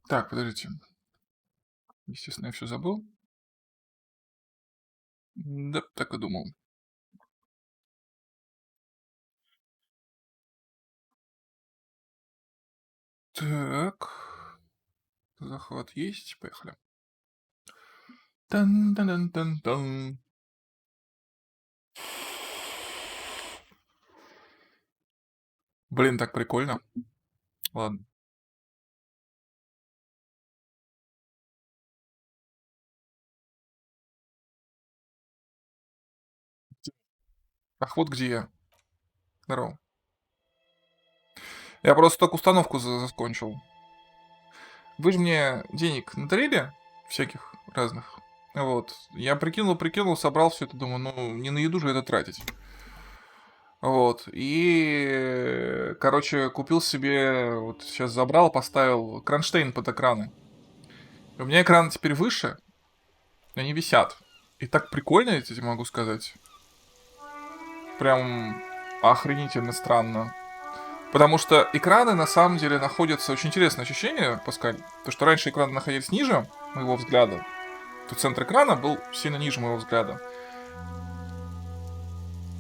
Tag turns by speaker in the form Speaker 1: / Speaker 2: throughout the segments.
Speaker 1: Так, подождите. Естественно, я все забыл. Да, так и думал. Так, захват есть, поехали. Тан тан тан тан тан. Блин, так прикольно. Ладно. Ах, вот где я. Здорово. Я просто только установку закончил. Вы же мне денег надарили всяких разных. Вот. Я прикинул, собрал все это, думаю, ну, не на еду же это тратить. Вот. И, короче, купил себе, вот сейчас забрал, поставил кронштейн под экраны. И у меня экраны теперь выше, и они висят. И так прикольно, я тебе могу сказать. Прям охренительно странно. Потому что экраны на самом деле находятся... Очень интересное ощущение, Паскаль. То, что раньше экраны находились ниже моего взгляда. То центр экрана был сильно ниже моего взгляда.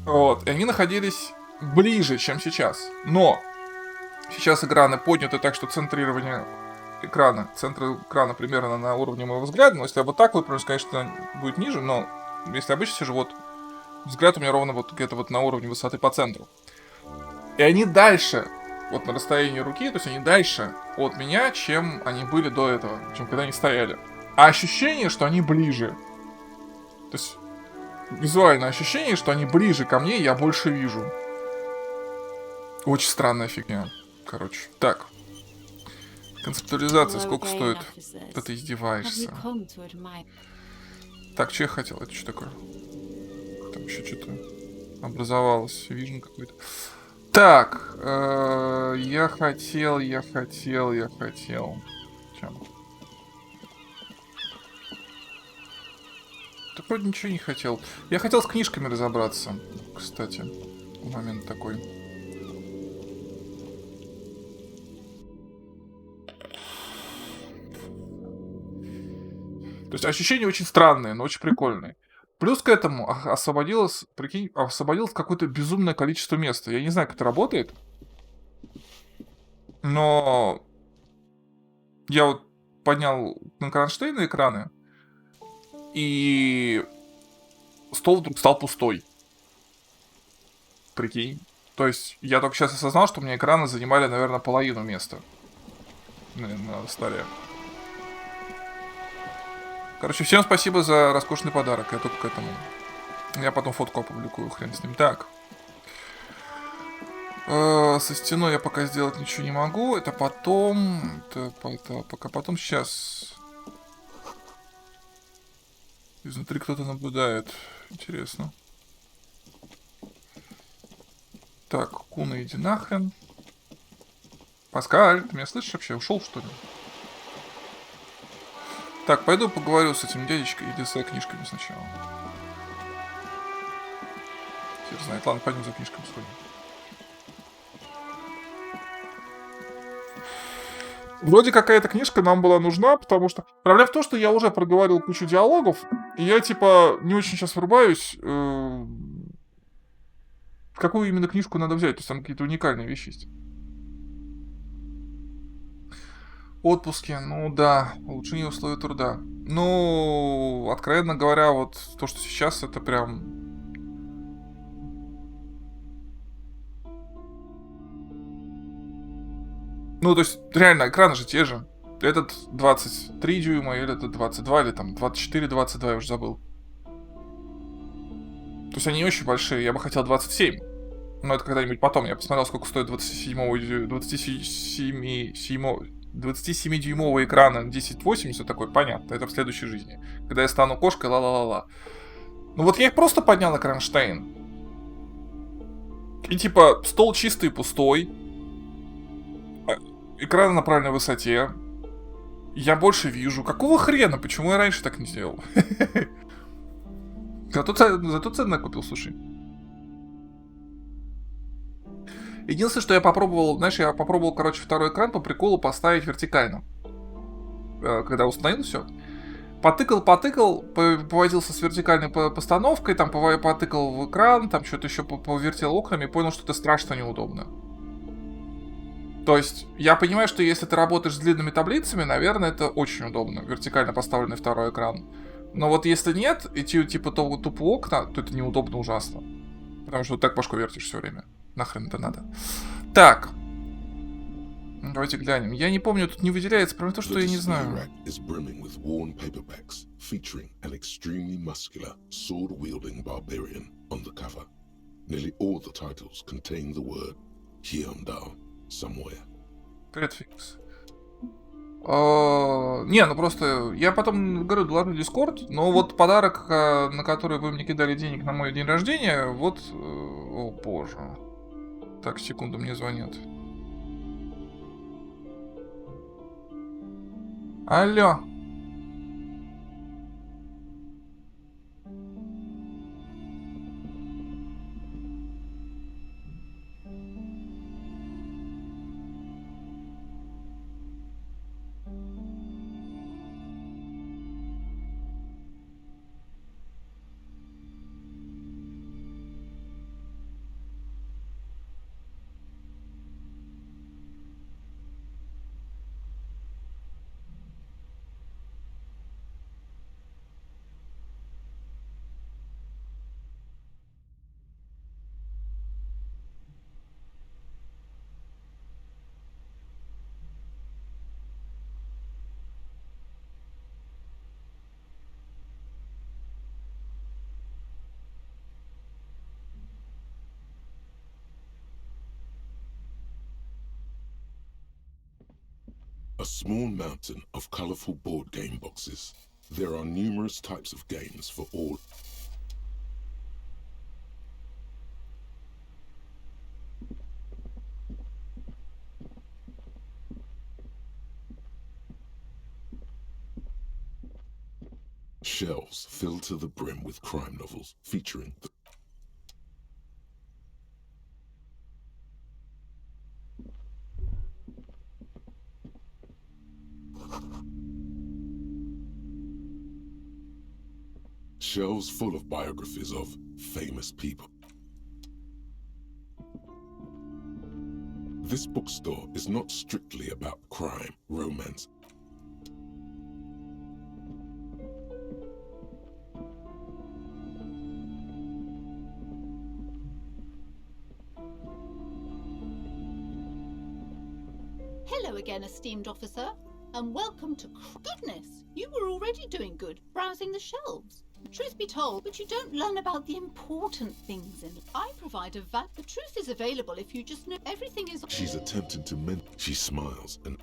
Speaker 1: Вот. И они находились ближе, чем сейчас. Но сейчас экраны подняты так, что центрирование экрана, центр экрана примерно на уровне моего взгляда. Но если я вот так выпрямлюсь, конечно, будет ниже. Но если обычно сижу, вот взгляд у меня ровно вот где-то вот на уровне высоты по центру. И они дальше, вот на расстоянии руки, то есть они дальше от меня, чем они были до этого, чем когда они стояли. А ощущение, что они ближе. То есть визуальное ощущение, что они ближе ко мне, я больше вижу. Очень странная фигня. Короче, так. Концептуализация сколько стоит? Да ты издеваешься. Так, что я хотел? Это что такое? Там еще что-то образовалось. Вижен какой-то. Так, я хотел. Чем? Да вроде ничего не хотел. Я хотел с книжками разобраться, кстати. Момент такой. То есть ощущения очень странные, но очень прикольные. Плюс к этому освободилось, прикинь, освободилось какое-то безумное количество места. Я не знаю, как это работает, но я вот поднял на кронштейны экраны, и стол вдруг стал пустой. Прикинь. То есть я только сейчас осознал, что у меня экраны занимали, наверное, половину места на столе. Короче, всем спасибо за роскошный подарок. Я только к этому. Я потом фотку опубликую, хрен с ним. Так. Со стеной я пока сделать ничего не могу. Это потом. Это пока потом. Сейчас. Изнутри кто-то наблюдает. Интересно. Так, Куна, иди нахрен. Паскаль, ты меня слышишь вообще? Ушел, что ли? Так, пойду поговорю с этим дядечкой. Иди с книжками сначала. Хер знает. Ладно, пойдем за книжками сходим. Вроде какая-то книжка нам была нужна, потому что... Проблема в том, что я уже проговорил кучу диалогов, и я, типа, не очень сейчас врубаюсь, какую именно книжку надо взять. То есть там какие-то уникальные вещи есть. Отпуски, ну да, улучшение условий труда. Ну, откровенно говоря, вот то, что сейчас, это прям... Ну, то есть, реально, экраны же те же. Этот 23 дюйма, или этот 22, или там 24-22, я уже забыл. То есть они очень большие, я бы хотел 27. Но это когда-нибудь потом. Я посмотрел, сколько стоит 27-дюймовый экрана 1080, такой, понятно, это в следующей жизни. Когда я стану кошкой, ла-ла-ла-ла. Ну вот я их просто поднял на кронштейн. И типа, стол чистый, пустой. Экран на правильной высоте. Я больше вижу. Какого хрена? Почему я раньше так не сделал? Зато ценно купил, слушай. Единственное, что я попробовал, знаешь, короче, второй экран по приколу поставить вертикально. Когда установил все. Потыкал, повозился с вертикальной постановкой, там потыкал в экран, там что-то еще повертел окнами, понял, что это страшно неудобно. То есть, я понимаю, что если ты работаешь с длинными таблицами, наверное, это очень удобно, вертикально поставленный второй экран. Но вот если нет, и типа тупо окна, то это неудобно ужасно. Потому что вот так башку вертишь все время. Нахрен это надо. Так. Давайте глянем. Я не помню, тут не выделяется, про то, что я не знаю. Предфикс. Не, ну просто я потом, говорю, доложу Дискорд, но вот подарок, на который вы мне кидали денег на мой день рождения, вот... О, боже. Так, секунду, мне звонят. Алло.
Speaker 2: A small mountain of colorful board game boxes. There are numerous types of games for all. Shelves filled to the brim with crime novels featuring the shelves full of biographies of famous people. This bookstore is not strictly about crime, romance.
Speaker 3: Hello again, esteemed officer, and welcome to... Goodness, you were already doing good, browsing the shelves. Truth be told, but you don't learn about the important things in life. I provide the truth is available if you just know everything is...
Speaker 2: She's attempting to mend. She smiles and...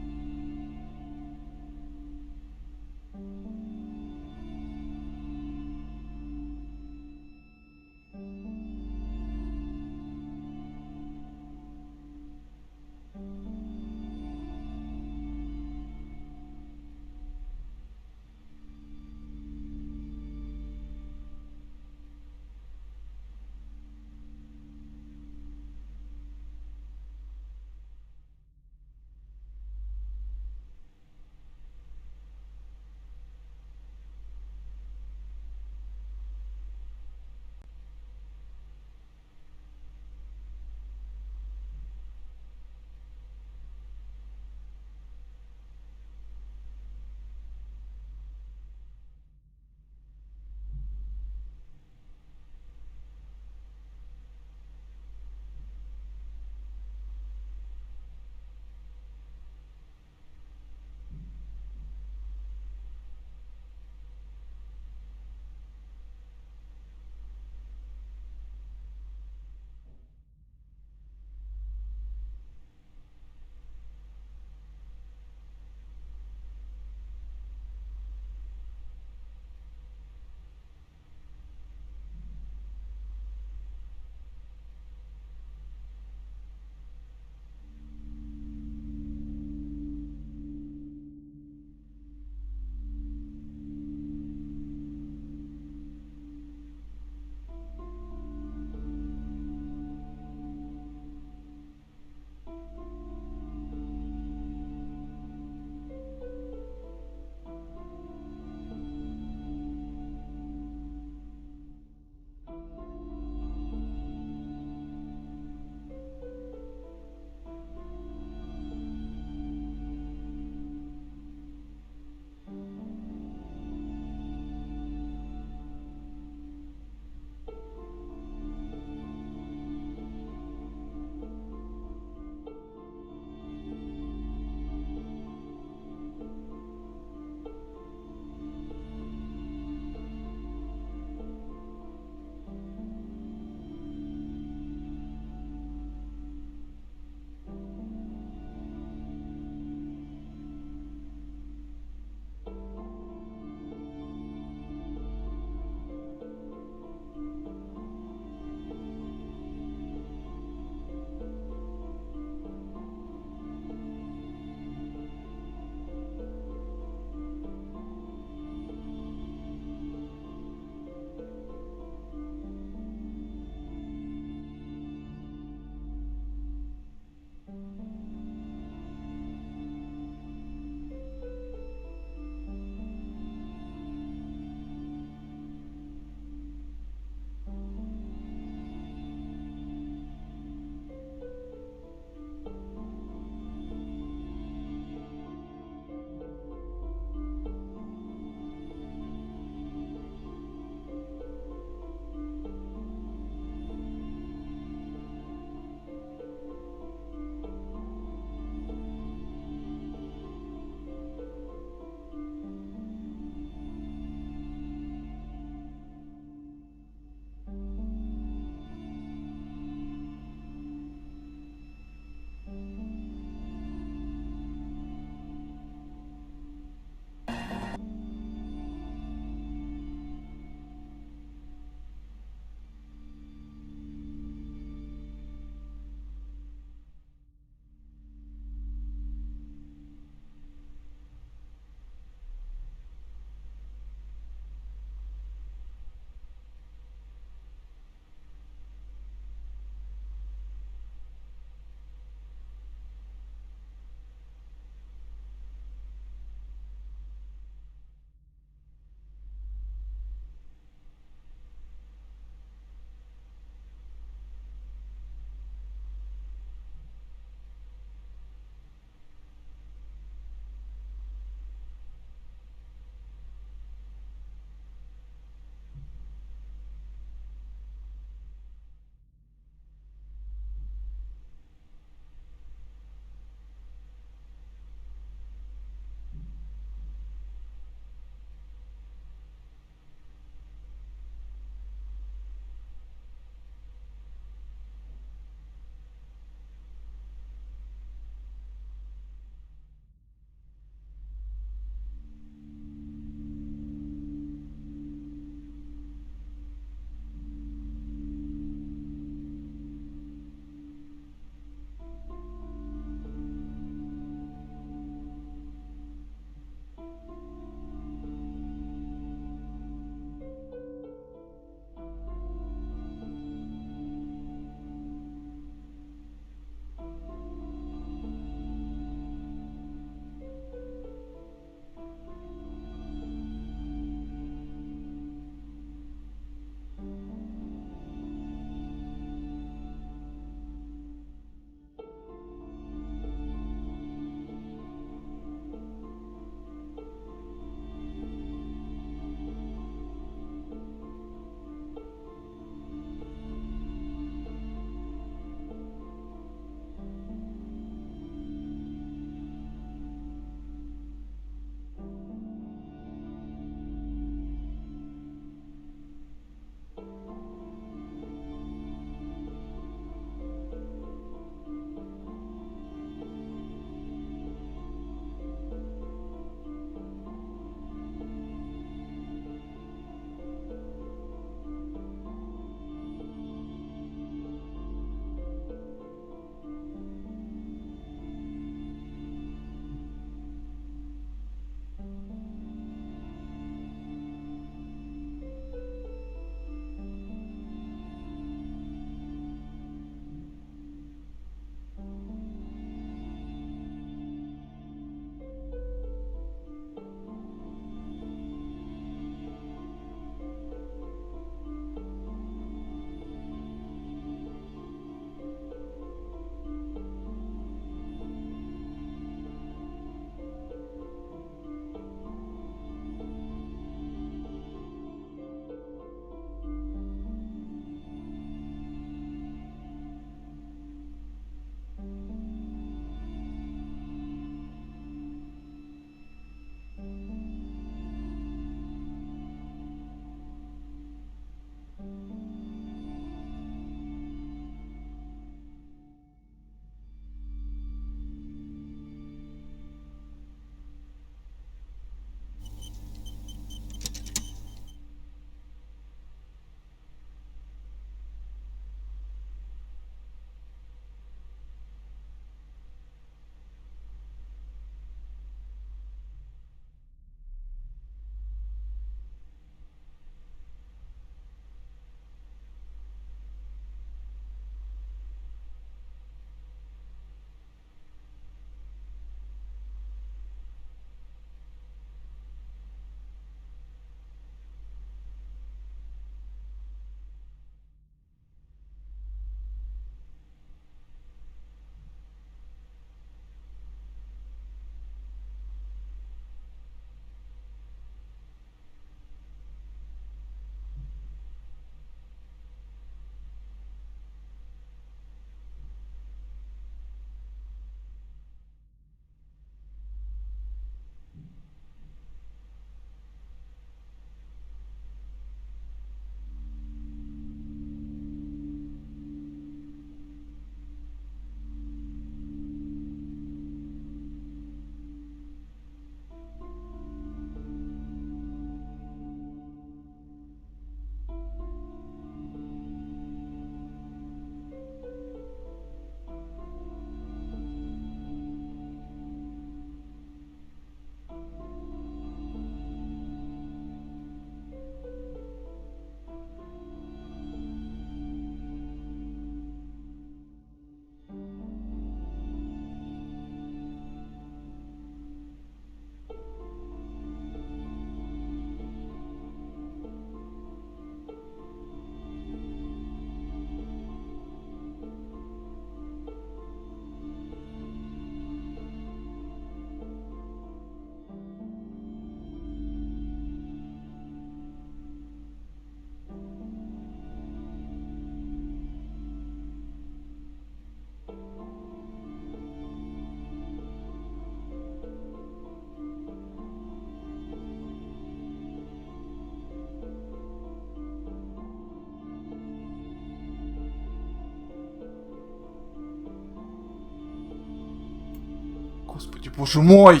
Speaker 1: Господи, боже мой!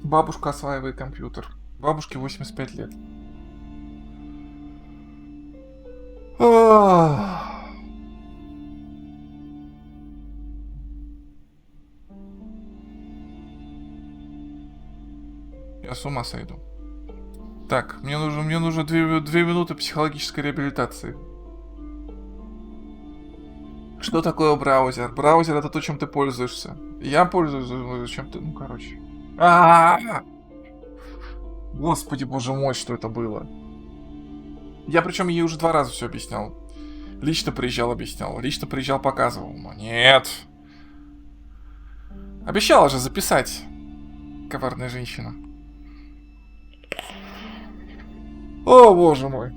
Speaker 1: Бабушка осваивает компьютер. Бабушке 85 лет. Я с ума сойду. Так, мне нужно 2 минуты психологической реабилитации. Что такое браузер? Браузер — это то, чем ты пользуешься. Я пользуюсь чем ты... Ну, короче. Господи, боже мой, что это было? Я причем ей уже 2 раза все объяснял. Лично приезжал, объяснял. Лично приезжал, показывал. Но нет. Обещала же записать. Коварная женщина. О, боже мой.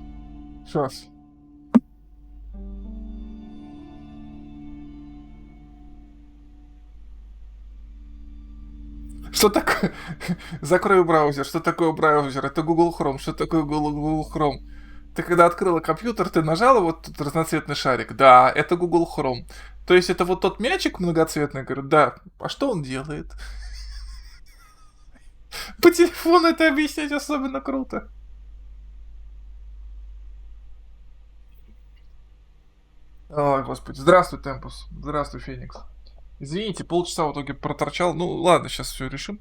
Speaker 1: Сейчас. Что такое? Закрою браузер. Что такое браузер? Это Google Chrome. Что такое Google Chrome? Ты когда открыла компьютер, ты нажала вот тут разноцветный шарик? Да, это Google Chrome. То есть это вот тот мячик многоцветный? Говорю, да. А что он делает? По телефону это объяснять особенно круто. Ой, господи. Здравствуй, Темпус. Здравствуй, Феникс. Извините, полчаса в итоге проторчал. Ну, ладно, сейчас все решим.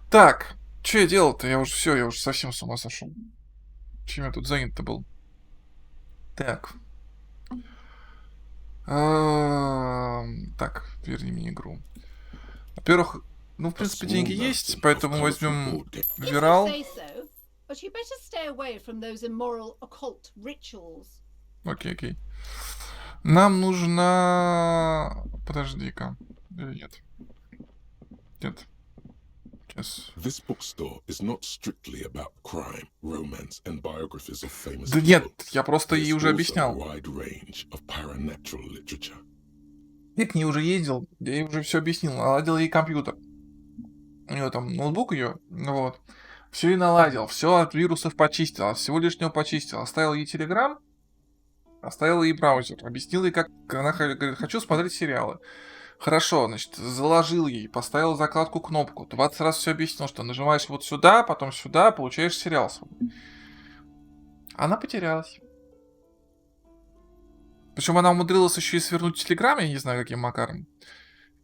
Speaker 1: Так, что я делал-то? Я уже совсем с ума сошел. Чем я тут занят-то был? Так. Так, верни мини-игру. Во-первых, ну, в принципе, деньги есть, поэтому возьмем Вирал. Окей, окей. Нам нужно... Подожди-ка. Или нет? Нет. Сейчас.
Speaker 2: This bookstore is not strictly about crime, romance, and biographies of famous
Speaker 1: Да нет,
Speaker 2: people.
Speaker 1: я просто ей
Speaker 2: There's
Speaker 1: уже
Speaker 2: also a
Speaker 1: объяснял.
Speaker 2: wide range of paranatural literature.
Speaker 1: Я к ней уже ездил, я ей уже все объяснил, наладил ей компьютер. У нее там ноутбук ее, вот. Все и наладил, все от вирусов почистил, от всего лишнего почистил. Оставил ей Телеграм, оставил ей браузер. Объяснил ей, как она говорит, хочу смотреть сериалы. Хорошо, значит, заложил ей, поставил закладку кнопку. 20 раз все объяснил, что нажимаешь вот сюда, потом сюда, получаешь сериал свой. Она потерялась. Причем она умудрилась еще и свернуть в Телеграме, я не знаю, каким макаром.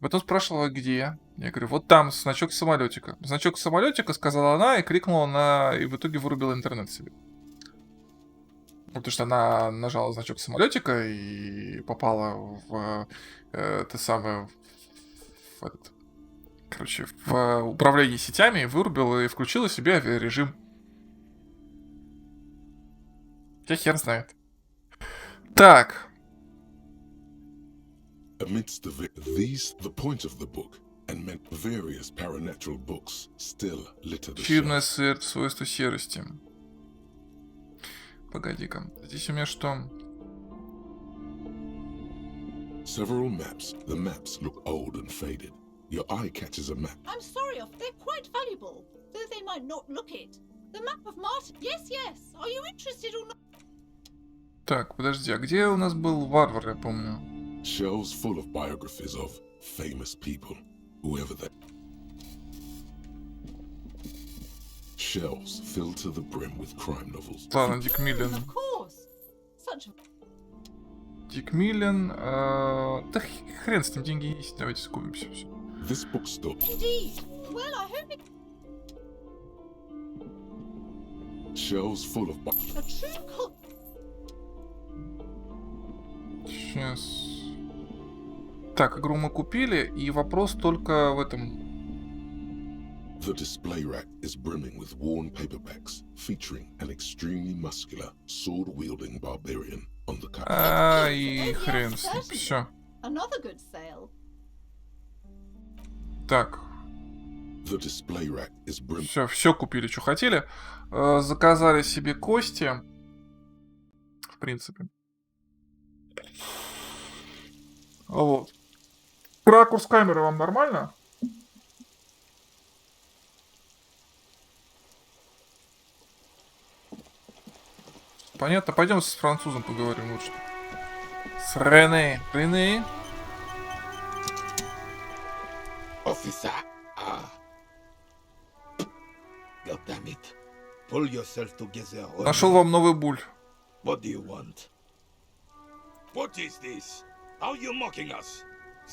Speaker 1: Потом спрашивала, где. Я говорю, вот там значок самолетика. Значок самолетика, сказала она, и крикнула на... И в итоге вырубила интернет себе. Потому что она нажала значок самолетика и попала в это самое... В этот, короче, в управление сетями, вырубила и включила себе авиарежим. Я хер знает. Так.
Speaker 2: Amidst the point of the book, and meant various paranatural books still litter the
Speaker 1: Чудное
Speaker 2: shelves.
Speaker 1: свойство серости. Погоди-ка. Здесь у меня что?
Speaker 2: Several maps. The maps look old and faded. Your eye catches a map.
Speaker 3: I'm sorry, they're quite valuable, though they might not look it. The map of Martin. Yes, yes. Are you interested or not?
Speaker 1: Так, подожди, а где у нас был варвар, я помню?
Speaker 2: Shelves full of biographies of famous people, whoever they. Shelves filled to the brim with crime novels.
Speaker 1: Ладно, Дик Миллен.
Speaker 3: Of course. Such.
Speaker 1: Дик Миллен. Да хрен с ним, деньги есть, давайте скупимся. Все.
Speaker 2: This bookstore.
Speaker 3: Indeed. Well, I hope it.
Speaker 2: Shelves full of.
Speaker 3: A true cult.
Speaker 1: Сейчас. Так, игру мы купили, и вопрос только в этом.
Speaker 2: The display rack is brimming with worn paperbacks featuring an extremely muscular, sword-wielding barbarian on the cover.
Speaker 1: И хрен с ним. Все.
Speaker 3: Another good sale.
Speaker 1: Так.
Speaker 2: The display rack is brimming.
Speaker 1: Все купили, что хотели. Заказали себе кости. В принципе. Вот. Ракурс камеры вам нормально? Понятно, пойдем с французом поговорим лучше. С Рене. Рене.
Speaker 4: God damn it. Pull yourself together.
Speaker 1: Нашел вам новый буль.
Speaker 4: What do you want? What is this? Are you mocking us?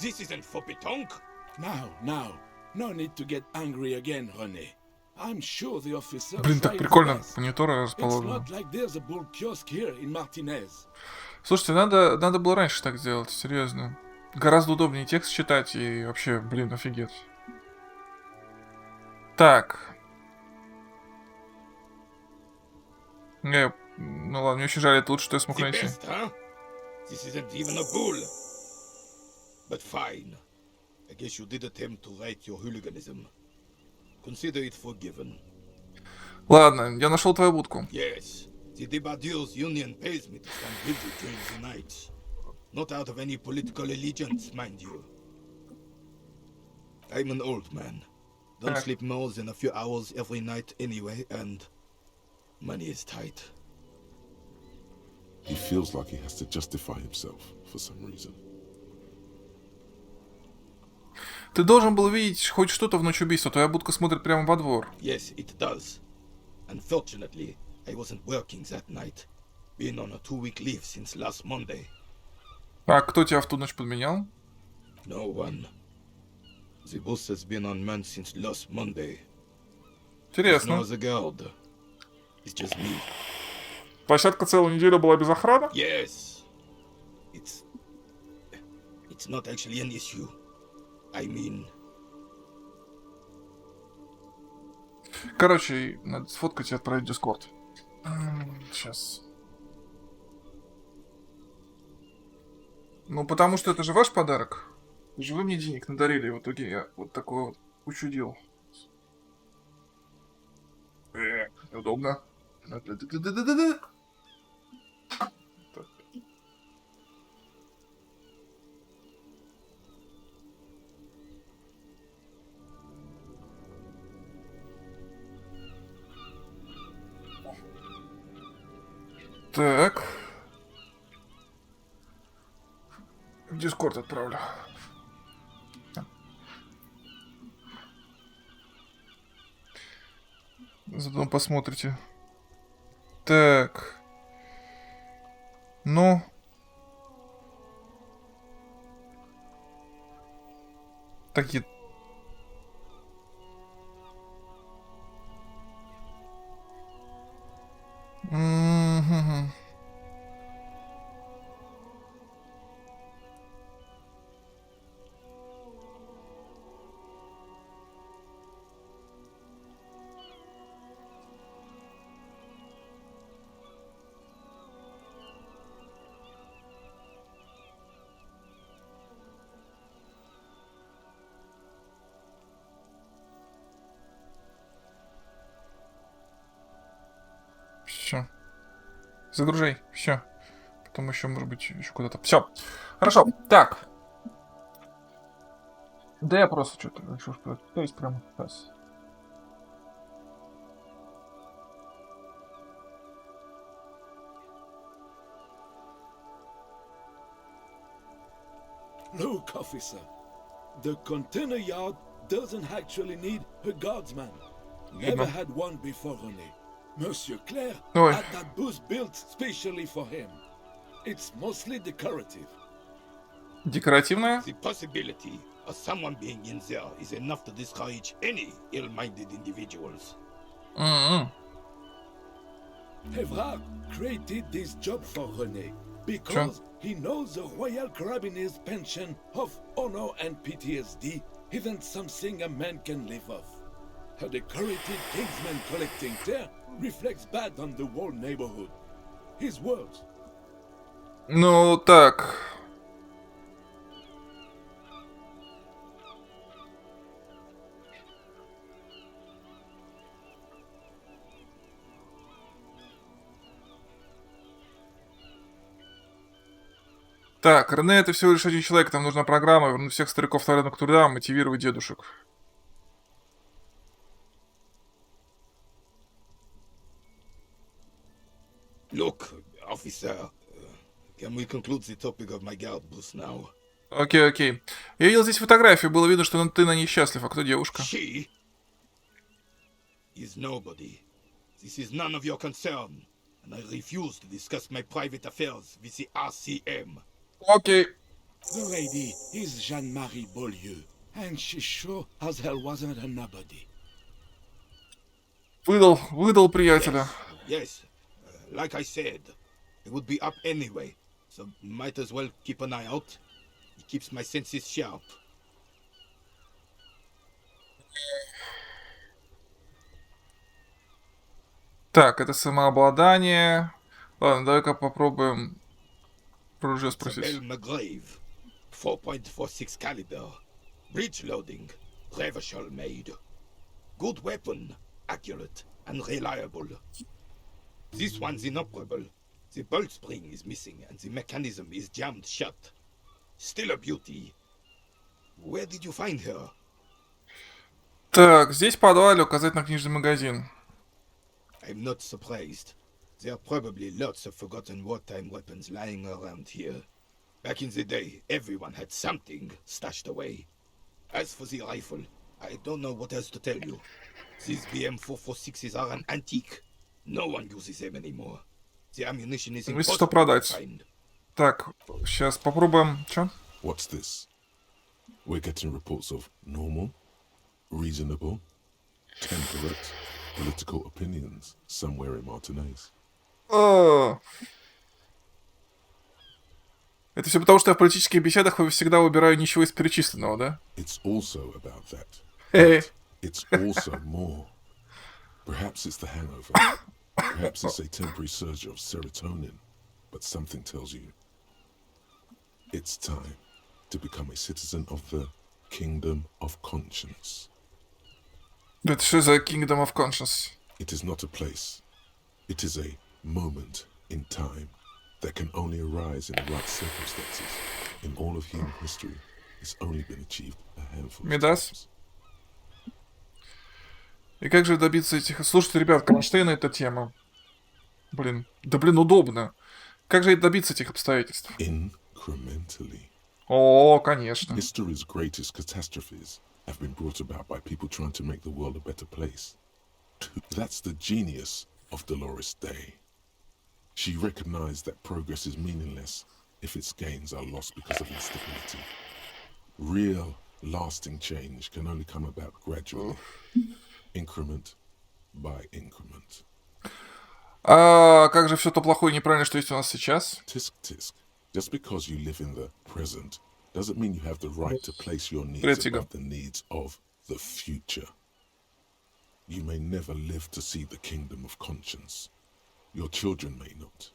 Speaker 4: This isn't for pétanque.
Speaker 5: Now. No need to get angry again, René. I'm sure the officer
Speaker 1: Блин, так
Speaker 5: tried his
Speaker 1: прикольно.
Speaker 5: best.
Speaker 1: Мониторы
Speaker 5: It's
Speaker 1: расположены.
Speaker 5: not like there's a bull kiosk here in Martinez.
Speaker 1: Слушайте, надо было раньше так сделать, серьезно. Гораздо удобнее текст читать и вообще, блин, офигеть. Так. Ну ладно, мне очень жаль, это лучше, что я смог
Speaker 4: The
Speaker 1: найти.
Speaker 4: best, huh? This isn't even a bull. But fine. I guess you did attempt to right your hooliganism. Consider it forgiven.
Speaker 1: Ладно, я нашел твою будку.
Speaker 4: Yes, the Debardeurs Union pays me to stand vigil during the night. Not out of any political allegiance, mind you. I'm an old man. Don't sleep more than a few hours every night anyway, and money is tight.
Speaker 2: He feels like he has to justify himself for some reason.
Speaker 1: Ты должен был видеть хоть что-то в ночь убийства. Твоя будка смотрит прямо во двор.
Speaker 4: Yes, it does. Unfortunately, I wasn't working that night. Been on a 2-week leave since last Monday.
Speaker 1: А кто тебя в ту ночь подменял?
Speaker 4: No one. The boss has been on man since last Monday. There's no
Speaker 1: Интересно.
Speaker 4: other guard. It's just me.
Speaker 1: Площадка целую неделю была без охраны?
Speaker 4: Yes. It's not actually an issue. I mean,
Speaker 1: Короче, надо сфоткать и отправить в Дискорд. Сейчас. Ну, потому что это же ваш подарок. Же вы мне денег надарили, и в итоге я вот такой вот учудил. Удобно. Да-да-да-да-да-да. Так. Так. В Дискорд отправлю. Заодно посмотрите. Так. Ну. Такие. Мгм. Все. Загружай. Все. Потом еще, может быть, еще куда-то. Все. Хорошо. Так. Да я просто что-то решил, что то есть прямо сейчас.
Speaker 5: Look, officer. The container yard doesn't actually need a guardsman. Never
Speaker 1: Видно.
Speaker 5: had one before, René. Monsieur Claire
Speaker 1: Ой.
Speaker 5: had that booth built specially for him. It's mostly decorative.
Speaker 1: Декоративная.
Speaker 4: the possibility of someone being in there is enough to discourage any ill-minded individuals.
Speaker 1: М-м.
Speaker 5: Evra created this job for René because he knows the Royal Carabiners' pension of honor and PTSD isn't something a man can live off. A decorated kingsman collecting tear reflects bad on the whole neighborhood. His words.
Speaker 1: Ну, так. Так, Рене это всего лишь один человек, там нужна программа, вернуть всех стариков на рынок труда, мотивировать дедушек.
Speaker 4: Look, officer, can we conclude the topic of my guard booth now?
Speaker 1: Окей, окей. Я видел здесь фотографию, было видно, что ты на ней счастлив, а кто девушка?
Speaker 4: She? is nobody. This is none of your concern, and I refuse to discuss my private affairs with the RCM.
Speaker 1: Окей.
Speaker 5: The lady is Jeanne-Marie Beaulieu, and she sure as hell wasn't a nobody.
Speaker 1: Выдал приятеля.
Speaker 4: Yes, like I said, it would be up anyway, so might as well keep an eye out. It keeps my senses sharp.
Speaker 1: Так, это самообладание. Ладно, давай-ка попробуем про ружье спросить.
Speaker 4: Isabel McGrave, 4.46 caliber, breech loading, Revachol made. Good weapon, accurate and reliable. This one's inoperable. The bolt spring is missing and the mechanism is jammed shut. Still a beauty. Where did you find her?
Speaker 1: Так, здесь в подвале указательно книжный магазин.
Speaker 4: I'm not surprised. There are probably lots of forgotten wartime weapons lying around here. Back in the day, everyone had something stashed away. As for the rifle, I don't know what else to tell you. These BM446s are an antique. No one uses them anymore. The ammunition is
Speaker 1: Если что
Speaker 4: impossible to
Speaker 1: продать.
Speaker 4: find.
Speaker 1: Так, сейчас попробуем. Чё?
Speaker 2: What's this? We're getting reports of normal, reasonable, temperate political opinions somewhere in Martinez.
Speaker 1: Это все потому, что я в политических беседах всегда выбираю ничего из перечисленного, да?
Speaker 2: It's also about that.
Speaker 1: Hey.
Speaker 2: But it's also more. Perhaps it's the hangover. Perhaps it's a temporary surge of serotonin. But something tells you it's time to become a citizen of the Kingdom of Conscience.
Speaker 1: Это что за Kingdom of Conscience?
Speaker 2: It is not a place. It is a moment in time that can only arise in the right circumstances. In all of human history, it's only been achieved a handful of
Speaker 1: Медас?
Speaker 2: times.
Speaker 1: И как же добиться этих... Слушайте, ребят, Кронштейна эта тема. Блин, удобно. Как же добиться этих обстоятельств?
Speaker 2: Incrementally.
Speaker 1: О, конечно.
Speaker 2: History's greatest catastrophes have been brought about by people trying to make the world a better place. That's the genius of Dolores Day. She recognized that progress is meaningless if its gains are lost because of instability. Real, lasting change can only come about gradually, increment by increment.
Speaker 1: А как же все то плохое и неправильное, что есть у нас сейчас?
Speaker 2: Tisk tisk. Just because you live in the present doesn't mean you have the right to place your needs
Speaker 1: Третьего.
Speaker 2: above the needs of the future. You may never live to see the kingdom of conscience. Your children may not.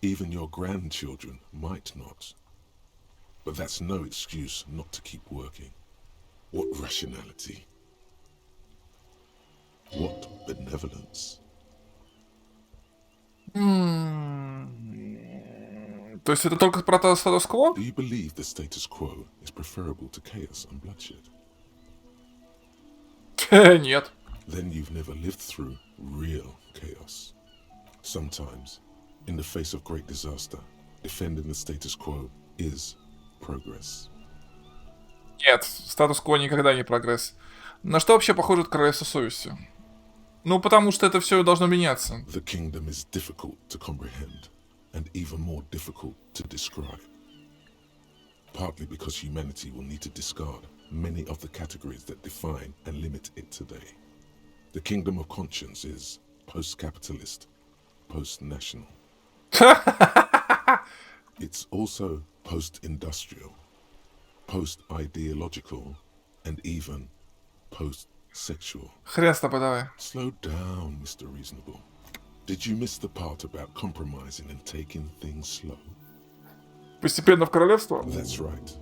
Speaker 2: Even your grandchildren might not. But that's no excuse not to keep working. What rationality? What benevolence?
Speaker 1: То есть это только про статус-кво?
Speaker 2: Do you believe the status quo is preferable to chaos and bloodshed?
Speaker 1: Нет.
Speaker 2: Then you've never lived through real chaos. Sometimes, in the face of great disaster, defending the status quo is progress.
Speaker 1: Нет, статус-кво никогда не прогресс. На что вообще похоже королевство совести? Ну, потому что это все должно меняться.
Speaker 2: The kingdom is difficult to comprehend, and even more difficult to describe. Partly because humanity will need to discard many of the categories that define and limit it today. The kingdom of conscience is post-capitalist, post-national. It's also post-industrial, post-ideological, and even post-sexual.
Speaker 1: Хрен с тобой, давай.
Speaker 2: Slow down, Mr. Reasonable. Did you miss the part about compromising and taking things slow?
Speaker 1: Постепенно в королевство?
Speaker 2: That's right.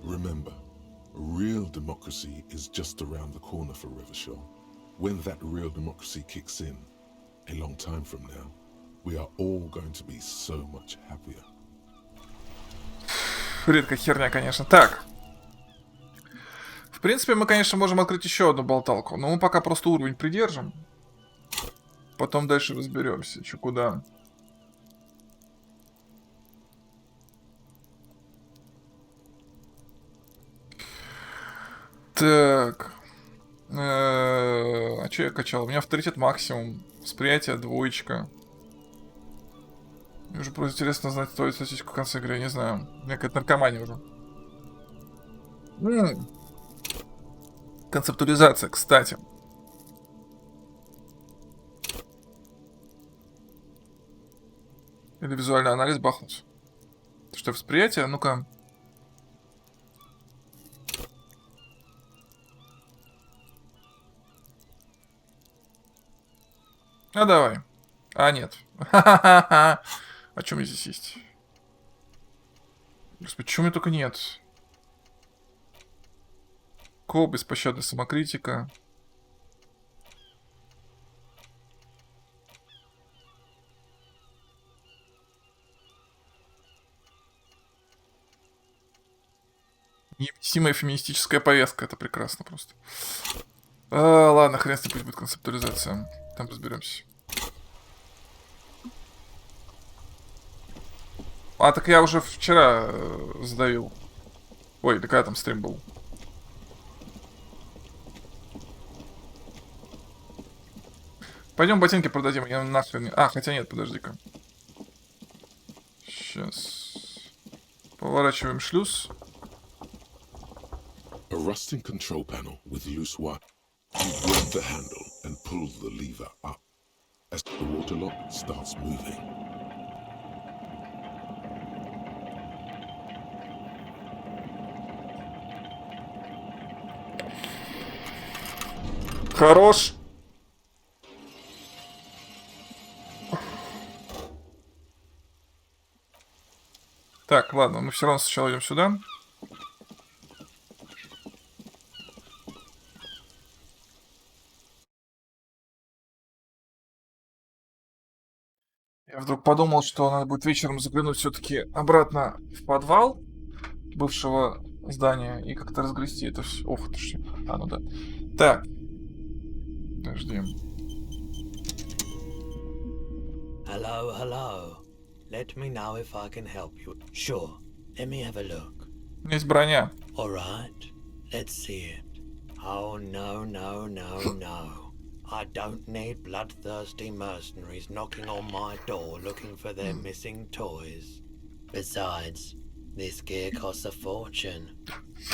Speaker 2: Remember, real democracy is just around the corner for Revachol. When that real democracy kicks in, a long time from now, we are all going to be so much happier.
Speaker 1: Редкая херня, конечно. Так. В принципе, мы, конечно, можем открыть еще одну болталку, но мы пока просто уровень придержим. Потом дальше разберемся, что куда. Так. А Че я качал? У меня авторитет максимум. Восприятие двоечка. Мне уже просто интересно знать твою статистику в конце игры, я не знаю. У меня какая-то наркомания уже. Концептуализация, кстати. Или визуальный анализ бахнуть. Что, восприятие? Ну-ка. А давай. А, нет. Ха-ха-ха. А что у меня здесь есть? Господи, чего у меня только нет? Беспощадная самокритика. Необъяснимая феминистическая повестка. Это прекрасно просто. Ладно, хрен с ним, пусть будет концептуализация. Там разберемся. А, так я уже вчера сдавил. Ой, да когда там стрим был? Пойдем ботинки продадим, я нахрен... А, хотя нет, подожди-ка. Сейчас. Поворачиваем шлюз.
Speaker 2: A rusting control panel with loose wire. You grab the handle and pull the lever up as the water lock starts moving.
Speaker 1: Хорош. Так, ладно, мы все равно сначала идем сюда. Я вдруг подумал, что надо будет вечером заглянуть все-таки обратно в подвал бывшего здания и как-то разгрести это все. Ох ты ж. А, ну да. Так. Подожди.
Speaker 6: Hello, hello. Let me know if I can help you. Sure, let me have a look.
Speaker 1: У меня есть броня.
Speaker 6: Alright, let's see it. Oh no, no, no, no. I don't need bloodthirsty mercenaries knocking on my door looking for their missing toys. Besides, this gear costs a fortune.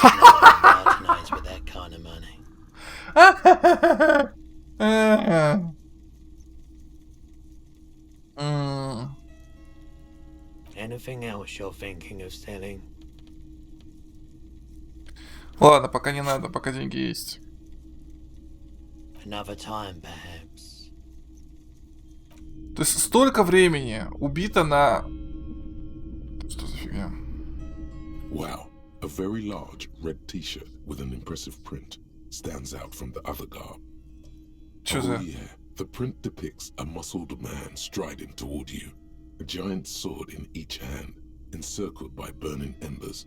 Speaker 6: No one mercenaries with that kind of money. Anything else you're thinking of selling?
Speaker 1: Ладно, пока не надо, пока деньги есть.
Speaker 6: Another time, perhaps.
Speaker 1: То есть столько времени убито на... Что за фигня?
Speaker 2: Wow, a very large red t-shirt with an impressive print stands out from the other garb.
Speaker 1: Что за...
Speaker 2: Yeah, the print depicts a muscled man striding toward you, a giant sword in each hand, encircled by burning embers.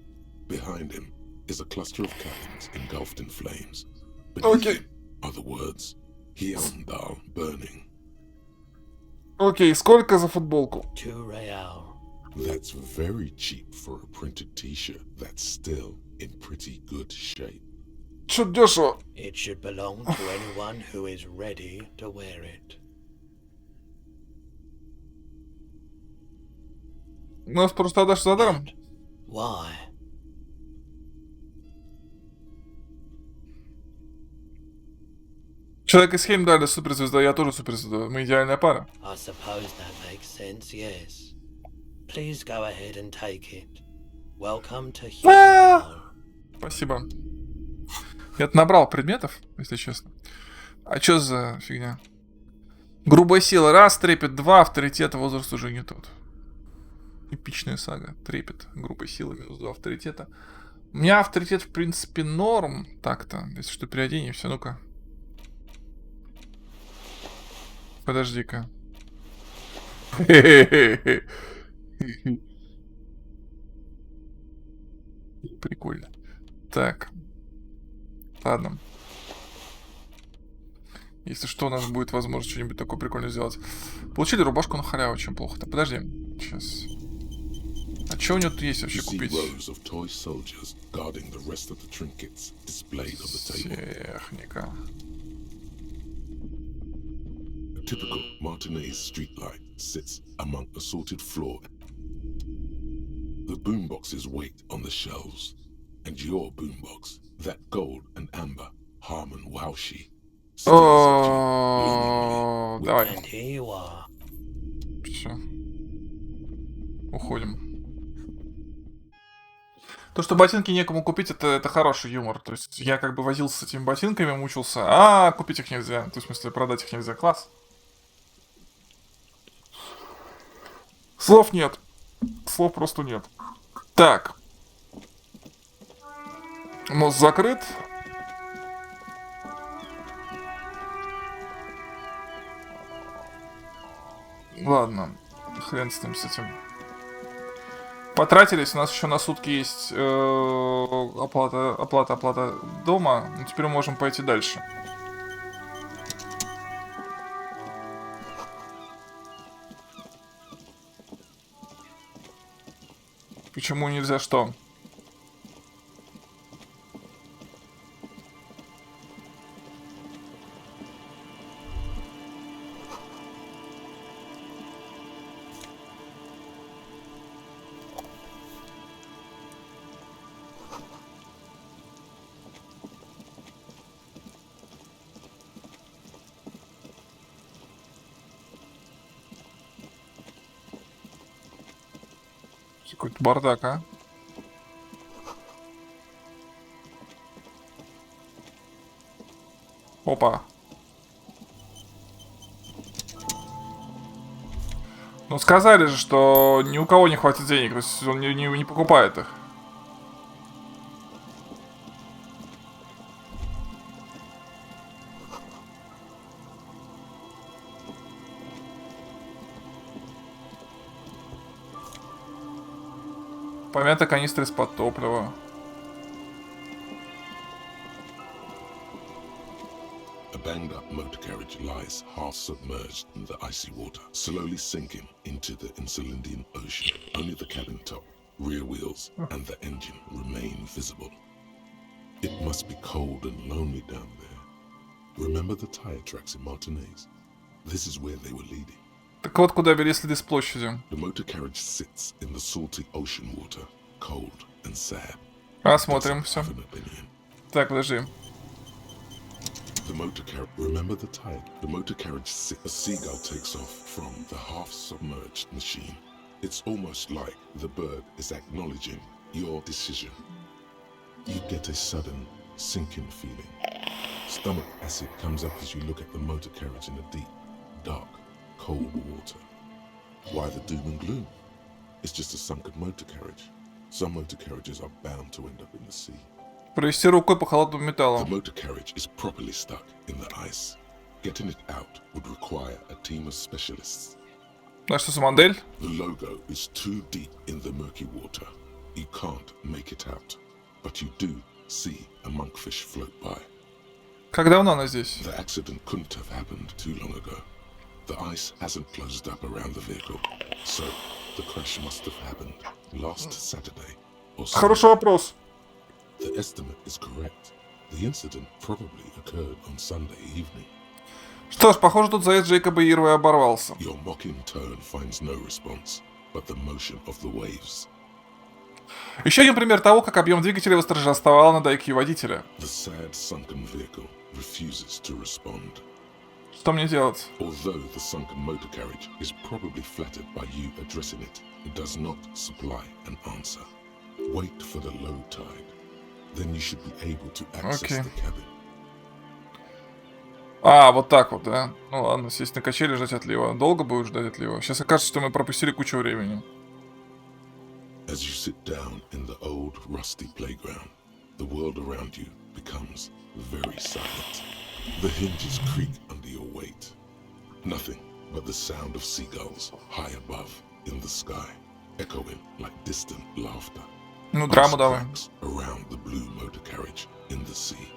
Speaker 2: Behind him is a cluster of cabins engulfed in flames. Beneath him are the words Hyundai burning.
Speaker 1: Окей, сколько за футболку?
Speaker 6: 2 real.
Speaker 2: That's very cheap for a printed t-shirt that's still in pretty good shape.
Speaker 1: Чё дешево?
Speaker 6: It should belong to anyone who is ready to wear it.
Speaker 1: Нас просто отдашь за даром?
Speaker 6: Why?
Speaker 1: Человек из Хеймдаля суперзвезда, я тоже суперзвезда. Мы идеальная пара.
Speaker 6: I suppose that makes sense, yes. Please go ahead and take it. Welcome to Hyundai.
Speaker 1: Спасибо. Я-то набрал предметов, если честно. А чё за фигня? Грубая сила. Раз, трепет. 2, авторитет, возраст уже не тот. Эпичная сага. Трепет. Грубая сила, минус 2 авторитета. У меня авторитет, в принципе, норм. Так-то. Если что, переоденемся. Ну-ка. Подожди-ка. Прикольно. Так. Ладно. Если что, у нас будет возможность что-нибудь такое прикольное сделать. Получили рубашку на халяву, очень плохо-то. Подожди. Сейчас. А что у него тут есть вообще купить? Техника.
Speaker 2: typical Martinez streetlight sits among assorted floor. The boomboxes wait on the shelves, and your boombox, that gold and amber Harman Waushi, stares at you longingly.
Speaker 1: Давай.
Speaker 6: And here you are.
Speaker 1: Все. Уходим. То, что ботинки некому купить, это хороший юмор. То есть я как бы возился с этими ботинками, мучился, а купить их нельзя. То есть, в смысле, продать их нельзя. Класс. Слов нет. Слов просто нет. Так. Мост закрыт. Ладно. Хрен с ним, с этим. Потратились. У нас еще на сутки есть оплата дома. Ну, теперь мы можем пойти дальше. Почему нельзя что? Какой-то бардак, а? Опа. Ну, сказали же, что ни у кого не хватит денег, то есть он не покупает их. Помята канистра из-под топлива.
Speaker 2: A banged up motor carriage lies half submerged in the icy water, slowly sinking into the Insulindian Ocean. Only the cabin top, rear wheels, and the engine remain visible. It must be cold and lonely down there. Remember the tire tracks in Martinez? This is where they were leading.
Speaker 1: Так вот, куда вели следы с площади.
Speaker 2: The motor carriage sits in the salty ocean water, cold and sad.
Speaker 1: Посмотрим все.
Speaker 2: Have an opinion.
Speaker 1: Так, подожди.
Speaker 2: The motor carriage. Remember the tide. The motor carriage. A seagull takes off from the half-submerged machine. It's almost like the bird is acknowledging your decision. You get a sudden sinking feeling. Stomach acid comes up as you look at the motor carriage in the deep, dark, cold water. Why the doom and gloom? It's just a sunken motor carriage. Some motor carriages are bound to end up in the sea.
Speaker 1: Провести рукой по холодному металлу.
Speaker 2: The motor carriage is properly stuck in the ice. Getting it out would require a team of specialists.
Speaker 1: А что за модель?
Speaker 2: The logo is too deep in the murky water. You can't make it out, but you do see a monkfish float by.
Speaker 1: Как давно она здесь?
Speaker 2: The accident couldn't have happened too long ago. The ice hasn't closed up around the vehicle, so the crash must have happened last Saturday or Sunday.
Speaker 1: Хороший вопрос.
Speaker 2: The estimate is correct. The incident probably occurred on Sunday evening.
Speaker 1: Что ж, похоже, тут заезд Джейкоба Ирвы оборвался.
Speaker 2: Your mocking tone finds no response, but the motion of the waves.
Speaker 1: Еще один пример того, как объем двигателя восторжествовал над IQ водителя.
Speaker 2: The sad sunken vehicle refuses to respond.
Speaker 1: Что мне делать?
Speaker 2: Although the sunken motor carriage is probably flattered by you addressing it, it does not supply an answer. Wait for the low tide. Then you should be able to access the cabin.
Speaker 1: А, вот так вот, да? Ну ладно, сесть на качели, ждать отлива. Долго будешь ждать отлива? Сейчас окажется, что мы пропустили кучу времени.
Speaker 2: As you sit down in the old rusty playground, the world around you becomes very silent. The hinges creak under your weight. Nothing but the sound of seagulls high above in the sky, echoing like distant laughter.
Speaker 1: Ну, драму давай.
Speaker 2: Around the blue motor carriage in the sea.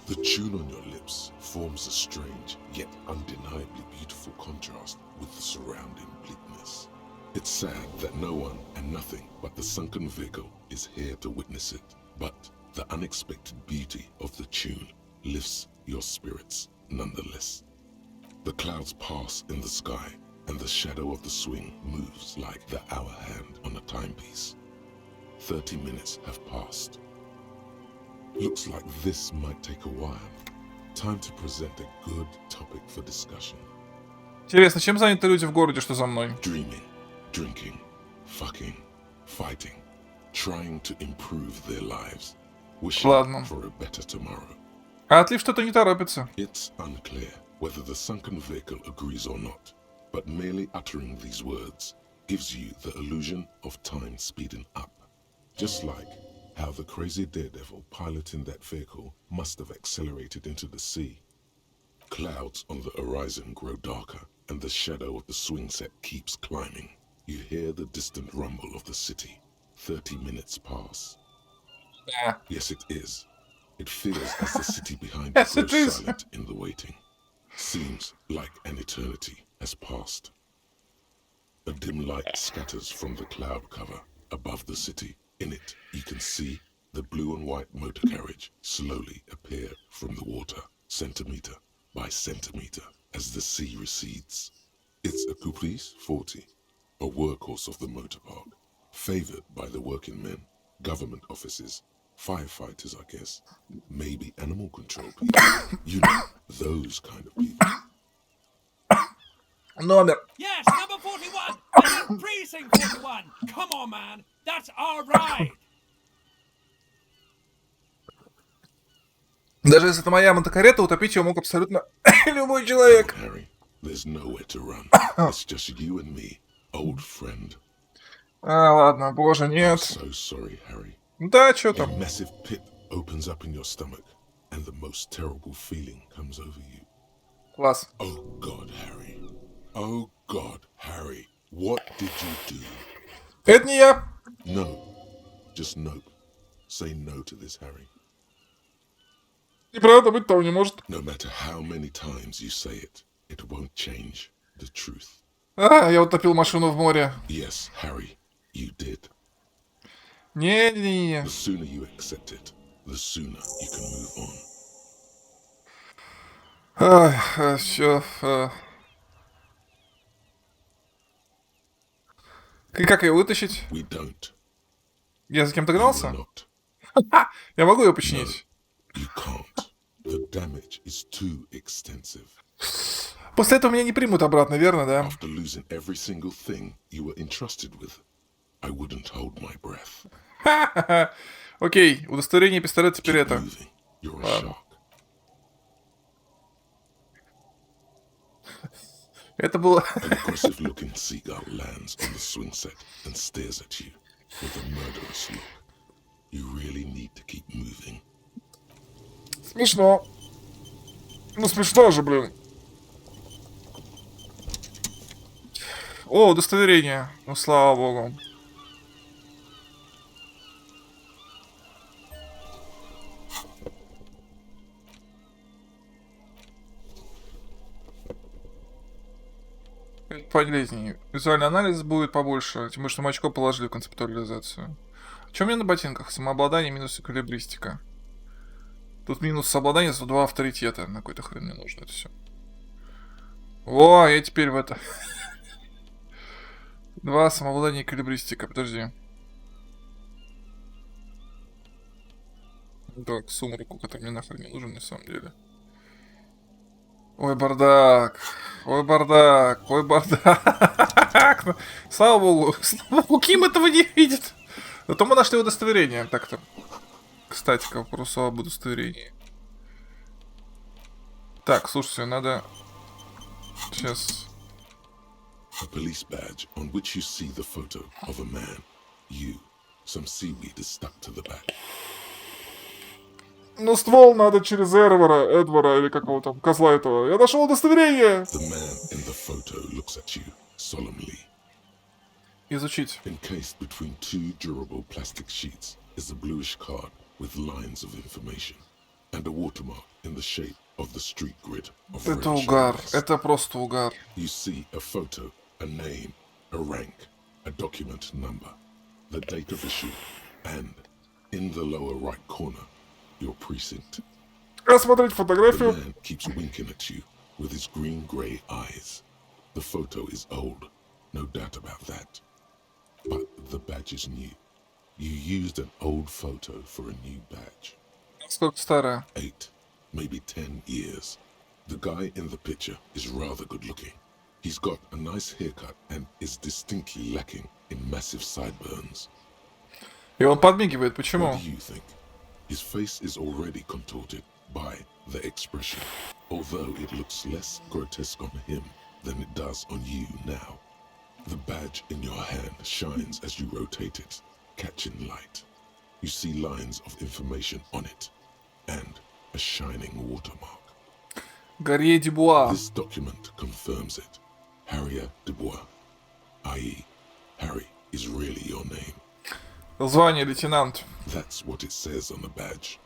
Speaker 2: The tune on your lips forms a strange yet undeniably beautiful contrast with the surrounding bleakness. It's sad that no one and nothing but the sunken vehicle is here to witness it, but the unexpected beauty of the tune lifts your spirits nonetheless. The clouds pass in the sky, and the shadow of the swing moves like the hour hand on a timepiece. 30 minutes have passed. Looks like this might take a while. Time to present a good topic for discussion.
Speaker 1: Интересно, чем заняты люди в городе, что за мной?
Speaker 2: Dreaming, drinking, fucking, fighting, trying to improve their lives, wishing
Speaker 1: Ладно.
Speaker 2: for a better tomorrow.
Speaker 1: А отлив что-то не торопится.
Speaker 2: It's unclear whether the sunken vehicle agrees or not, but merely uttering these words gives you the illusion of time speeding up. Just like how the crazy daredevil piloting that vehicle must have accelerated into the sea. Clouds on the horizon grow darker, and the shadow of the swing set keeps climbing. You hear the distant rumble of the city. 30 minutes pass.
Speaker 1: Да.
Speaker 2: Yes, it is. It feels as the city behind you
Speaker 1: Yes, it
Speaker 2: grows
Speaker 1: is.
Speaker 2: silent in the waiting. Seems like an eternity has passed. A dim light scatters from the cloud cover above the city. In it, you can see the blue and white motor carriage slowly appear from the water, centimeter by centimeter, as the sea recedes. It's a Caprice 40, a workhorse of the motor park, favored by the working men, government offices, firefighters, I guess, maybe animal control people. You know, those kind of people.
Speaker 1: Номер.
Speaker 7: Yes, number 41! I mean, precinct 41! Come on, man! That's our ride!
Speaker 1: Даже если это моя мотокарета, утопить ее мог абсолютно любой человек.
Speaker 2: Harry, there's nowhere to run. It's just you and me, old friend.
Speaker 1: А, ладно, боже,
Speaker 2: I'm
Speaker 1: нет.
Speaker 2: so sorry, Harry.
Speaker 1: Да, что
Speaker 2: A
Speaker 1: там?
Speaker 2: massive pit opens up in your stomach, and the most terrible feeling comes over you.
Speaker 1: Класс.
Speaker 2: Oh God, Harry. Oh God, Harry. What did you do?
Speaker 1: Это не я.
Speaker 2: No. Just nope. Say no to this, Harry.
Speaker 1: Неправда быть того не может.
Speaker 2: No matter how many times you say it, it won't change the truth.
Speaker 1: А, я утопил машину в море.
Speaker 2: Yes, Harry, you did.
Speaker 1: Не-не-не.
Speaker 2: The sooner you accept it, the sooner you can move on.
Speaker 1: Все. И как ее вытащить?
Speaker 2: We don't.
Speaker 1: Я за кем-то
Speaker 2: You will
Speaker 1: гнался?
Speaker 2: not.
Speaker 1: Я могу ее починить?
Speaker 2: You can't. The damage is too extensive.
Speaker 1: После этого меня не примут обратно, верно, да?
Speaker 2: After losing every single thing you were entrusted with, I wouldn't hold my breath.
Speaker 1: Окей, удостоверение пистолет теперь
Speaker 2: Keep
Speaker 1: это.
Speaker 2: moving. You're a
Speaker 1: Ладно.
Speaker 2: shark.
Speaker 1: Это было...
Speaker 2: An aggressive-looking seagull lands on the swing set and stares at you with a murderous look. You really need to keep moving.
Speaker 1: Смешно. Ну, смешно же, блин. О, удостоверение. Ну, слава богу. Это полезнее. Визуальный анализ будет побольше. Тем более, что мы очко положили в концептуализацию. Что у меня на ботинках? Самообладание минус эквилибристика. Тут минус самообладание за 2 авторитета. На какой-то хрен мне нужно это все. О, я теперь в это. 2 самообладание эквилибристика. Подожди. Так, сумраку, который мне нахрен не нужен на самом деле. Ой, бардак. Ой, бардак. Ой, бардак. Слава богу, Ким этого не видит. Зато мы нашли удостоверение. Так-то. Кстати, к вопросу об удостоверении. Так, слушайте, надо... Сейчас...
Speaker 2: A police badge on which you see the photo of a man. You. Some seaweed is stuck to the back.
Speaker 1: Ну, ствол надо через Эдвара, или какого там, козла этого. Я нашел удостоверение!
Speaker 2: The man in the photo looks at you solemnly.
Speaker 1: Изучить.
Speaker 2: Encased between two durable plastic sheets is a bluish card with lines of information and a watermark in the shape of the street grid of
Speaker 1: Это
Speaker 2: red
Speaker 1: угар.
Speaker 2: shaders.
Speaker 1: Это просто угар.
Speaker 2: You see a photo, a name, a rank, a document number, the date of issue, and in the lower right corner, your precinct.
Speaker 1: Рассмотреть
Speaker 2: The
Speaker 1: фотографию.
Speaker 2: man keeps winking at you with his green-grey eyes. The photo is old, no doubt about that. But the badge is new. You used an old photo for a new badge.
Speaker 1: Сколько старая?
Speaker 2: 8, maybe 10 years. The guy in the picture is rather good looking. He's got a nice haircut and is distinctly lacking in massive sideburns.
Speaker 1: И он подмигивает, почему?
Speaker 2: What do you think? His face is already contorted by the expression, although it looks less grotesque on him than it does on you now. The badge in your hand shines as you rotate it, catching light. You see lines of information on it, and a shining watermark.
Speaker 1: Гарье Дюбуа.
Speaker 2: This document confirms it. Harrier Dubois, i.e., Harry is really your name.
Speaker 1: Звание лейтенант.
Speaker 2: That's what it says on the badge.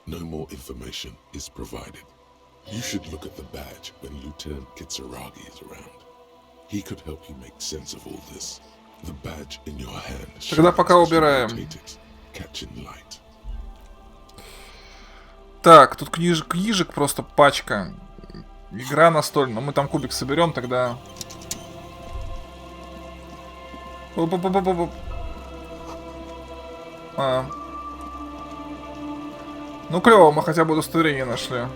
Speaker 2: No more information is provided. You should look at the badge when Lieutenant Kitsuragi is around. He could help you make sense of all this. The badge in your hand
Speaker 1: Тогда пока
Speaker 2: shines as you
Speaker 1: убираем.
Speaker 2: rotate it, catching light.
Speaker 1: Так, тут книжек просто пачка. Игра настольная. Мы там кубик соберем, тогда... Оп-оп-оп-оп-оп. Ну клево, мы хотя бы удостоверение нашли.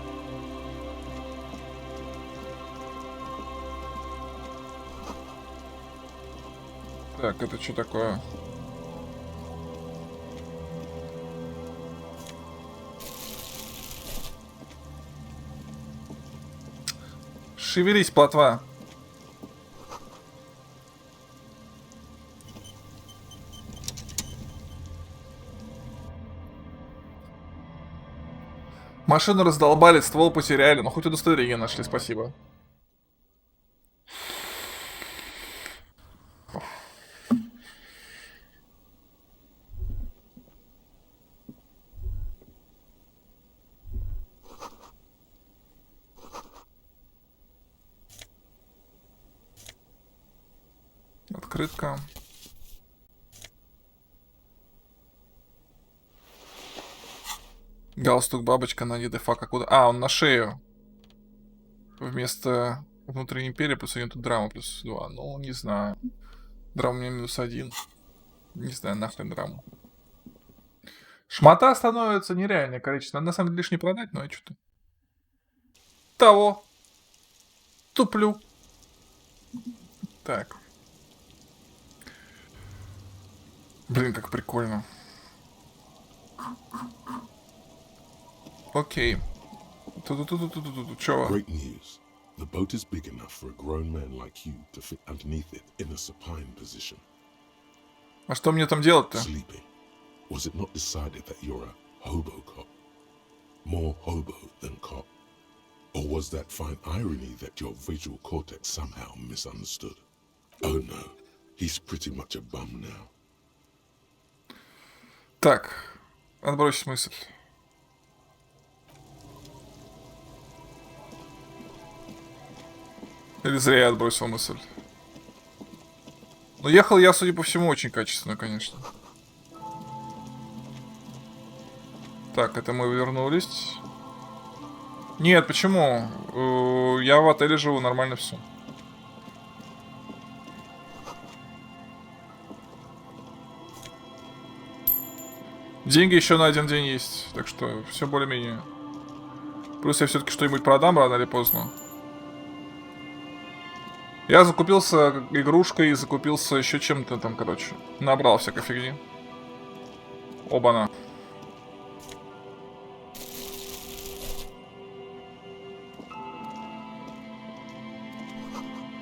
Speaker 1: Так, это что такое? Шевелись, плотва. Машину раздолбали, ствол потеряли, но хоть удостоверение нашли, спасибо. Открытка. Галстук, бабочка на ЕДФА куда? А, он на шею. Вместо внутренней империи плюс 1 тут драма плюс 2. Ну, не знаю. Драма у меня -1. Не знаю, нахрен драму. Шмота становится нереальное количество. Надо на самом деле лишь не продать, но я что-то... Того. Туплю. Так. Блин, как прикольно. Окей. Чё?
Speaker 2: Great news. The boat is big enough for a grown man like you to fit underneath it in a supine position.
Speaker 1: А что мне там делать-то?
Speaker 2: Sleeping. Was it not decided that you're a hobo cop? More hobo than cop? Or was that fine irony that your visual cortex somehow misunderstood? Oh no, he's pretty much a bum now.
Speaker 1: Так, отбросить мысль. Или зря я отбросил мысль. Но ехал я, судя по всему, очень качественно, конечно. Так, это мы вернулись. Нет, почему? Я в отеле живу, нормально все. Деньги еще на 1 день есть, так что все более-менее. Плюс я все-таки что-нибудь продам рано или поздно. Я закупился игрушкой и закупился еще чем-то там, короче. Набрал всякой фигни. Оба-на.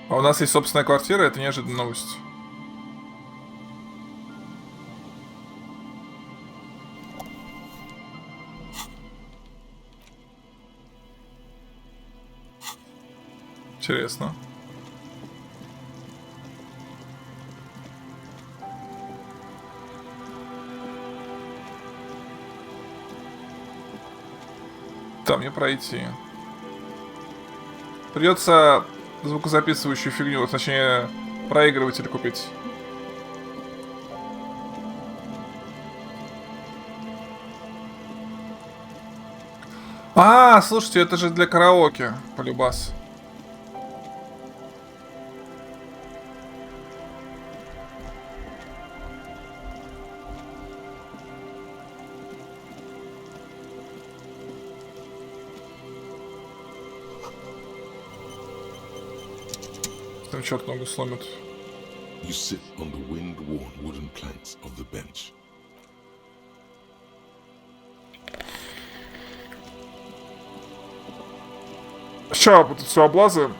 Speaker 1: А у нас есть собственная квартира, это неожиданная новость. Интересно. Там не пройти. Придется звукозаписывающую фигню, точнее, проигрыватель купить. А, слушайте, это же для караоке, полюбас. Там черт ногу сломит.
Speaker 2: You sit on the wind-worn wooden planks of the bench.
Speaker 1: Ща, вот тут все облазываем.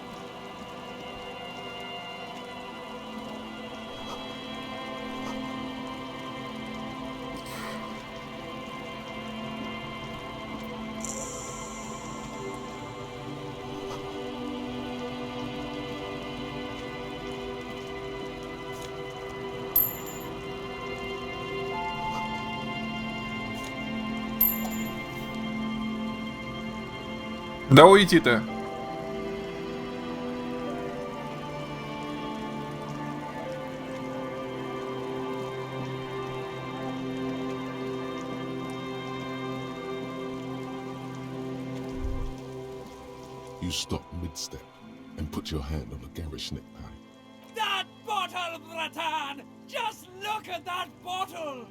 Speaker 1: Да уйти ты.
Speaker 2: You stop mid-step and put your hand on the garish necktie.
Speaker 7: That bottle, Bratan! Just look at that bottle!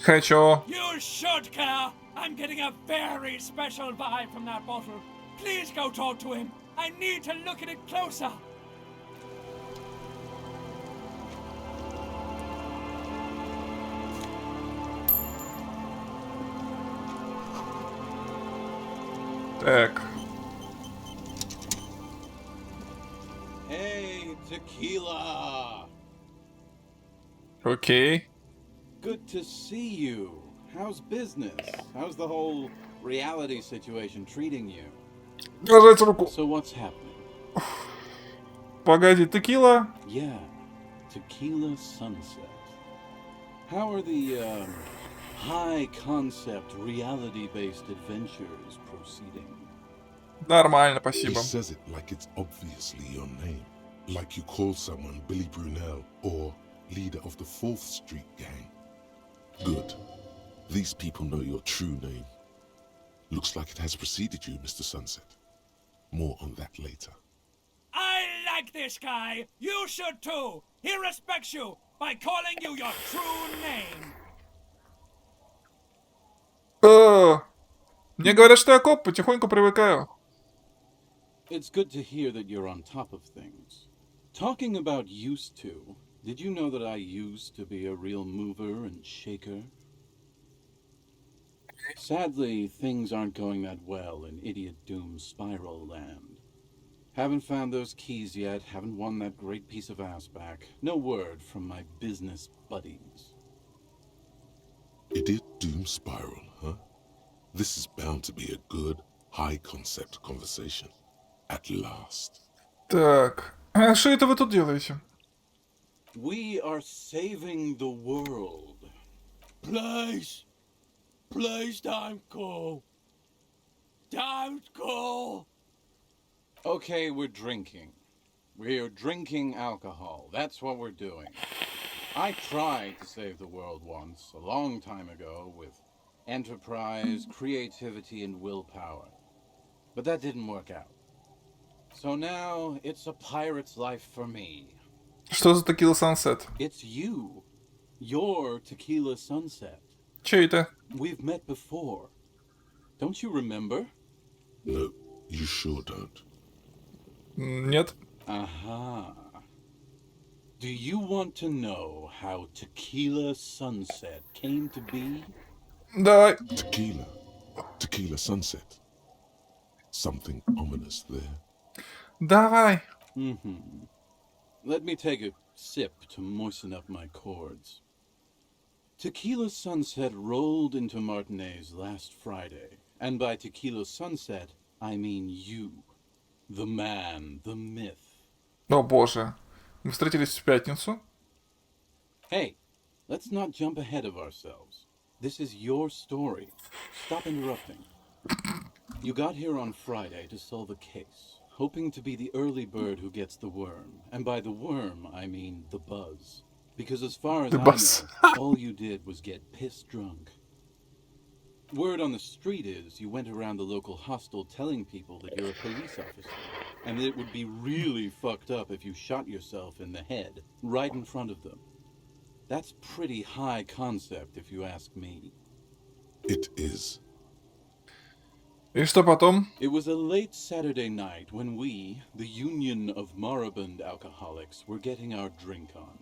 Speaker 1: Хочу.
Speaker 7: You should care! I'm getting a very special vibe from that bottle. Please go talk to him. I need to look at it closer.
Speaker 1: Так.
Speaker 8: Hey, tequila!
Speaker 1: Окей.
Speaker 8: Good to see you. How's business? How's the whole reality situation treating you?
Speaker 1: Держать руку.
Speaker 8: So what's happening?
Speaker 1: Погоди, текила.
Speaker 8: Yeah, tequila sunset. How are the high concept reality based adventures proceeding?
Speaker 1: Нормально,
Speaker 2: He
Speaker 1: спасибо.
Speaker 2: says it like it's obviously your name. Like you call someone Billy Brunel or leader of the 4th Street gang. Good. These people know your true name. Looks like it has preceded you, Mr. Sunset. More on that later.
Speaker 7: I like this guy. You should too. He respects you by calling you your true name.
Speaker 1: Мне говорят, что я коп, потихоньку привыкаю.
Speaker 8: It's good to hear that you're on top of things. Talking about used to, did you know that I used to be a real mover and shaker? Sadly, things aren't going that well in Idiot Doom Spiral Land. Haven't found those keys yet, haven't won that great piece of ass back. No word from my business buddies.
Speaker 2: Idiot Doom Spiral, huh? This is bound to be a good, high-concept conversation. At last.
Speaker 1: Так. А что это вы тут делаете?
Speaker 8: We are saving the world. Please! Please don't go! Don't go! Okay, we're drinking. We're drinking alcohol. That's what we're doing. I tried to save the world once, a long time ago, with enterprise, creativity, and willpower. But that didn't work out. So now, it's a pirate's life for me.
Speaker 1: Что за текила Sunset?
Speaker 8: It's you. Your tequila sunset.
Speaker 1: Че это?
Speaker 8: We've met before. Don't you remember?
Speaker 2: No, you sure don't.
Speaker 1: Нет.
Speaker 8: Aha. Do you want to know how Tequila Sunset came to be?
Speaker 1: Давай.
Speaker 2: Tequila. Tequila Sunset. Something ominous there.
Speaker 1: Давай.
Speaker 8: Mm-hmm. Let me take a sip to moisten up my chords. Tequila Sunset rolled into Martinez last Friday, and by Tequila Sunset, I mean you. The man, the myth.
Speaker 1: О боже. Мы встретились в пятницу.
Speaker 8: Hey, let's not jump ahead of ourselves. This is your story. Stop interrupting. You got here on Friday to solve a case, hoping to be the early bird who gets the worm. And by the worm, I mean the buzz. Because as far as
Speaker 1: The
Speaker 8: I
Speaker 1: buzz.
Speaker 8: know, all you did was get pissed drunk. Word on the street is you went around the local hostel telling people that you're a police officer, and that it would be really fucked up if you shot yourself in the head, right in front of them. That's pretty high concept, if you ask me.
Speaker 2: It is.
Speaker 1: И что потом?
Speaker 8: It was a late Saturday night when we, the Union of Moribund Alcoholics, were getting our drink on.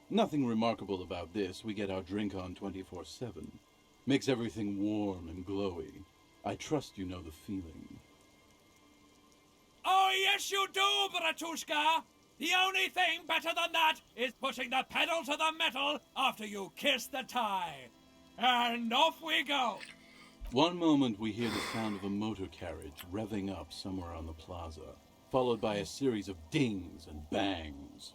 Speaker 8: Nothing remarkable about this. We get our drink on 24/7. Makes everything warm and glowy. I trust you know the feeling.
Speaker 7: Oh, yes, you do, Bratushka! The only thing better than that is putting the pedal to the metal after you kiss the tie. And off we go.
Speaker 8: One moment we hear the sound of a motor carriage revving up somewhere on the plaza, followed by a series of dings and bangs.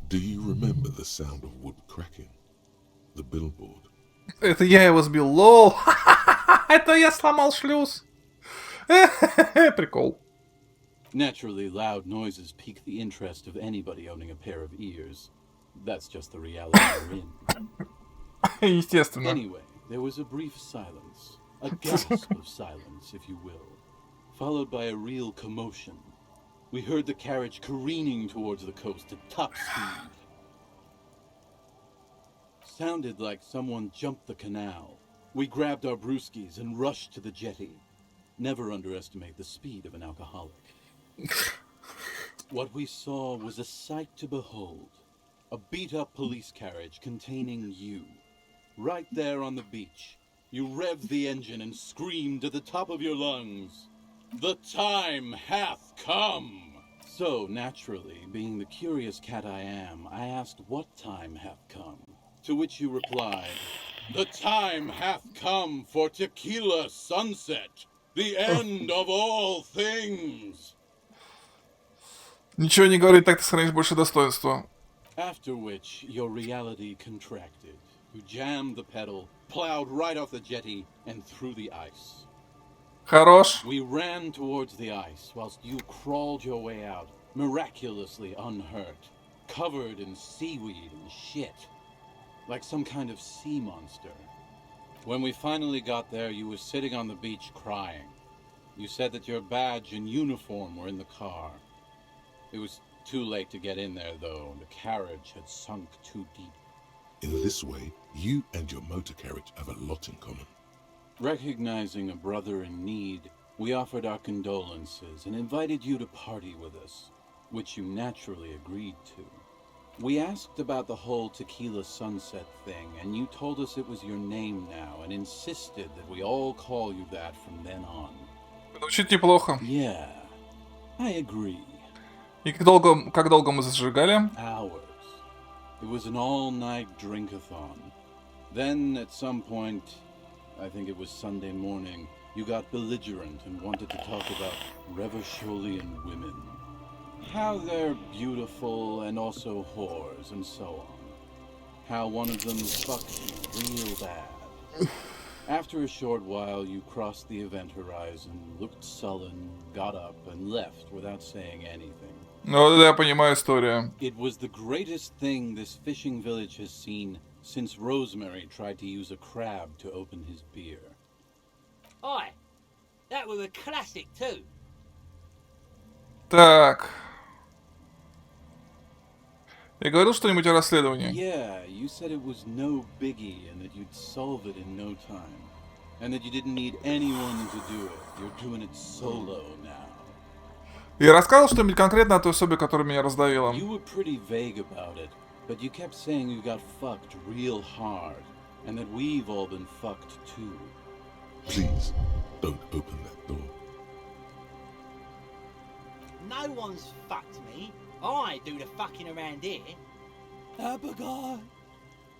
Speaker 2: Do you remember the sound of wood cracking? The billboard?
Speaker 1: Это я его сбил. Лол. Это я сломал шлюз. Прикол.
Speaker 8: Naturally, loud noises pique the interest of anybody owning a pair of ears. That's just the reality we're in.
Speaker 1: Естественно.
Speaker 8: Anyway, there was a brief silence, a gasp of silence, if you will, followed by a real commotion. We heard the carriage careening towards the coast at top speed. Sounded like someone jumped the canal. We grabbed our brewskis and rushed to the jetty. Never underestimate the speed of an alcoholic. What we saw was a sight to behold. A beat-up police carriage containing you. Right there on the beach. You revved the engine and screamed at the top of your lungs, "The time hath come!" So, naturally, being the curious cat I am, I asked what time hath come. To which you replied, "The time hath come for tequila sunset, the end of all things."
Speaker 1: Ничего не говорит, так ты сохранишь больше достоинства.
Speaker 8: After which, your reality contracted. You jammed the pedal, plowed right off the jetty, and through the ice.
Speaker 1: Хорош.
Speaker 8: We ran towards the ice, whilst you crawled your way out, miraculously unhurt, covered in seaweed and shit, like some kind of sea monster. When we finally got there, you were sitting on the beach crying. You said that your badge and uniform were in the car. It was too late to get in there, though. The carriage had sunk too deep.
Speaker 2: In this way, you and your motor carriage have a lot in common.
Speaker 8: Recognizing a brother in need, we offered our condolences and invited you to party with us, which you naturally agreed to. We asked about the whole tequila sunset thing, and you told us it was your name now and insisted that we all call you that from then on.
Speaker 1: Звучит неплохо.
Speaker 8: Yeah, I agree.
Speaker 1: И как долго мы зажигали?
Speaker 8: Hours. It was an all-night drink-a-thon. Then, at some point, I think it was Sunday morning, you got belligerent and wanted to talk about Revacholian women. How they're beautiful and also whores and so on. How one of them fucked you real bad. After a short while, you crossed the event horizon, looked sullen, got up, and left without saying anything.
Speaker 1: Ну, да, я понимаю историю.
Speaker 8: It was the greatest thing this fishing village has seen since Rosemary tried to use a crab to open his beer.
Speaker 9: Aye, that was a classic too.
Speaker 1: Так. Я говорил что-нибудь о расследовании?
Speaker 8: Yeah, you said it was no biggie and that you'd solve it in no time. And that you didn't need anyone to do it. You're doing it solo now.
Speaker 1: Я рассказывал что-нибудь конкретно о той особе, которая меня раздавила?
Speaker 8: You were pretty vague about it, but you kept saying you got fucked real hard, and that we've all been fucked too.
Speaker 2: Please, don't open that door.
Speaker 9: No one's fucked me. I do the fucking around here.
Speaker 8: Abigail!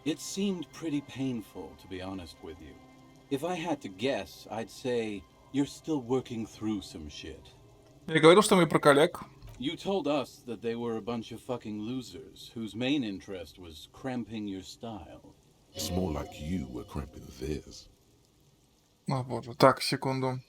Speaker 8: It seemed pretty painful, to be honest with you. If I had to guess, I'd say you're still working through some shit.
Speaker 1: Я говорил что-нибудь про коллег?
Speaker 8: You told us that they were a bunch of fucking losers whose main interest was cramping your style.
Speaker 2: It's more like you were cramping theirs.
Speaker 1: О, боже. Так, секунду.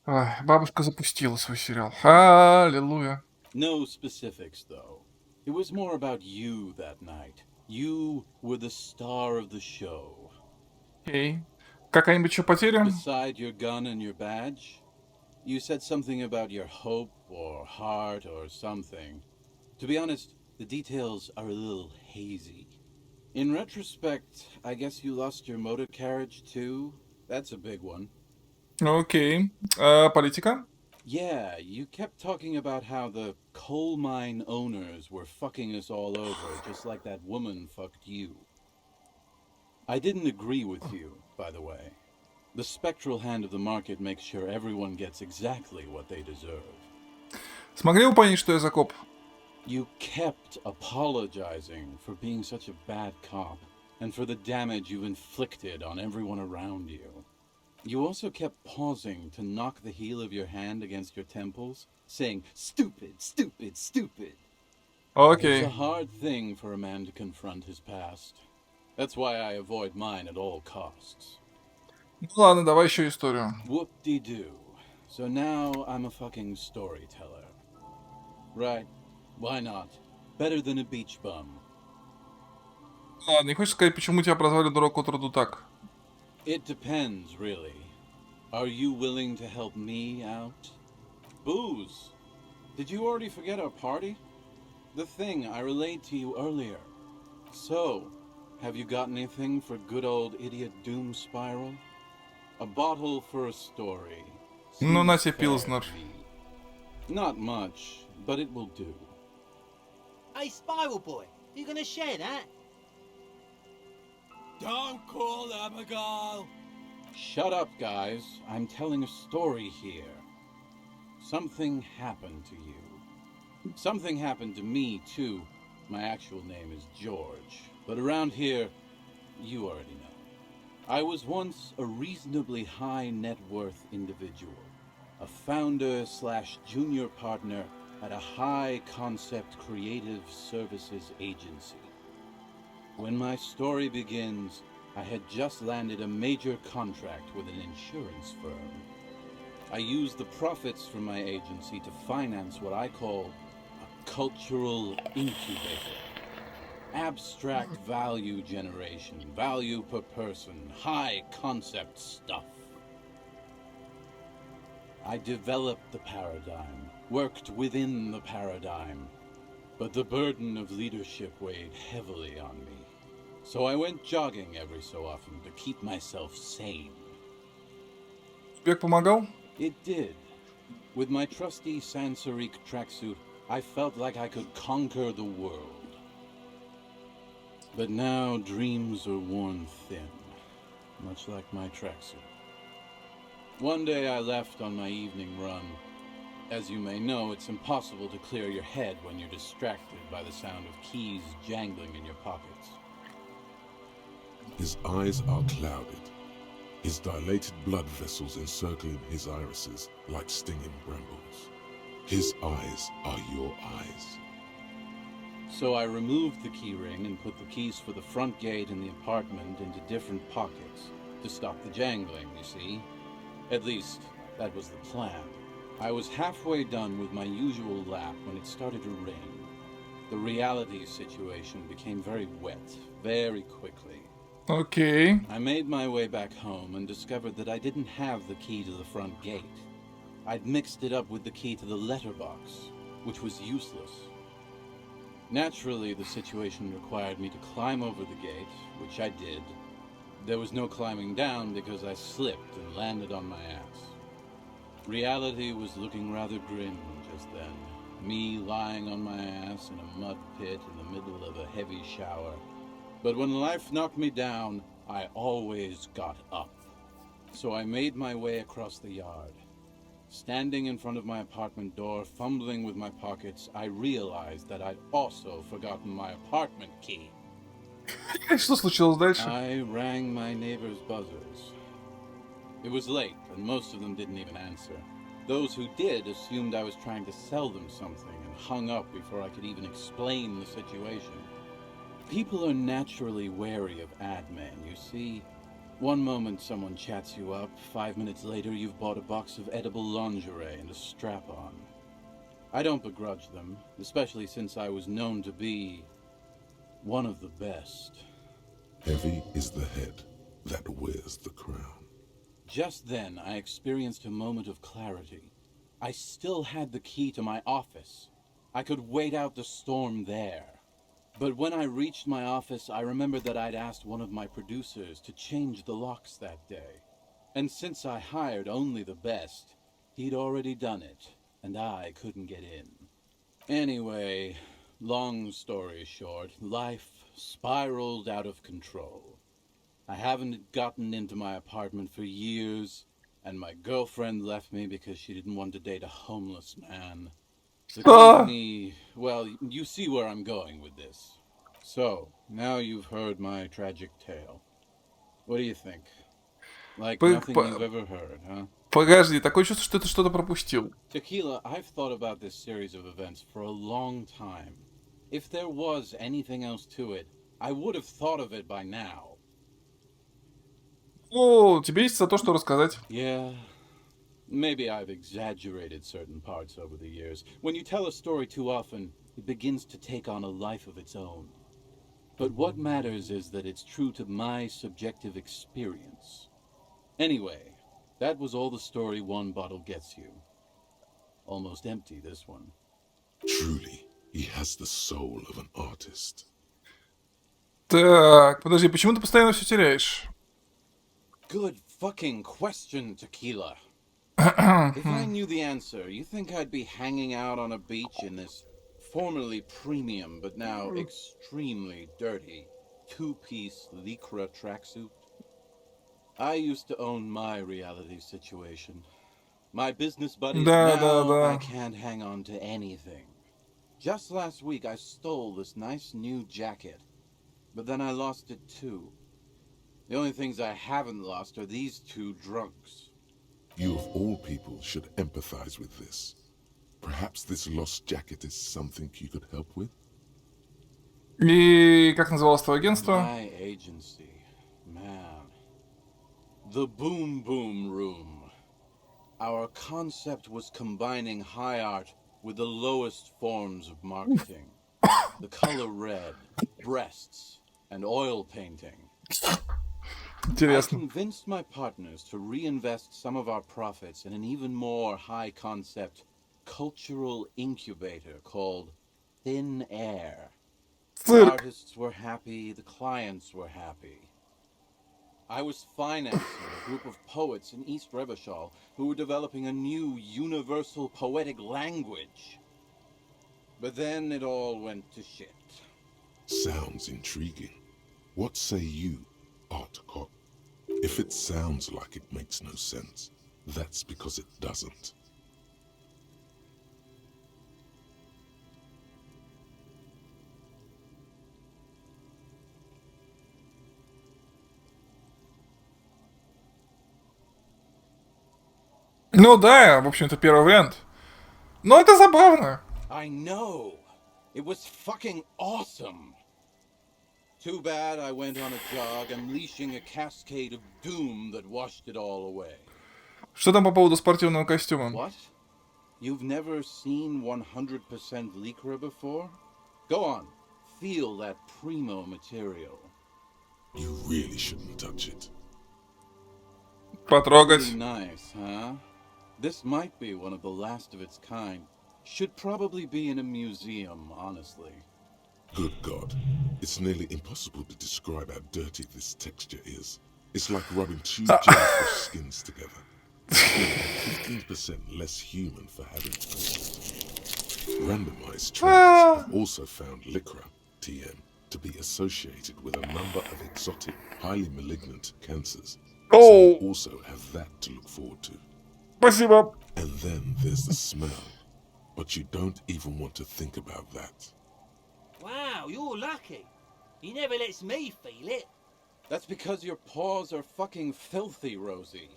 Speaker 1: Ай, бабушка запустила свой сериал. Аллилуйя.
Speaker 8: No specifics, though. It was more about you that night. You were the star of the show.
Speaker 1: Окей. Какая-нибудь еще потеря?
Speaker 8: Beside your gun and your badge, you said something about your hope or heart or something. To be honest, the details are a little hazy. In retrospect, I guess you lost your motor carriage too. That's a big one.
Speaker 1: Окей. Политика?
Speaker 8: Yeah, you kept talking about how the coal mine owners were fucking us all over, just like that woman fucked you. I didn't agree with you, by the way. The spectral hand of the market makes sure everyone gets exactly what they deserve.
Speaker 1: Смогли вы понять, что я за коп?
Speaker 8: You kept apologizing for being such a bad cop and for the damage you've inflicted on everyone around you. You also kept pausing to knock the heel of your hand against your temples, saying, "Stupid, stupid, stupid."
Speaker 1: Окей.
Speaker 8: It's a hard thing for a man to confront his past. That's why I avoid mine at all costs.
Speaker 1: Ну ладно, давай еще историю.
Speaker 8: Whoop-de-doo. So now I'm a fucking storyteller. Right. Why not? Better than a beach bum.
Speaker 1: Ладно, не хочешь сказать, почему тебя прозвали дурак от роду так?
Speaker 8: It depends, really. Are you willing to help me out? Booze. Did you already forget our party? The thing I relayed to you earlier. So, have you got anything for good old idiot Doom Spiral? A bottle for a story.
Speaker 1: Ну,
Speaker 8: Seems
Speaker 1: Настя
Speaker 8: fair
Speaker 1: Пилснер.
Speaker 8: to me. Not much, but it will do.
Speaker 9: Hey, Spiral Boy, you gonna share that?
Speaker 7: Don't call Abigail!
Speaker 8: Shut up, guys. I'm telling a story here. Something happened to you. Something happened to me, too. My actual name is George. But around here, you already know. I was once a reasonably high net worth individual. A founder/junior partner at a high concept creative services agency. When my story begins, I had just landed a major contract with an insurance firm. I used the profits from my agency to finance what I call a cultural incubator. Abstract value generation, value per person, high concept stuff. I developed the paradigm, worked within the paradigm, but the burden of leadership weighed heavily on me. So I went jogging every so often to keep myself sane.
Speaker 1: Бег помогал?
Speaker 8: It did. With my trusty Sansaric tracksuit, I felt like I could conquer the world. But now dreams are worn thin, much like my tracksuit. One day I left on my evening run. As you may know, it's impossible to clear your head when you're distracted by the sound of keys jangling in your pockets.
Speaker 2: His eyes are clouded, his dilated blood vessels encircling his irises like stinging brambles. His eyes are your eyes.
Speaker 8: So I removed the key ring and put the keys for the front gate and the apartment into different pockets to stop the jangling, you see. At least, that was the plan. I was halfway done with my usual lap when it started to rain. The reality situation became very wet, very quickly.
Speaker 1: Окей.
Speaker 8: I made my way back home and discovered that I didn't have the key to the front gate. I'd mixed it up with the key to the letterbox, which was useless. Naturally, the situation required me to climb over the gate, which I did. There was no climbing down because I slipped and landed on my ass. Reality was looking rather grim just then. Me lying on my ass in a mud pit in the middle of a heavy shower. But when life knocked me down, I always got up. So I made my way across the yard. Standing in front of my apartment door, fumbling with my pockets, I realized that I'd also forgotten my apartment key.
Speaker 1: Что случилось дальше?
Speaker 8: I rang my neighbor's buzzers. It was late, and most of them didn't even answer. Those who did assumed I was trying to sell them something and hung up before I could even explain the situation. People are naturally wary of ad men, you see. One moment someone chats you up, 5 minutes later you've bought a box of edible lingerie and a strap-on. I don't begrudge them, especially since I was known to be one of the best.
Speaker 2: Heavy is the head that wears the crown.
Speaker 8: Just then, I experienced a moment of clarity. I still had the key to my office. I could wait out the storm there. But when I reached my office, I remembered that I'd asked one of my producers to change the locks that day. And since I hired only the best, he'd already done it, and I couldn't get in. Anyway, long story short, life spiraled out of control. I haven't gotten into my apartment for years, and my girlfriend left me because she didn't want to date a homeless man. The company, well, you see where I'm going with this. So, now you've heard my tragic tale. What do you think? Like nothing you've ever heard, huh?
Speaker 1: Погоди, такое чувство, что ты что-то пропустил.
Speaker 8: Tequila, I've thought about this series of events for a long time. If there was anything else to it, I would have thought of it by now.
Speaker 1: Ну, тебе есть за то, что рассказать.
Speaker 8: Yeah. Maybe I've exaggerated certain parts over the years. When you tell a story too often, it begins to take on a life of its own. But what matters is that it's true to my subjective experience. Anyway, that was all the story one bottle gets you. Almost empty, this one.
Speaker 2: Truly, he has the soul of an artist.
Speaker 1: Так, подожди, почему ты постоянно все теряешь?
Speaker 8: Good fucking question, Tequila. If I knew the answer, you think I'd be hanging out on a beach in this formerly premium but now extremely dirty two-piece lycra tracksuit? I used to own my reality situation. My business buddies, now I can't hang on to anything. Just last week I stole this nice new jacket, but then I lost it too. The only things I haven't lost are these two drugs.
Speaker 2: You of all people should empathize with this. Perhaps this lost jacket is something you could help with?
Speaker 1: И как называлось твое агентство?
Speaker 8: My agency, man. The Boom Boom Room. Our concept was combining high art with the lowest forms of marketing. The color red, breasts, and oil painting. I convinced my partners to reinvest some of our profits in an even more high-concept cultural incubator called Thin Air. The artists were happy, the clients were happy. I was financing a group of poets in East Revachol who were developing a new universal poetic language. But then it all went to shit.
Speaker 2: Sounds intriguing. What say you, Art Cop? If it sounds like it makes no sense, that's because it doesn't.
Speaker 1: Ну да, в общем-то, первый вариант. Но это забавно.
Speaker 8: I know. It was fucking awesome. Too bad I went on a jog, unleashing a cascade of doom that washed it all away.
Speaker 1: Что там по поводу спортивного костюма?
Speaker 8: What? You've never seen 100% lycra before? Go on, feel that primo material.
Speaker 2: You really shouldn't touch it.
Speaker 1: Потрогать.
Speaker 8: Pretty nice, huh? This might be one of the last of its kind. Should probably be in a museum, honestly.
Speaker 2: Good God. It's nearly impossible to describe how dirty this texture is. It's like rubbing two jellyfish skins together. 15% less human for having randomized trials have also found lycra, TM, to be associated with a number of exotic, highly malignant cancers. So you also have that to look forward to.
Speaker 1: Спасибо.
Speaker 2: And then there's the smell. But you don't even want to think about that.
Speaker 9: Wow, you're lucky. He never lets me feel it.
Speaker 8: That's because your paws are fucking filthy, Rosie.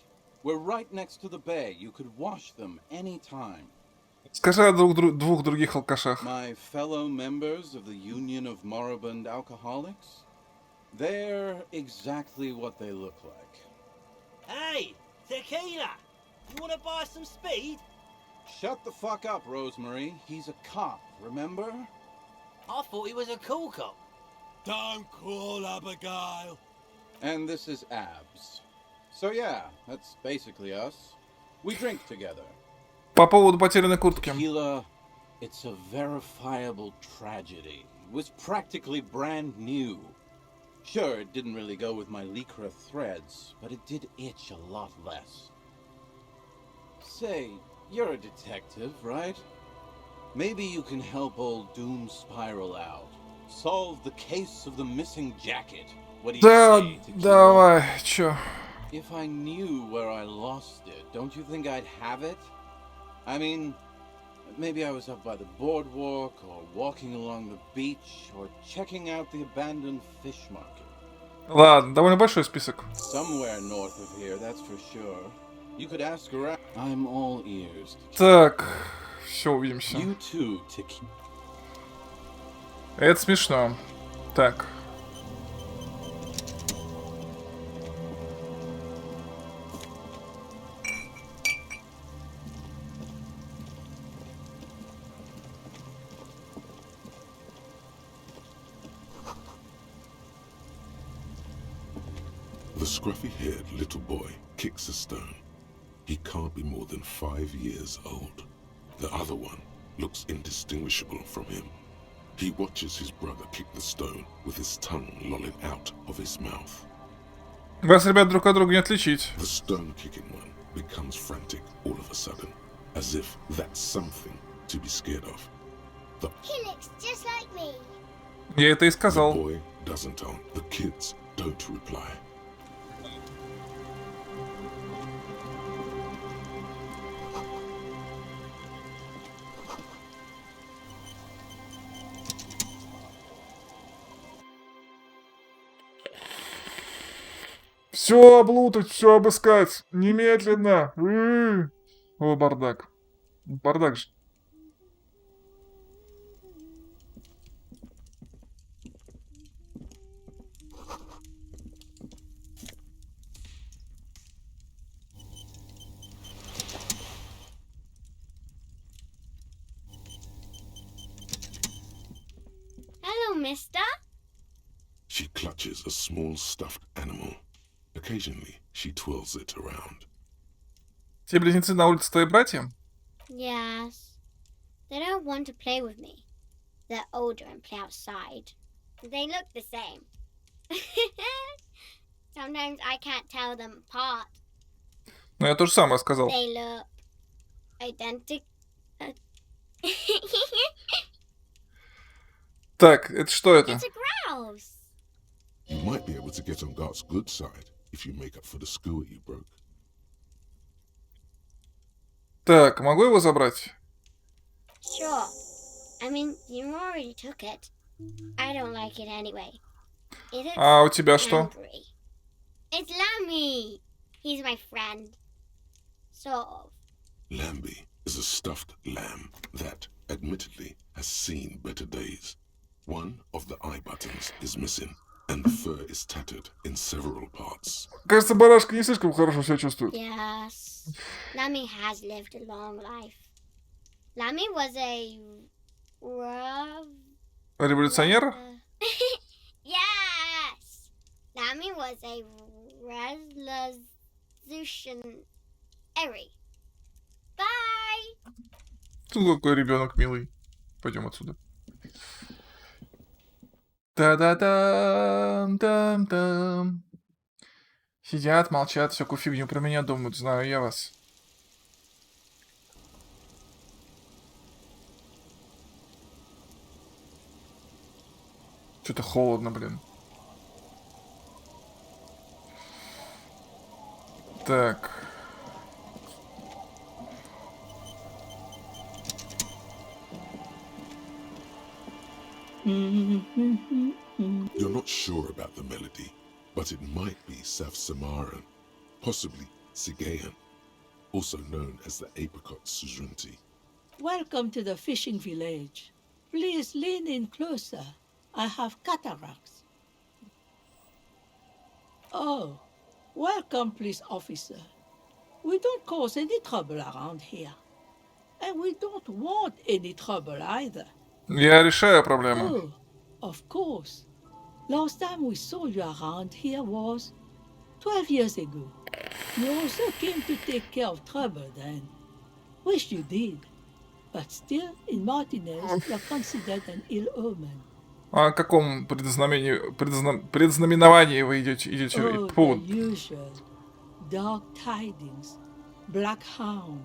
Speaker 8: We're right next to the bay. You could wash them anytime.
Speaker 1: Скажи о двух других алкашах.
Speaker 8: My fellow members of the Union of Moribund Alcoholics? They're exactly what they look like.
Speaker 9: Hey, tequila! You wanna buy some speed?
Speaker 8: Shut the fuck up, Rosemary. He's a cop, remember?
Speaker 9: I thought he was a cool cop.
Speaker 5: Don't call Abigail.
Speaker 8: And this is Abs. So yeah, that's basically us. We drink together.
Speaker 1: По поводу потерянной куртки.
Speaker 8: Tequila, it's a verifiable tragedy. It was practically brand new. Sure, it didn't really go with my lycra threads, but it did itch a lot less. Say, you're a detective, right? Maybe you can help old Doom Spiral out. Solve the case of the missing jacket. What do you
Speaker 1: Да,
Speaker 8: say, Tequila?
Speaker 1: давай, чё?
Speaker 8: If I knew where I lost it, don't you think I'd have it? I mean, maybe I was up by the boardwalk, or walking along the beach, or checking out the abandoned fish market.
Speaker 1: Ладно, довольно большой список.
Speaker 8: Somewhere north of here, that's for sure. You could ask around. I'm all ears.
Speaker 1: Так, все, увидимся.
Speaker 8: You too, Tequila.
Speaker 1: Это смешно. Так.
Speaker 2: The scruffy-haired little boy kicks a stone. He can't be more than 5 years old. The other one looks indistinguishable from him. He watches his brother kick the stone with his tongue lolling out of his mouth.
Speaker 1: Вас, ребят, друг от друга не отличить.
Speaker 2: The stone-kicking one becomes frantic all of a sudden, as if that's something to be scared of.
Speaker 10: He looks just like me.
Speaker 1: Я это и
Speaker 2: The
Speaker 1: сказал.
Speaker 2: boy doesn't answer. The kids don't reply.
Speaker 1: Все облутать, все обыскать. Немедленно. О, бардак. Бардак же.
Speaker 10: Hello, mister.
Speaker 2: She clutches a small stuffed animal. Occasionally, she twirls it around.
Speaker 1: Те близнецы на улице твои братья?
Speaker 10: Yes. They don't want to play with me. They're older and play outside. They look the same. Sometimes I can't tell them apart.
Speaker 1: Ну, я то же самое сказал.
Speaker 10: They look identical.
Speaker 1: Так, это что это?
Speaker 10: It's a grouse.
Speaker 2: You might be able to get on Gart's good side if you make up for the skewer you broke.
Speaker 1: Так, могу его забрать?
Speaker 10: Sure. I mean, you already took it. I don't like it anyway. It is
Speaker 1: А у тебя что?
Speaker 10: angry. It's Lammy. He's my friend. Sort of.
Speaker 2: Lambie is a stuffed lamb that, admittedly, has seen better days. One of the eye buttons is missing, and the fur is tattered in several parts.
Speaker 1: Кажется, барашка не слишком хорошо себя чувствует.
Speaker 10: Yes. Lammy has lived a long life. Lammy was a
Speaker 1: Революционер?
Speaker 10: Yes. Lammy was a revolutionary. Bye.
Speaker 1: Тут какой ребенок милый. Пойдем отсюда. Та-да-дам-дам-дам. Сидят, молчат, всякую фигню про меня думают, знаю я вас. Что-то холодно, блин. Так.
Speaker 2: You're not sure about the melody, but it might be South Samaran, possibly Sigayan, also known as the apricot suzhunti.
Speaker 11: Welcome to the fishing village. Please lean in closer. I have cataracts. Oh, welcome, police officer. We don't cause any trouble around here. And we don't want any trouble either.
Speaker 1: Я решаю проблемы.
Speaker 11: Oh, of course. Last time we saw you around here was 12 years ago. You also came to take care of trouble then. Wish you did. But still, in Martinez, you're considered an ill omen.
Speaker 1: О каком предзнаменовании вы идете?
Speaker 11: Oh,
Speaker 1: Фу,
Speaker 11: the usual. Dark tidings. Black hound.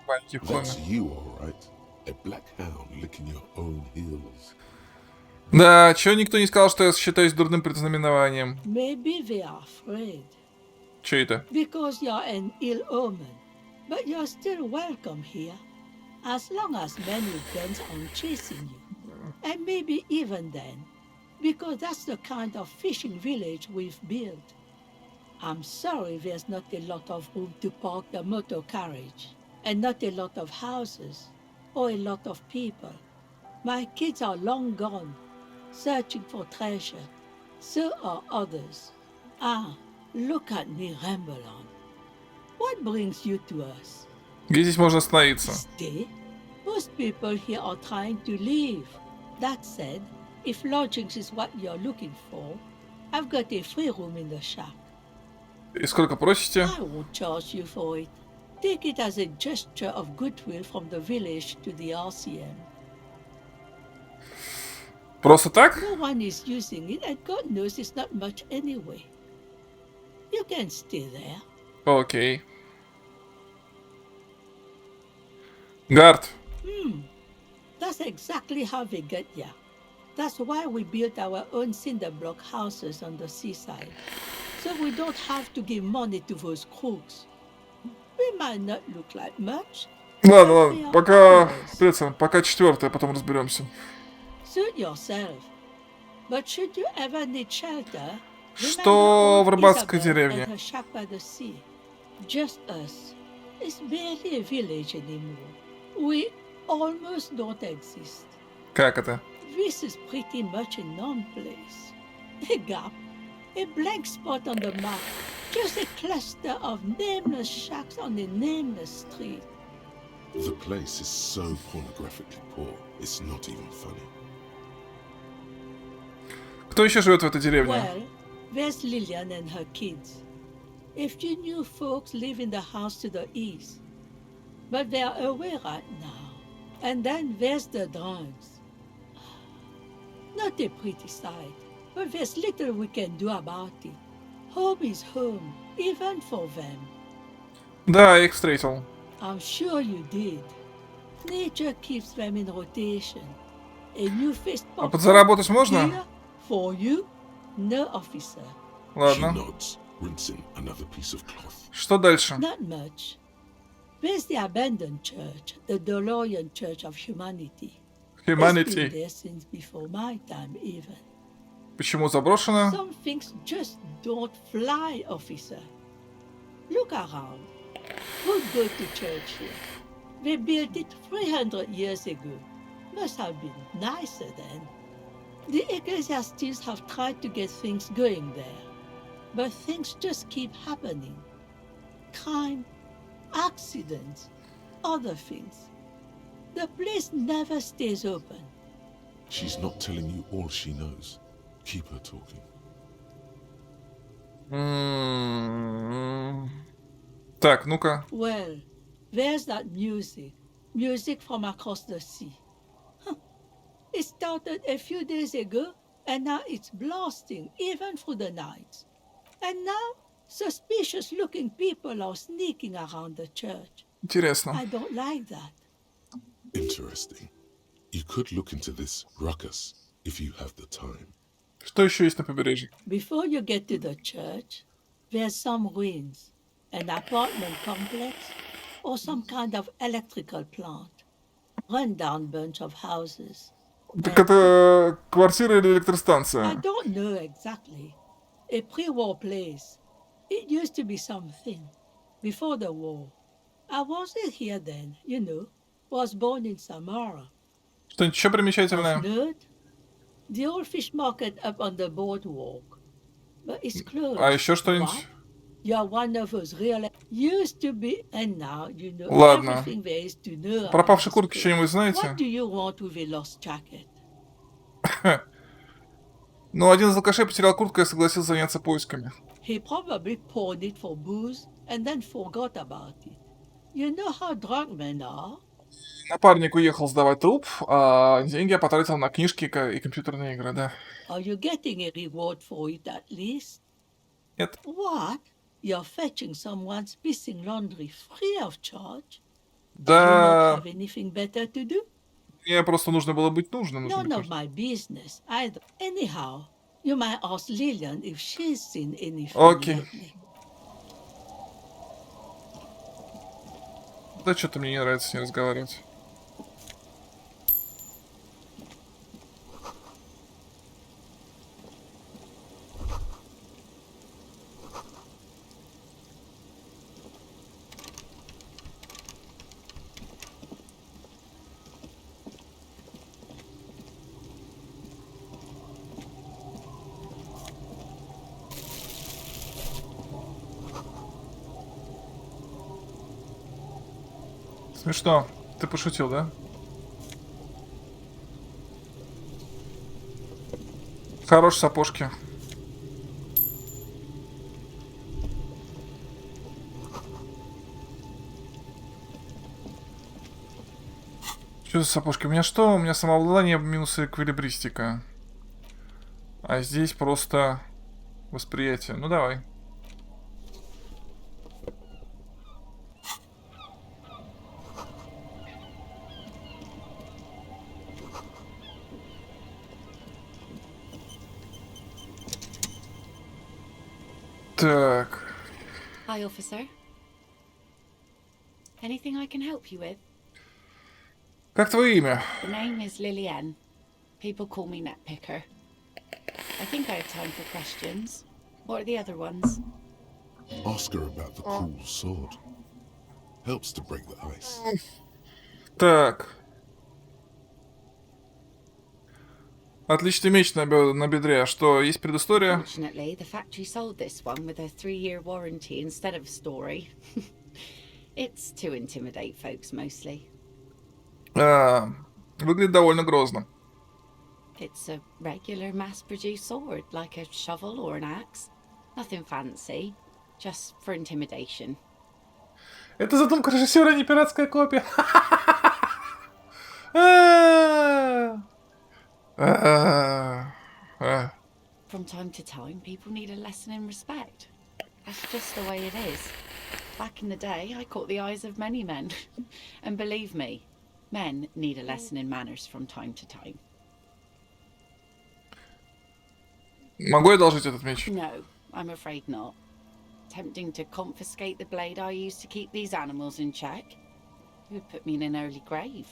Speaker 1: маленький
Speaker 2: That's
Speaker 1: Хоми.
Speaker 2: you, all right. A black hound licking your own heels.
Speaker 1: Да, чё никто не сказал, что я считаюсь дурным предзнаменованием?
Speaker 11: Maybe they are afraid.
Speaker 1: Чё это?
Speaker 11: Because you're an ill omen. But you're still welcome here. As long as men with guns aren't chasing you. And maybe even then. Because that's the kind of fishing village we've built. I'm sorry there's not a lot of room to park the motor carriage. And not a lot of houses. Or a lot of people. My kids are long gone. Searching for treasure. So are others. Ah, look at me ramble on. What brings you to us?
Speaker 1: Где здесь можно остановиться?
Speaker 11: Stay? Most people here are trying to leave. That said, if lodgings is what you're looking for, I've got a free room in the shack.
Speaker 1: И сколько просите?
Speaker 11: I won't charge you for it. Take it as a gesture of goodwill from the village to the RCM.
Speaker 1: Просто так?
Speaker 11: No one is using it, and God knows it's not much anyway. You can stay there.
Speaker 1: Окей. Гард.
Speaker 11: That's exactly how they get ya. That's why we built our own cinder block houses on the seaside. So we don't have to give money to those crooks. We might not look like much.
Speaker 1: Ладно, ладно. Пока четвертое, потом разберемся.
Speaker 11: Suit yourself. But should you ever need shelter,
Speaker 1: Что в
Speaker 11: remember
Speaker 1: рыбацкой
Speaker 11: Isabel
Speaker 1: деревне?
Speaker 11: and her shack by the sea. Just us. It's barely a village anymore. We almost don't exist.
Speaker 1: Как это?
Speaker 11: This is pretty much a non-place. A gap, a blank spot on the map, just a cluster of nameless shacks on a nameless street.
Speaker 2: The place is so pornographically poor, it's not even funny.
Speaker 1: Кто еще живет в этой деревне?
Speaker 11: Well, there's Lillian and her kids. A few new folks live in the house to the east, but they are away right now. And then there's the drunks. Not a pretty sight, but there's little we can do about it. Home is home, even for them.
Speaker 1: Да, я их встретил.
Speaker 11: I'm sure you did. Nature keeps them in rotation. A new face
Speaker 1: А
Speaker 11: pops
Speaker 1: подзаработать
Speaker 11: up
Speaker 1: можно?
Speaker 11: here for you, no officer.
Speaker 2: She
Speaker 1: Ладно.
Speaker 2: nods, rinsing another piece of cloth.
Speaker 1: Что дальше?
Speaker 11: Not much. There's the abandoned church, the DeLorean Church of Humanity. It's been
Speaker 1: Humanity.
Speaker 11: there since before my time, even.
Speaker 1: Почему заброшено?
Speaker 11: Some things just don't fly, officer. Look around. Who'd go to church here? They built it 300 years ago. Must have been nicer then. The ecclesiastics have tried to get things going there, but things just keep happening. Crime, accidents, other things. The place never stays open.
Speaker 2: She's not telling you all she knows. Keep her talking.
Speaker 1: Так, ну-ка.
Speaker 11: Well, there's that music. Music from across the sea. Huh. It started a few days ago, and now it's blasting even through the nights. And now, suspicious-looking people are sneaking around the church.
Speaker 1: Интересно.
Speaker 11: I don't like that.
Speaker 2: Interesting. You could look into this ruckus if you have the time.
Speaker 1: Что еще есть на побережье?
Speaker 11: Before you get to the church, there's some ruins, an apartment complex, or some kind of electrical plant. Run-down bunch of houses.
Speaker 1: Так это квартира или
Speaker 11: I
Speaker 1: электростанция?
Speaker 11: don't know exactly. A pre-war place. It used to be something. Before the war. I wasn't here then, you know. Was born in Samara.
Speaker 1: Что-нибудь еще примечательное?
Speaker 11: Note? The old fish market up on the boardwalk. but it's closed.
Speaker 1: А еще что-нибудь?
Speaker 11: What? You're one of us, really. Used to be, and now you know
Speaker 1: Ладно.
Speaker 11: everything there is to know about
Speaker 1: Пропавшей
Speaker 11: this
Speaker 1: куртки
Speaker 11: place.
Speaker 1: что-нибудь знаете?
Speaker 11: What do you want with a lost jacket?
Speaker 1: Ну, один из алкашей потерял куртку и согласился заняться поисками.
Speaker 11: He probably pawned it for booze and then forgot about it. You know how drunk men are?
Speaker 1: Напарник уехал сдавать труп, а деньги я потратил на книжки и компьютерные игры, да.
Speaker 11: Are you getting a reward for it at least?
Speaker 1: Нет.
Speaker 11: What? You're fetching someone's missing laundry free of charge? Do you
Speaker 1: Да,
Speaker 11: not have anything better to do?
Speaker 1: мне просто нужно было быть нужным.
Speaker 11: None of my business either. Anyhow, you might ask Lillian if she's seen anything
Speaker 1: Окей.
Speaker 11: lately.
Speaker 1: Да что-то мне не нравится с ней разговаривать. Смешно. Ты пошутил, да? Хорошие сапожки. Что за сапожки? У меня что? У меня самообладание минус эквилибристика. А здесь просто восприятие. Ну давай. Так.
Speaker 12: Hi, officer. Anything I can help you with?
Speaker 1: Как твое имя?
Speaker 12: The name is Lillian. People call me Netpicker. I think I have time for questions. What are the other ones?
Speaker 2: Ask her about the cool sword. Helps to break the ice.
Speaker 1: Так. Отличный меч на бедре. А что, есть предыстория?
Speaker 12: Fortunately, the factory sold this one with a 3-year warranty instead of a story. It's to intimidate folks mostly.
Speaker 1: Выглядит довольно грозно.
Speaker 12: It's a regular mass-produced sword, like a shovel or an axe. Nothing fancy, just for intimidation.
Speaker 1: Это задумка режиссера, не пиратская копия.
Speaker 12: From time to time, people need a lesson in respect. That's just the way it is. Back in the day, I caught the eyes of many men. And believe me, men need a lesson in manners from time to time.
Speaker 1: Могу я одолжить этот меч?
Speaker 12: No, I'm afraid not. Tempting to confiscate the blade I used to keep these animals in check. It would put me in an early grave.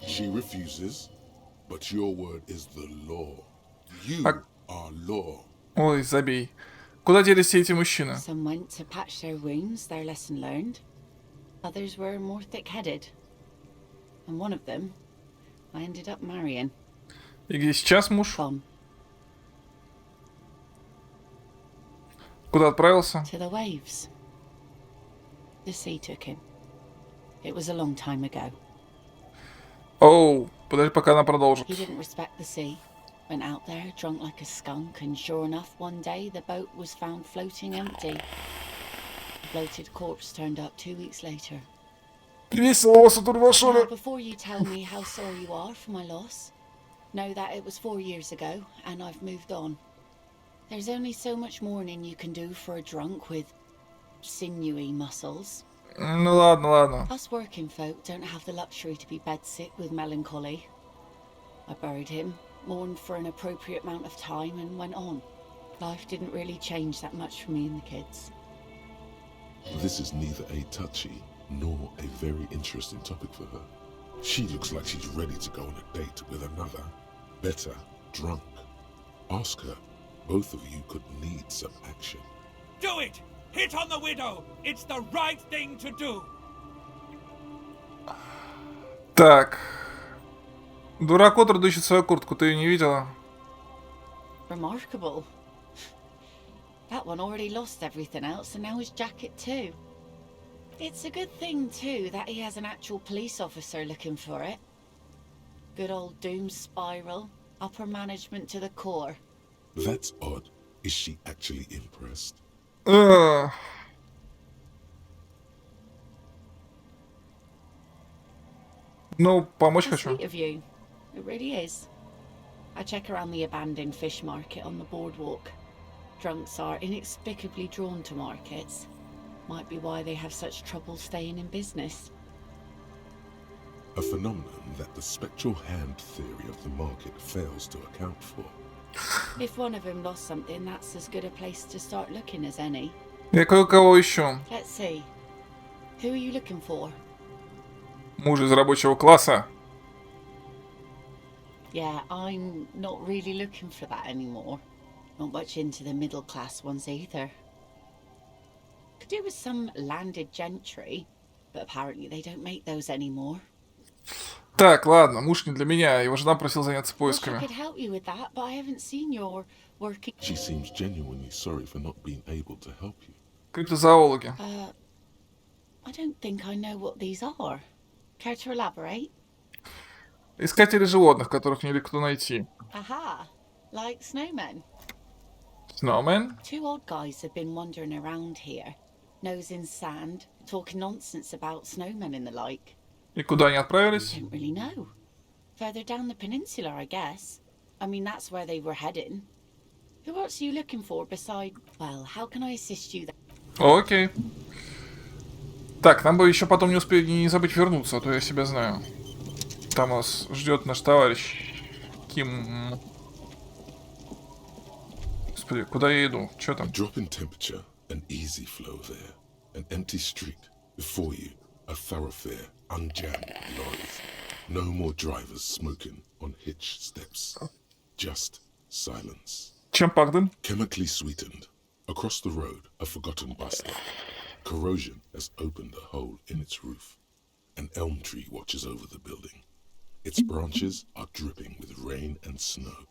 Speaker 2: She refuses, but your word is the law. You are law.
Speaker 1: Ой, забей. Куда делись все эти мужчины?
Speaker 12: Some went to patch their wounds, their lesson learned. Others were more thick-headed. And one of them, I ended up marrying.
Speaker 1: И где сейчас муж?
Speaker 12: Gone.
Speaker 1: Куда отправился?
Speaker 12: To the waves. The sea took him. It was a long time ago.
Speaker 1: Оу, подожди, пока она продолжит.
Speaker 12: He didn't respect the sea. Went out there, drunk like a skunk, and sure enough, one day the boat was found floating empty. A bloated corpse turned up 2 weeks later.
Speaker 1: Весело у вас тут в Ашуре.
Speaker 12: Now, before you tell me how sorry you are for my loss, know that it was 4 years ago, and I've moved on. There's only so much mourning you can do for a drunk with sinewy muscles.
Speaker 1: Ну ладно, ладно.
Speaker 12: Us working folk don't have the luxury to be bedsick with melancholy. I buried him, mourned for an appropriate amount of time, and went on. Life didn't really change that much for me and the kids.
Speaker 2: This is neither a touchy nor a very interesting topic for her. She looks like she's ready to go on a date with another, better, drunk. Ask her. Both of you could need some action.
Speaker 7: Do it! Hit on the widow! It's the right thing to do!
Speaker 1: Так. Дурак Оттер ищет свою куртку. Ты ее не видела?
Speaker 12: Remarkable. That one already lost everything else and now his jacket too. It's a good thing too that he has an actual police officer looking for it. Good old doom spiral. Upper management to the core.
Speaker 2: That's odd. Is she actually impressed?
Speaker 1: Ну, помочь
Speaker 12: How
Speaker 1: хочу.
Speaker 12: sweet of you. It really is. I check around the abandoned fish market on the boardwalk. Drunks are inexplicably drawn to markets. Might be why they have such trouble staying in business.
Speaker 2: A phenomenon that the spectral hand theory of the market fails to account for.
Speaker 12: If one of them lost something, that's as good a place to start looking as any.
Speaker 1: Я кое-кого ищу.
Speaker 12: Let's see. Who are you looking for?
Speaker 1: Муж из рабочего класса.
Speaker 12: Yeah, I'm not really looking for that anymore. Not much into the middle class ones either. Could do with some landed gentry, but apparently they don't make those anymore.
Speaker 1: Так, ладно, муж не для меня. Его жена просила заняться
Speaker 12: Wish I
Speaker 1: поисками.
Speaker 12: could help you with that, but I haven't seen your working.
Speaker 2: She seems genuinely sorry for not being able to help you.
Speaker 1: Криптозоологи.
Speaker 12: I don't think I know what these are. Care to elaborate?
Speaker 1: Искатели животных, которых нелегко найти.
Speaker 12: Aha, like snowmen.
Speaker 1: Snowman?
Speaker 12: Two odd guys have been wandering around here, nose in sand, talking nonsense about snowmen and the like.
Speaker 1: И куда они отправились?
Speaker 12: Don't really know. Further down the peninsula, I guess. I mean, that's where they were heading. Who else are you looking for beside... Well, how can I assist you then?
Speaker 1: Окей. Так, нам бы еще потом не забыть вернуться, а то я себя знаю. Там нас ждет наш товарищ Ким. Господи, куда я иду? Что
Speaker 2: A
Speaker 1: там?
Speaker 2: drop in temperature, an easy flow there. An empty street. Before you, a thoroughfare, unjammed lorries. No more drivers smoking on hitch steps. Just silence.
Speaker 1: Чем пахнет?
Speaker 2: Chemically sweetened. Across the road, a forgotten bus stop. Corrosion has opened a hole in its roof. An elm tree watches over the building. Its branches are dripping with rain and snow.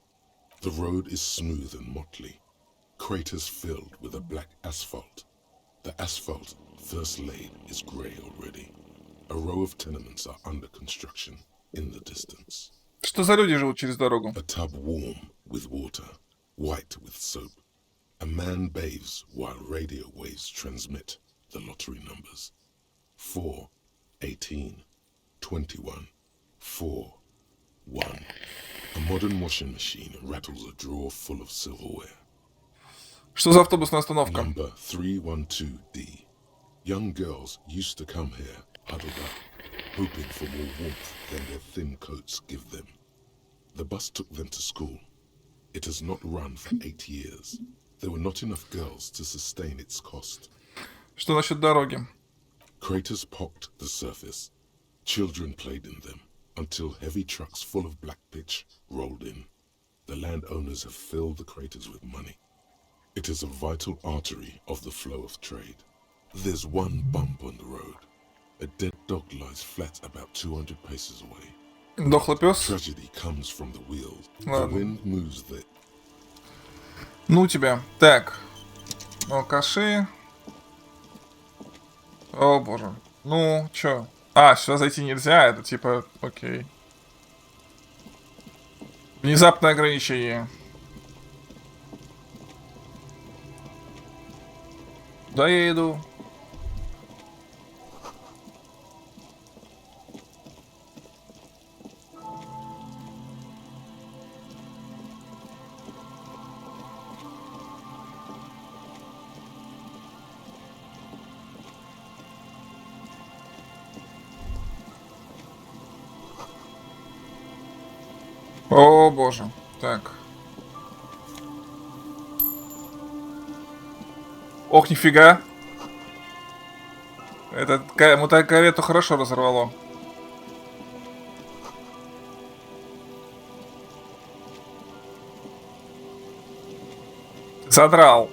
Speaker 2: The road is smooth and motley. Craters filled with a black asphalt. The asphalt, first laid, is grey already. A row of tenements are under construction in the distance.
Speaker 1: Что за люди живут через дорогу?
Speaker 2: A tub warm with water, white with soap. A man bathes while radio waves transmit the lottery numbers. 4, 18, 21, 4, 1. A modern washing machine rattles a drawer full of silverware.
Speaker 1: Что за автобусная остановка?
Speaker 2: Number 312D. Young girls used to come here, huddled up, hoping for more warmth than their thin coats give them. The bus took them to school. It has not run for 8 years. There were not enough girls to sustain its cost.
Speaker 1: Что насчет дороги?
Speaker 2: Craters pocked the surface. Children played in them until heavy trucks full of black pitch rolled in. The landowners have filled the craters with money. It is a vital artery of the flow of trade. There's one bump on the road. A dead dog lies flat about 200 paces away.
Speaker 1: Дохлый пес?
Speaker 2: Tragedy comes from the wheels. The
Speaker 1: Ладно.
Speaker 2: wind moves the...
Speaker 1: Ну тебя. Так. Алкаши. О боже. Ну, чё? А, сюда зайти нельзя, это типа... Окей. Внезапное ограничение. Куда я иду? О боже. Так. Ох, нифига. Мотокарету хорошо разорвало. Задрал.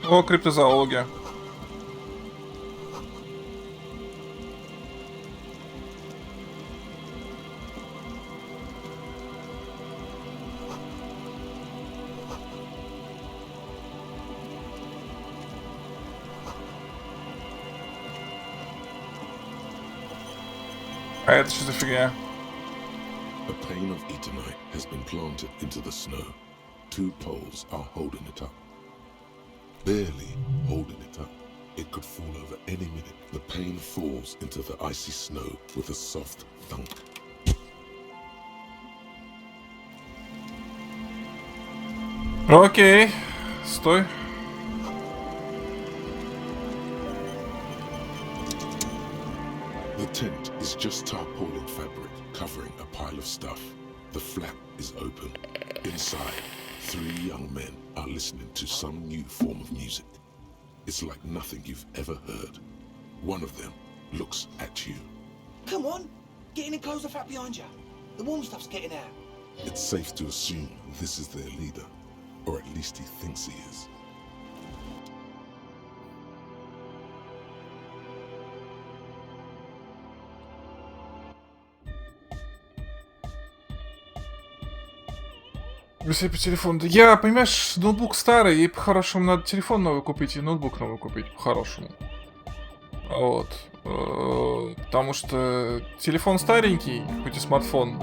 Speaker 1: О, криптозоология. А это что за фигня?
Speaker 2: A pane of eternite has been planted into the snow. 2 poles are holding it up. Barely holding it up. It could fall over any minute. The pane falls into the icy snow with a soft thunk.
Speaker 1: Окей. Стой.
Speaker 2: The tent is just tarpaulin fabric covering a pile of stuff. The flap is open. Inside, 3 young men are listening to some new form of music. It's like nothing you've ever heard. One of them looks at you.
Speaker 9: Come on, get in and close the flap behind you. The warm stuff's getting out.
Speaker 2: It's safe to assume this is their leader, or at least he thinks he is.
Speaker 1: Если по телефону. Да я, понимаешь, ноутбук старый, и по-хорошему надо телефон новый купить и ноутбук новый купить, по-хорошему. Вот. Потому что телефон старенький, хоть и смартфон,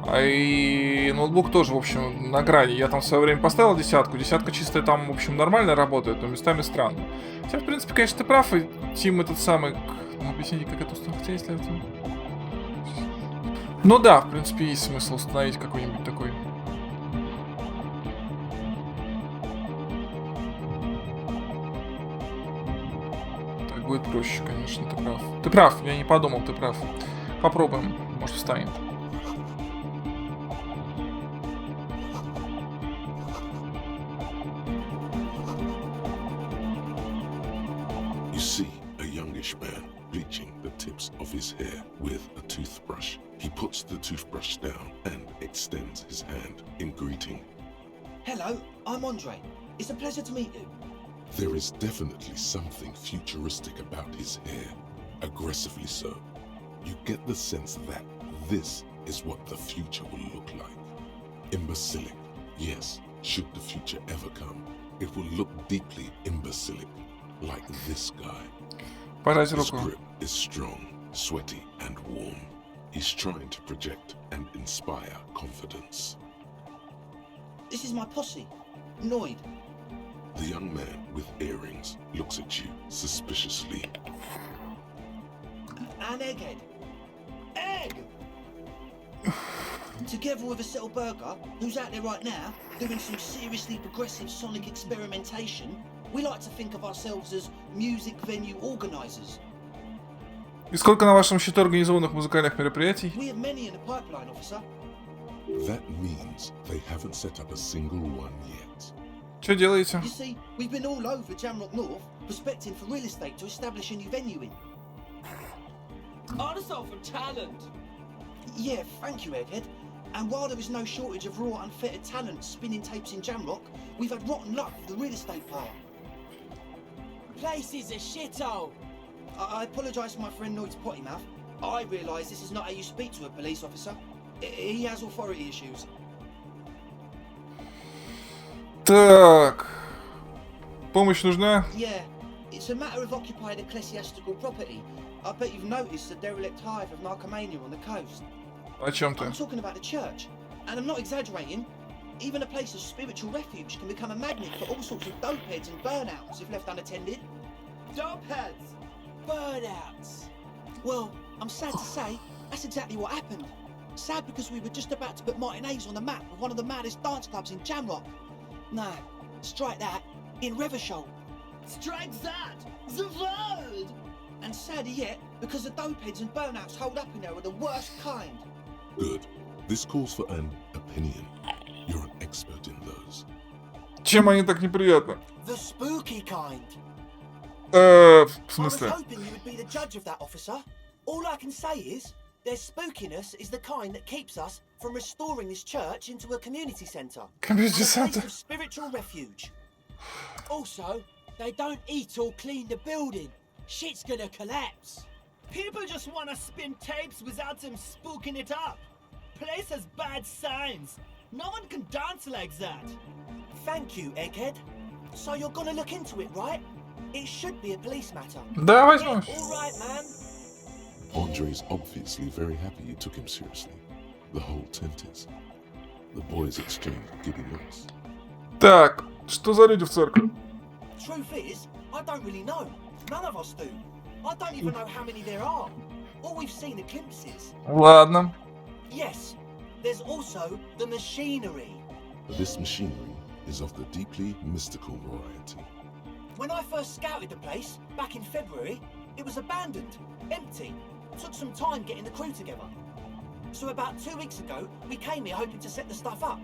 Speaker 1: а и ноутбук тоже, в общем, на грани. Я там в свое время поставил 10. 10 чистая там, в общем, нормально работает, но местами странно. Хотя, в принципе, конечно, ты прав, и Тим этот самый... Ну, объясните, как это установить, хотя если это... Ну да, в принципе, есть смысл установить какой-нибудь такой... Будет проще, конечно, ты прав. Ты прав, я не подумал, ты прав. Попробуем, может встанет.
Speaker 2: You see a youngish man bleaching the tips of his hair with a toothbrush. He puts the toothbrush down and extends his hand in greeting.
Speaker 9: Hello, I'm Andre. It's a pleasure to meet you.
Speaker 2: There is definitely something futuristic about his hair, aggressively so. You get the sense that this is what the future will look like. Imbecilic, yes, should the future ever come, it will look deeply imbecilic, like this guy. His grip is strong, sweaty, and warm. He's trying to project and inspire confidence.
Speaker 9: This is my posse, Noid.
Speaker 2: The young man with earrings looks at you suspiciously.
Speaker 9: And Egghead. Egg! Together with a Settle Burger, who's out there right now, doing some seriously progressive sonic experimentation, we like to think of ourselves as music venue organisers.
Speaker 1: И сколько на вашем счету организованных музыкальных мероприятий?
Speaker 9: We have many in the pipeline, officer.
Speaker 2: That means they haven't set up a single one yet.
Speaker 1: Что делаете?
Speaker 9: You see, we've been all over Jamrock North, prospecting for real estate to establish a new venue in.
Speaker 8: Artists for talent.
Speaker 9: Yeah, thank you, Egghead. And while there is no shortage of raw, unfettered talent spinning tapes in Jamrock, we've had rotten luck with the real estate part.
Speaker 8: Place is a shithole.
Speaker 9: I apologise for my friend Noid's potty mouth. I realise this is not how you speak to a police officer. He has authority issues.
Speaker 1: Так. Помощь нужна?
Speaker 9: Yeah, it's a matter of occupied ecclesiastical property. I bet you've noticed the derelict hive of narcomania on the coast.
Speaker 1: О чем ты?
Speaker 9: I'm talking about the church, and I'm not exaggerating. Even a place of spiritual refuge can become a magnet for all sorts of dopeheads and burnouts if left unattended.
Speaker 8: Dopeheads! Burnouts!
Speaker 9: Well, I'm sad to say, that's exactly what happened. Sad because we were just about to put Martinez on the map with one of the maddest dance clubs in Jamrock. No, strike that, in Revershoal.
Speaker 8: Strike that! The word!
Speaker 9: And sadder yet, because the dopeheads and burnouts hold up in there are the worst kind.
Speaker 2: Good. This calls for an opinion. You're an expert in those.
Speaker 1: Чем они так неприятны?
Speaker 9: The spooky kind.
Speaker 1: В
Speaker 9: I was
Speaker 1: смысле?
Speaker 9: hoping you would be the judge of that, officer. All I can say is, their spookiness is the kind that keeps us from restoring this church into a community centre.
Speaker 1: Community
Speaker 9: and a place
Speaker 1: centre.
Speaker 9: of spiritual refuge. Also, they don't eat or clean the building. Shit's gonna collapse.
Speaker 13: People just want to spin tapes without them spooking it up. Place has bad signs. No one can dance like that.
Speaker 9: Thank you, Egghead. So you're gonna look into it, right? It should be a police matter.
Speaker 1: Да, возьму.
Speaker 9: All right, man.
Speaker 2: Andre's obviously very happy you took him seriously. The whole tent is. The boys exchanged giddy looks.
Speaker 1: Так, что за люди в церкви?
Speaker 9: Truth is, I don't really know. None of us do. I don't even know how many there are. All we've seen are glimpses.
Speaker 1: Ладно.
Speaker 9: Yes, there's also the machinery.
Speaker 2: This machinery is of the deeply mystical variety.
Speaker 9: When I first scouted the place, back in February, it was abandoned, empty. Took some time getting the crew together. So about 2 weeks ago, we came here hoping to set the stuff up.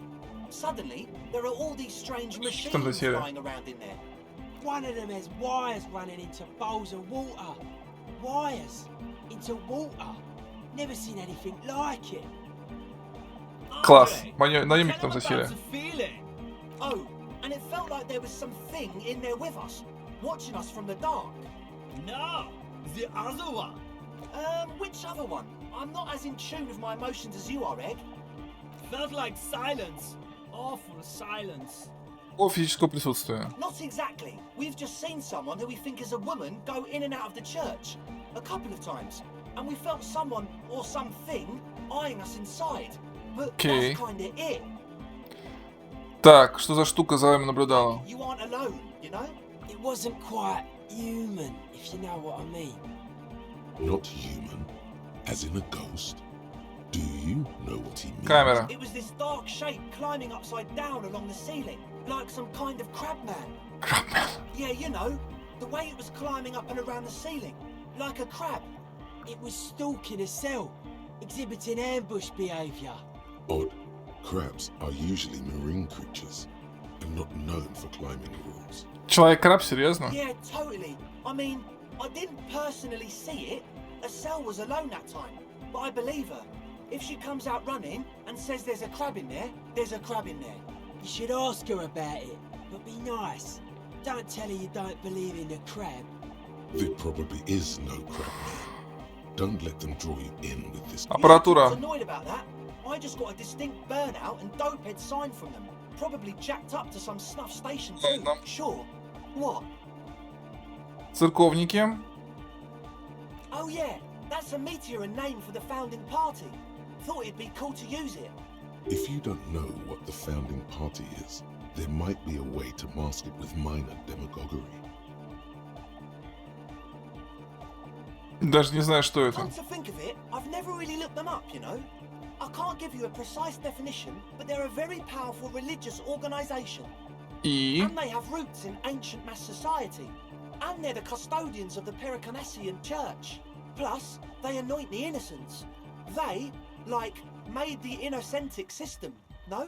Speaker 9: Suddenly, there are all these strange machines flying around in there.
Speaker 14: One of them has wires running into bowls of water. Wires into water. Never seen anything like it.
Speaker 1: Класс. Наемники там засели.
Speaker 9: Oh, and it felt like there was something in there with us, watching us from the dark.
Speaker 13: No, the other one.
Speaker 9: Which other one? I'm not as in tune with my emotions as you are, Egg.
Speaker 13: Felt like silence. Awful silence.
Speaker 1: О, физического присутствия.
Speaker 9: Not exactly. We've just seen someone who we think is a woman go in and out of the church a couple of times, and we felt someone or something eyeing us inside. But that's kinda it.
Speaker 1: Так, что за штука за вами наблюдала?
Speaker 9: You aren't alone, you know?
Speaker 14: It wasn't quite human, if you know what I mean.
Speaker 2: Not human, as in a ghost. Do you know what he means?
Speaker 1: Камера.
Speaker 9: It was this dark shape climbing upside down along the ceiling, like some kind of crab man.
Speaker 1: Crab man.
Speaker 9: Yeah, you know, the way it was climbing up and around the ceiling, like a crab.
Speaker 14: It was stalking a cell, exhibiting ambush behaviour.
Speaker 2: Odd. Crabs are usually marine creatures and not known for climbing walls.
Speaker 1: Человек-краб, серьезно?
Speaker 9: Yeah, totally. I mean, I didn't personally see it. Estelle was alone that time, but I believe her. If she comes out running and says there's a crab in there, there's a crab in there.
Speaker 14: You should ask her about it, but be nice. Don't tell her you don't believe in the crab.
Speaker 2: There probably is no crab man. Don't let them draw you in with this.
Speaker 1: Аппаратура.
Speaker 9: I was annoyed about that. I just got a distinct burnout and dopehead sign from them. Probably jacked up to some snuff station too. Sure. What?
Speaker 1: Церковники.
Speaker 9: Oh yeah, that's a meteor and name for the founding party. Thought it'd be cool to use it.
Speaker 2: If you don't know what the founding party is, there might be a way to mask it with minor demagoguery.
Speaker 1: Даже не знаю, что это.
Speaker 9: Come to think of it, I've never really looked them up, you know. I can't give you a precise definition, but they're a very powerful religious organization.
Speaker 1: И?
Speaker 9: And they have roots in ancient mass society. And they're the custodians of the Pericarnassian church. Plus, they anoint the innocents. They, like, made the innocentic system, no?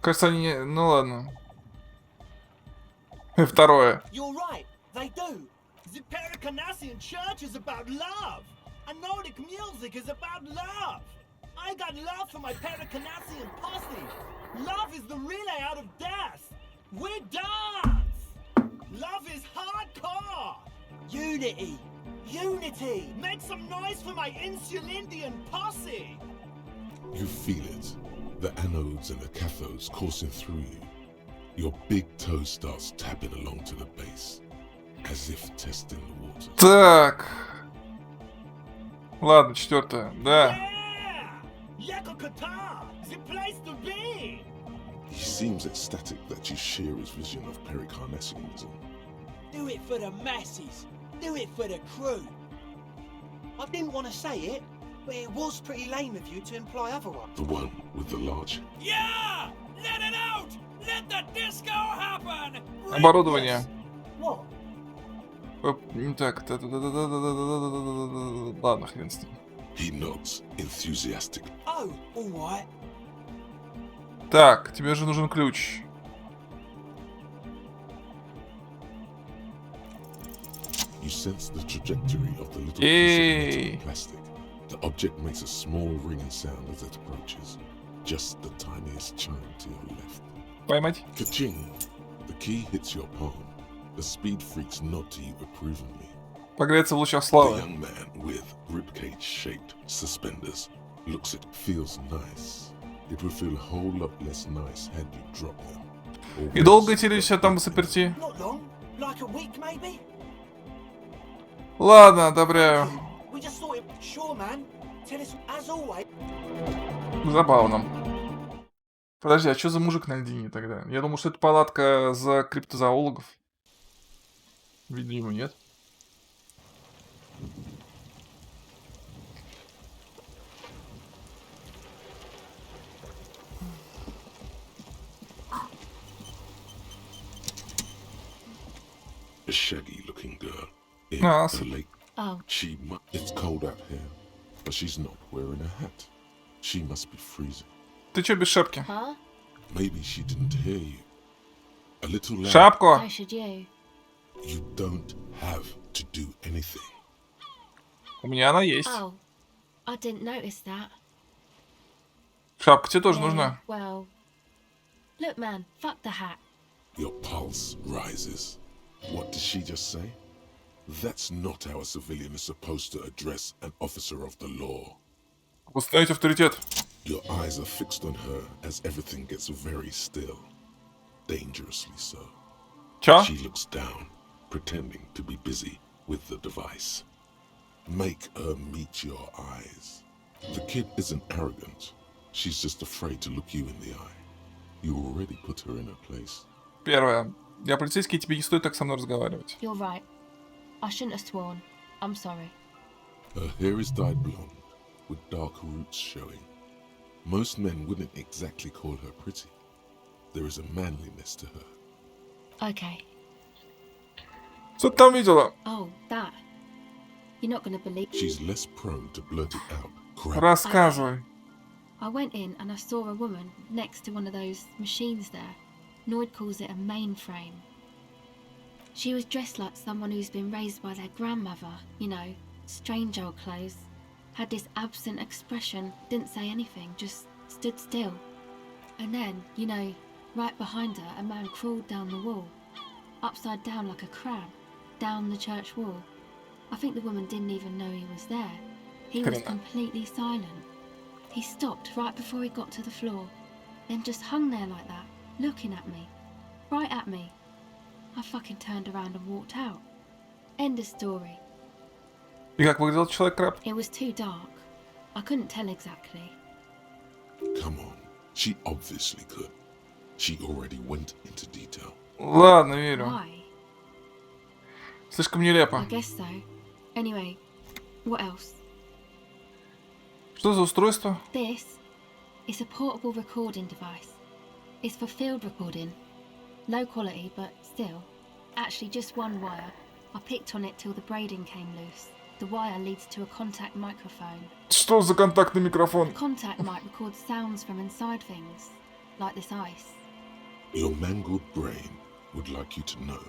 Speaker 1: Кажется, они... Ну ладно. Второе.
Speaker 9: You're right, they do.
Speaker 13: The Pericarnassian church is about love. And Nordic music is about love. I got love for my Pericarnassian posse. Love is the relay out of death. We dance. Love is hardcore.
Speaker 9: Unity. Unity.
Speaker 13: Make some noise for my Insulindian posse.
Speaker 2: You feel it. The anodes and the cathodes coursing through you. Your big toe starts tapping along to the base, as if testing the water.
Speaker 1: Так. Ладно, четвертое. Да.
Speaker 13: The place to be.
Speaker 2: He seems ecstatic that you share his vision of Pericarnassianism.
Speaker 14: Do it for the masses. Do it for the crew.
Speaker 9: I didn't want to say it, but it was pretty lame of you to imply otherwise.
Speaker 2: The one with the large...
Speaker 7: Yeah! Let it out! Let the disco happen!
Speaker 1: Оборудование.
Speaker 9: What?
Speaker 1: Так. Ладно, хрен с ним.
Speaker 2: He nods enthusiastically.
Speaker 14: Oh, all right.
Speaker 1: Так, тебе же нужен ключ.
Speaker 2: You sense the trajectory of the little piece of plastic. The object makes a small ringing sound as it approaches. Just the tiniest chime to your left.
Speaker 1: Поймать?
Speaker 2: Ka-ching! The key hits your palm. The speed freaks nod to you approvingly.
Speaker 1: Погреться в лучах
Speaker 2: The
Speaker 1: славы.
Speaker 2: young man with ribcage-shaped suspenders looks at feels nice. It would feel a whole lot less nice had you dropped them. Or
Speaker 1: И долго
Speaker 2: worse,
Speaker 1: эти все там в заперти?
Speaker 9: Not long. Like a week, maybe?
Speaker 1: Ладно, одобряю.
Speaker 9: We just thought it... Sure, man. Tell us, as always...
Speaker 1: Забавно. Подожди, а что за мужик на льдине тогда? Я думал, что это палатка за криптозоологов. Видимо, нет.
Speaker 2: A shaggy-looking girl in
Speaker 1: Ah,
Speaker 2: the lake.
Speaker 12: Oh.
Speaker 2: It's cold out here, but she's not wearing a hat. She must be freezing.
Speaker 1: Ты чё без шапки?
Speaker 12: Huh?
Speaker 2: Maybe she didn't hear you. A little loud.
Speaker 1: Шапку!
Speaker 12: So should you.
Speaker 2: You don't have to do anything.
Speaker 1: У меня она есть.
Speaker 12: Oh. I didn't notice that.
Speaker 1: Шапка тебе тоже
Speaker 12: Yeah,
Speaker 1: нужна.
Speaker 12: well... Look, man. Fuck the hat.
Speaker 2: Your pulse rises. What did she just say? That's not how a civilian is supposed to address an officer of the law.
Speaker 1: Установить авторитет.
Speaker 2: Your eyes are fixed on her as everything gets very still. Dangerously so.
Speaker 1: Чё?
Speaker 2: She looks down, pretending to be busy with the device. Make her meet your eyes. The kid isn't arrogant. She's just afraid to look you in the eye. You already put her in her place.
Speaker 1: Первое. Я полицейский, тебе не стоит так со мной разговаривать.
Speaker 12: You're right. I shouldn't have sworn. I'm sorry.
Speaker 2: Her hair is dyed blonde, with dark roots showing. Most men wouldn't exactly call her pretty. There is a manliness to her.
Speaker 12: Okay.
Speaker 1: Что ты там видела?
Speaker 12: Oh, that. You're not gonna believe...
Speaker 2: She's less prone to blurt it out. Crap.
Speaker 1: Рассказывай.
Speaker 12: I went in and I saw a woman next to one of those machines there. Noid calls it a mainframe. She was dressed like someone who's been raised by their grandmother, you know, strange old clothes. Had this absent expression, didn't say anything, just stood still. And then, you know, right behind her, a man crawled down the wall, upside down like a crab, down the church wall. I think the woman didn't even know he was there. He was completely silent. He stopped right before he got to the floor, then just hung there like that, looking at me, right at me. I fucking turned around and walked out. End of story.
Speaker 1: И как выглядел человек-краб?
Speaker 12: It was too dark. I couldn't tell exactly.
Speaker 2: Come on. She obviously could. She already went into detail.
Speaker 1: Ладно, верю.
Speaker 12: Why?
Speaker 1: Слишком нелепо.
Speaker 12: I guess so. Anyway, what else?
Speaker 1: Что за устройство?
Speaker 12: This is a portable recording device. It's for field recording. Low quality, but still. Actually, just one wire. I picked on it till the braiding came loose. The wire leads to a contact microphone.
Speaker 1: Что за контактный микрофон?
Speaker 12: The contact mic records sounds from inside things, like this ice.
Speaker 2: Your mangled brain would like you to know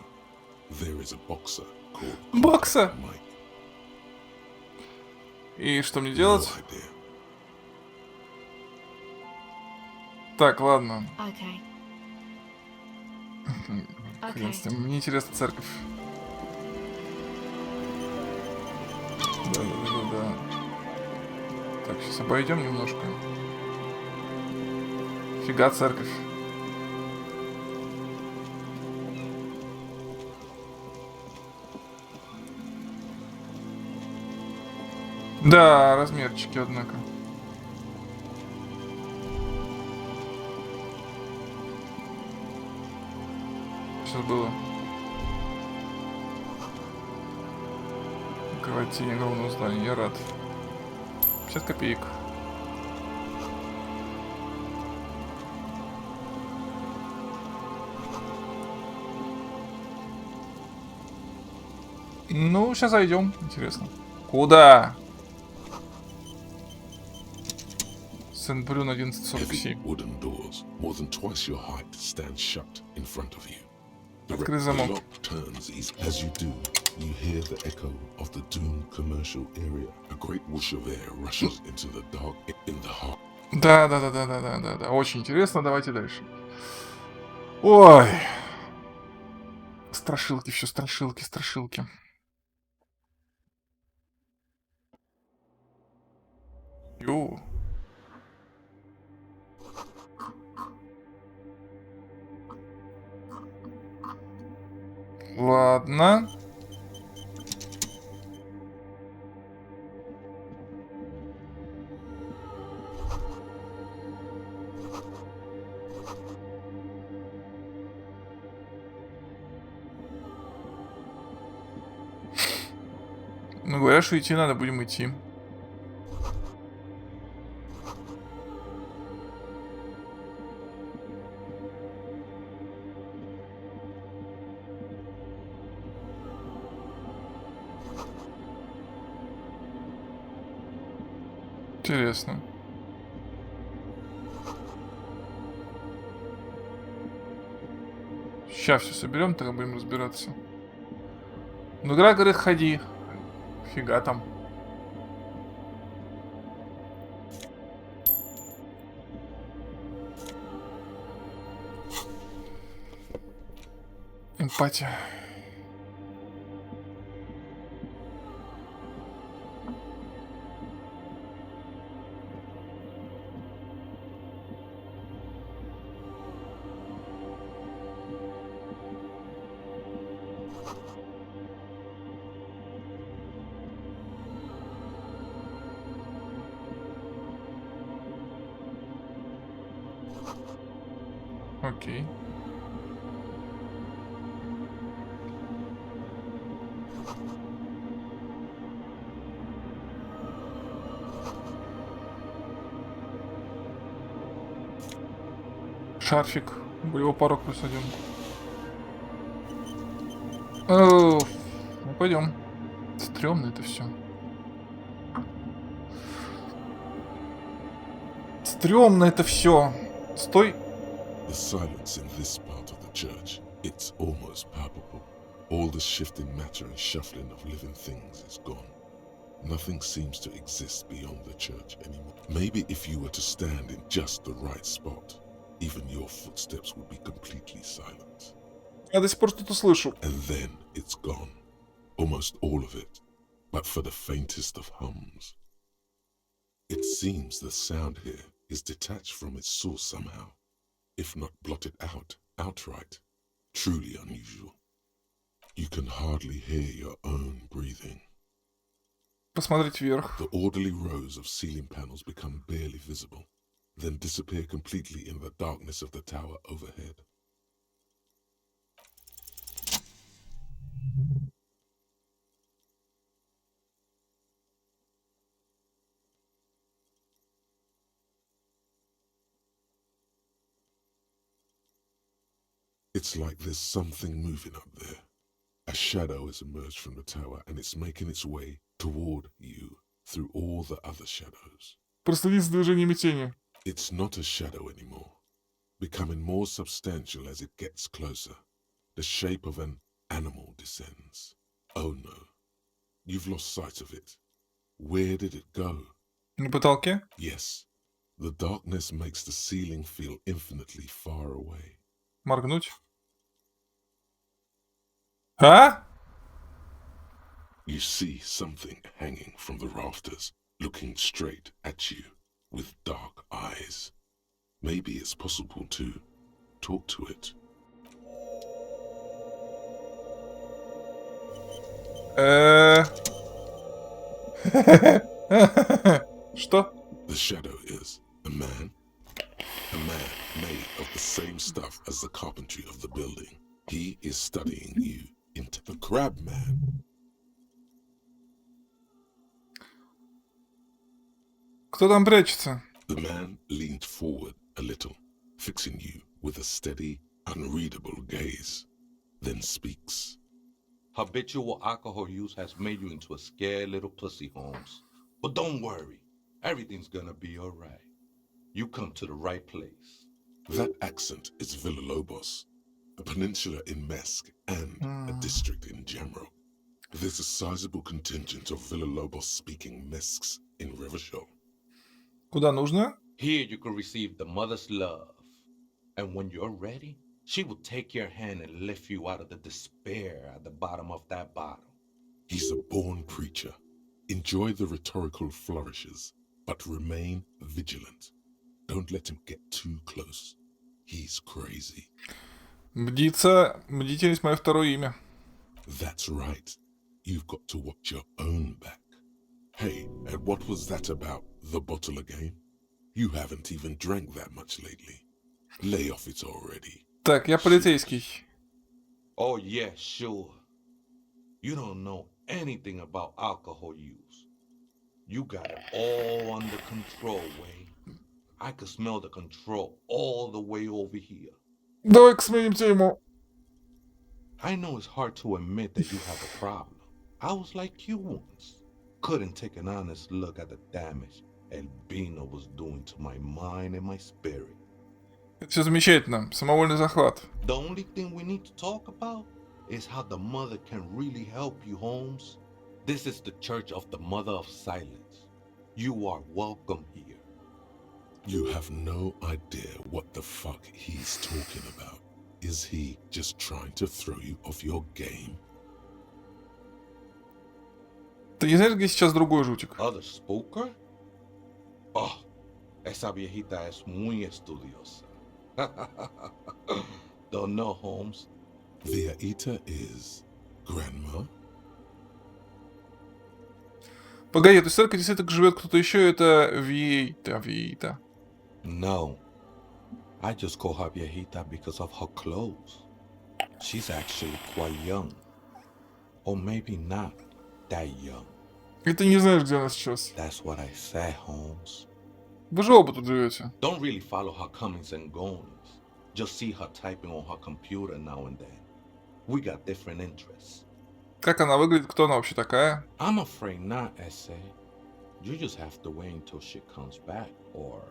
Speaker 2: there is a boxer called
Speaker 1: Бокса?
Speaker 2: Mike.
Speaker 1: И что мне
Speaker 2: No
Speaker 1: делать?
Speaker 2: idea.
Speaker 1: Так, ладно.
Speaker 12: Okay.
Speaker 1: Хрен с ним. Мне интересна церковь. Да. Так, сейчас обойдем немножко. Фига церковь. Да, размерчики, однако. Сейчас было. Кровотение огромного здания, я рад. 50 копеек. Ну, сейчас зайдем. Интересно. Куда? Сент-Брюн 1147.
Speaker 2: Heavy wooden doors, more than twice your height, stand shut in front of you. The
Speaker 1: Открыть замок.
Speaker 2: lock turns as you do. You hear the echo of the doomed commercial area. A great whoosh of air rushes into the dark in the heart.
Speaker 1: Да. Очень интересно. Давайте дальше. Ой. страшилки, все страшилки, страшилки. Ю. Ладно. Ну, говорят, что идти надо, будем идти. Интересно. Сейчас все соберем, тогда будем разбираться. Ну, игра говорит, ходи. Фига там. Эмпатия. Окей. Шарфик. Болевой порог +1. Ну пойдем. Стремно это все. Стремно это все. Стой.
Speaker 2: The silence in this part of the church, it's almost palpable. All the shifting matter and shuffling of living things is gone. Nothing seems to exist beyond the church anymore. Maybe if you were to stand in just the right spot, even your footsteps would be completely silent.
Speaker 1: Я до сих пор что-то слышу.
Speaker 2: And then it's gone. Almost all of it, but for the faintest of hums. It seems the sound here is detached from its source somehow, if not blotted out outright. Truly unusual. You can hardly hear your own breathing.
Speaker 1: Посмотреть вверх.
Speaker 2: The orderly rows of ceiling panels become barely visible, then disappear completely in the darkness of the tower overhead. It's like there's something moving up there. A shadow has emerged from the tower and it's making its way toward you through all the other shadows.
Speaker 1: Проследи за движениями тени.
Speaker 2: It's not a shadow anymore, becoming more substantial as it gets closer. The shape of an animal descends. Oh no, you've lost sight of it. Where did it go?
Speaker 1: На потолке?
Speaker 2: Yes, the darkness makes the ceiling feel infinitely far away.
Speaker 1: Моргнуть. А?
Speaker 2: You see something hanging from the rafters, looking straight at you with dark eyes. Maybe it's possible to talk to it.
Speaker 1: Что?
Speaker 2: The shadow is a man made of the same stuff as the carpentry of the building. He is studying you into the crab man.
Speaker 1: Кто там прячется?
Speaker 2: The man leaned forward a little, fixing you with a steady, unreadable gaze, then speaks.
Speaker 15: Habitual alcohol use has made you into a scared little pussy, Holmes. But don't worry, everything's gonna be alright. You come to the right place.
Speaker 2: That accent is Villalobos, a peninsula in Mesk and a district in general. There's a sizable contingent of Villalobos-speaking Mesks in Revachol.
Speaker 1: Куда нужно?
Speaker 15: Here you can receive the mother's love. And when you're ready, She would take your hand and lift you out of the despair at the bottom of that bottle.
Speaker 2: He's a born preacher. Enjoy the rhetorical flourishes, but remain vigilant. Don't let him get too close. He's crazy.
Speaker 1: Бдительность мое второе имя.
Speaker 2: That's right. You've got to watch your own back. Hey, and what was that about the bottle again? You haven't even drank that much lately. Lay off it already.
Speaker 1: Так, я полицейский.
Speaker 15: Oh yeah, sure. You don't know anything about alcohol use. You got it all under control, Wade. I could smell the control all the way over here.
Speaker 1: Давай-ка сменим тему.
Speaker 15: I know it's hard to admit that you have a problem. I was like you once. Couldn't take an honest look at the damage Albino was doing to my mind and my spirit.
Speaker 1: Это все замечательно. Самовольный захват.
Speaker 15: The only thing we need to talk about is how the mother can really help you, Holmes. This is the Church of the Mother of Silence. You are welcome here.
Speaker 2: You have no idea what the fuck he's talking about. Is he just trying to throw you off your game?
Speaker 1: Ты не знаешь, где сейчас другой жутик?
Speaker 15: Other spooker? Oh, esa viejita es muy estudiosa. Don't know, Holmes.
Speaker 2: Viejita is grandma?
Speaker 1: Погоди, то есть только действительно живет кто-то еще, это Виейта.
Speaker 15: No. I just call her viejita because of her clothes. She's actually quite young. Or maybe not that young.
Speaker 1: И ты не знаешь, где она сейчас.
Speaker 15: That's what I said, Holmes.
Speaker 1: Вы же оба тут живете.
Speaker 15: Don't really follow her comings and goings. Just see her typing on her computer now and then. We got different interests.
Speaker 1: Как она выглядит? Кто она вообще такая?
Speaker 15: I'm afraid not, Essay. You just have to wait until she comes back, or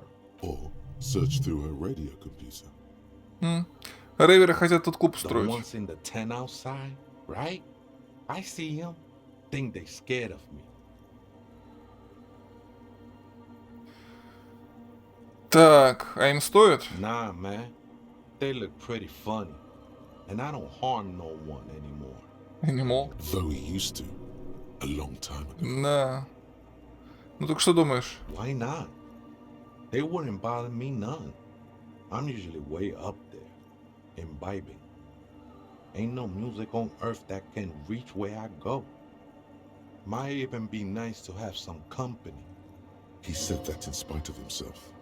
Speaker 2: search through her radio computer.
Speaker 1: Рейверы хотят тут клуб
Speaker 15: The
Speaker 1: устроить.
Speaker 15: ones in the tent outside, right? I see them. Think they scared of me.
Speaker 1: Так, а им стоит?
Speaker 15: Nah, man. They look pretty funny. And I don't harm no one anymore.
Speaker 1: Anymore?
Speaker 2: Though he used to. A long time ago.
Speaker 1: Да. Ну так что думаешь?
Speaker 15: Why not? They wouldn't bother me none. I'm usually way up there, imbibing. Ain't no music on earth that can reach where I go. Might even be nice to have some company.
Speaker 2: He said that in spite of himself.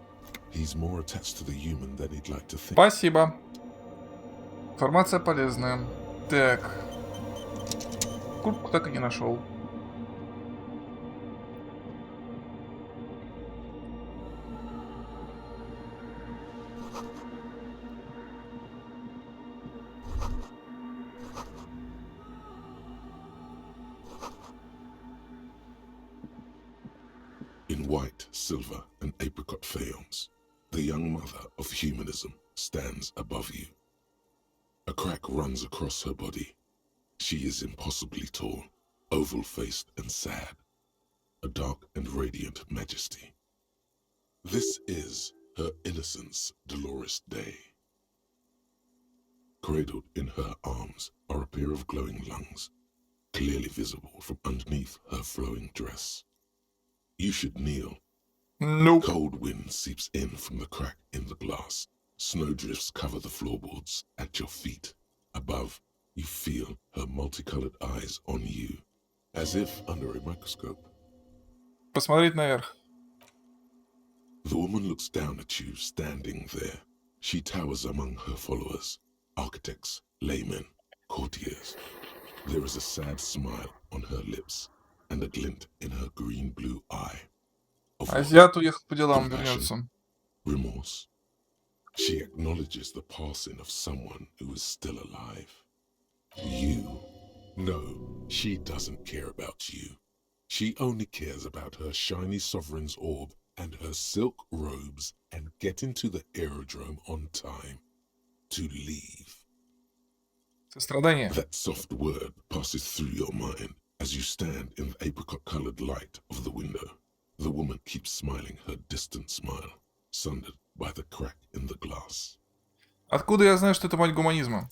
Speaker 2: He's more attached to the human than he'd like to think.
Speaker 1: Спасибо. Информация полезная. Так. Куртку так и не нашел.
Speaker 2: In white, silver, and apricot faience, the young mother of humanism stands above you. A crack runs across her body. She is impossibly tall, oval-faced and sad, a dark and radiant majesty. This is her innocence, Dolores Day. Cradled in her arms are a pair of glowing lungs, clearly visible from underneath her flowing dress. You should kneel.
Speaker 1: Nope.
Speaker 2: Cold wind seeps in from the crack in the glass. Snowdrifts cover the floorboards at your feet. Above, you feel her multicolored eyes on you, as if under a microscope.
Speaker 1: Посмотреть наверх.
Speaker 2: The woman looks down at you standing there. She towers among her followers, architects, laymen, courtiers. There is a sad smile on her lips and a glint in her green-blue eye.
Speaker 1: Азиат уехал по делам, вернется.
Speaker 2: Remorse. She acknowledges the passing of someone who is still alive. You. No, she doesn't care about you. She only cares about her shiny sovereign's orb and her silk robes and getting to the aerodrome on time. To leave.
Speaker 1: Сострадание.
Speaker 2: That soft word passes through your mind as you stand in the apricot-colored light of the window. The woman keeps smiling her distant smile, sundered by the crack in the glass.
Speaker 1: Откуда я знаю, что это мать гуманизма?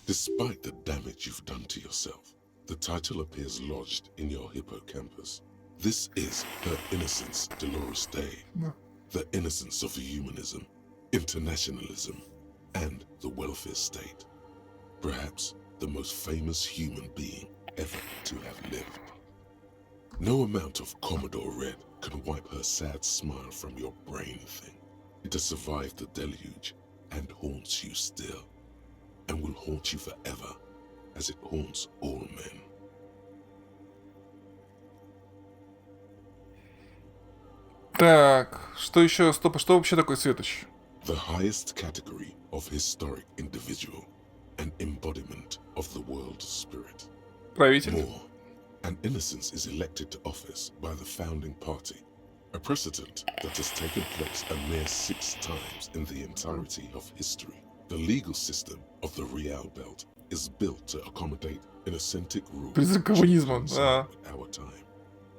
Speaker 2: Despite the damage you've done to yourself, the title appears lodged in your hippocampus. This is her innocence, Dolores Day. The innocence of humanism, internationalism, and the welfare state. Perhaps the most famous human being ever to have lived. No amount of Commodore Red can wipe her sad smile from your brain thing. It has survived the deluge and haunts you still, and will haunt you forever, as it haunts all men.
Speaker 1: Так, что еще? Стоп, что вообще такое светоч?
Speaker 2: The highest category of historic individual, an embodiment of the world spirit.
Speaker 1: Правитель.
Speaker 2: More, an innocence is elected to office by the founding party, a precedent that has taken place a mere 6 times in the entirety of history. The legal system of the Real Belt is built to accommodate innocent rules
Speaker 1: Призрак коммунизма,
Speaker 2: with our time.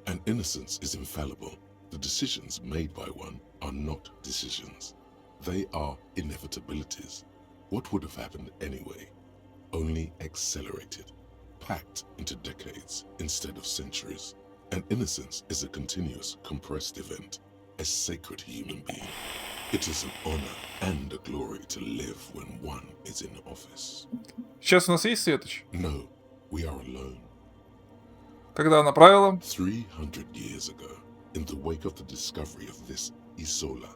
Speaker 2: An innocence is infallible. The decisions made by one are not decisions. They are inevitabilities. What would have happened anyway? Only accelerated, packed into decades instead of centuries. An innocence is a continuous, compressed event, a sacred human being. It is an honor and a glory to live when one is in office.
Speaker 1: Сейчас у нас есть светоч?
Speaker 2: No, we are alone.
Speaker 1: Когда она правила?
Speaker 2: 300 years ago, in the wake of the discovery of this Isola,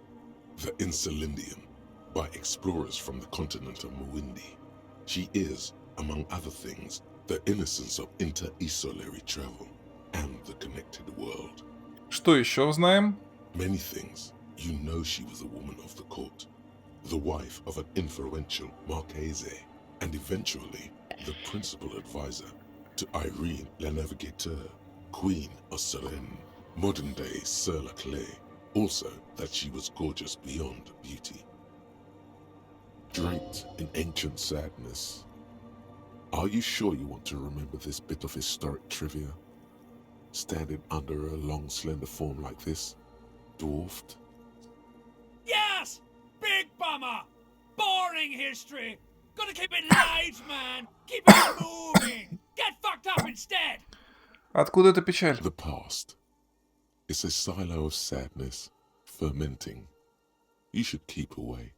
Speaker 2: the Insulindian, by explorers from the continent of Muindi. She is, among other things, the innocence of inter-isolary travel and the connected world.
Speaker 1: Что еще знаем?
Speaker 2: Many things. You know she was a woman of the court, the wife of an influential Marchese, and eventually the principal advisor to Irene La Navigateur, Queen of Seren, modern-day Sir La Clé. Also that she was gorgeous beyond beauty. Draped in ancient sadness. Are you sure you want to remember this bit of historic trivia? Standing under a long, slender form like this, dwarfed?
Speaker 7: Yes! Big bummer! Boring history! Gotta keep it light, man! Keep it moving! Get fucked up instead!
Speaker 1: Откуда эта печаль?
Speaker 2: The past. It's a silo of sadness, fermenting. You should keep away.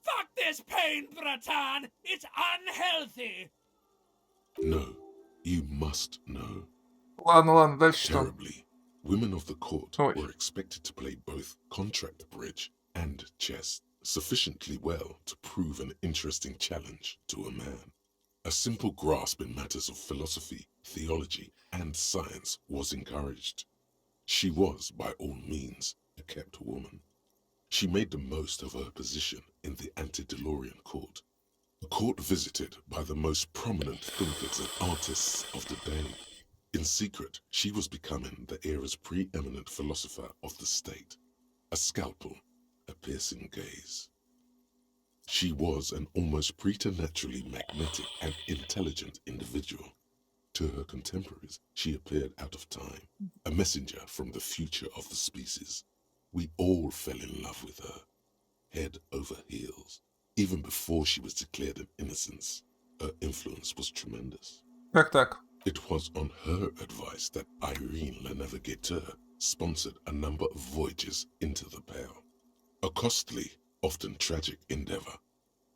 Speaker 7: Fuck this pain, Bratan! It's unhealthy!
Speaker 2: No, you must know.
Speaker 1: Ладно, дальше что?
Speaker 2: Terribly, women of the court
Speaker 1: Ой.
Speaker 2: were expected to play both contract bridge and chess sufficiently well to prove an interesting challenge to a man. A simple grasp in matters of philosophy, theology, and science was encouraged. She was, by all means, a kept woman. She made the most of her position in the antediluvian court, a court visited by the most prominent thinkers and artists of the day. In secret, she was becoming the era's preeminent philosopher of the state, a scalpel, a piercing gaze. She was an almost preternaturally magnetic and intelligent individual. To her contemporaries, she appeared out of time, a messenger from the future of the species. We all fell in love with her, head over heels. Even before she was declared an innocence, her influence was tremendous.
Speaker 1: Как так?
Speaker 2: It was on her advice that Irene La Navigateur sponsored a number of voyages into the Pale. A costly, often tragic endeavor,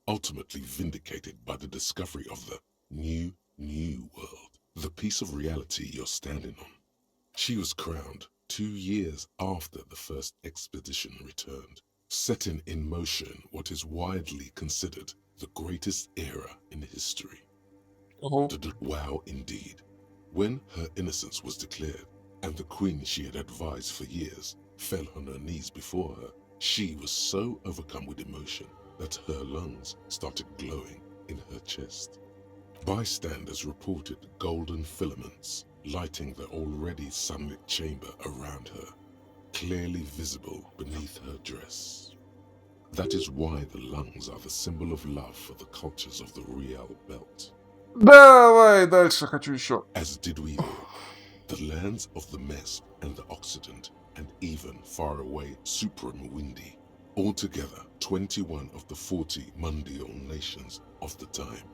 Speaker 2: ultimately vindicated by the discovery of the new world, the piece of reality you're standing on. She was crowned 2 years after the first expedition returned, setting in motion what is widely considered the greatest era in history. Wow, indeed. When her innocence was declared, and the queen she had advised for years fell on her knees before her, she was so overcome with emotion that her lungs started glowing in her chest. Bystanders reported golden filaments lighting the already sunlit chamber around her, clearly visible beneath her dress. That is why the lungs are the symbol of love for the cultures of the Real Belt.
Speaker 1: Давай дальше, хочу еще.
Speaker 2: As did we all. The lands of the Mesp and the Occident, and even far away Supreme Windy, Altogether, 21 of the 40 mundial nations of the time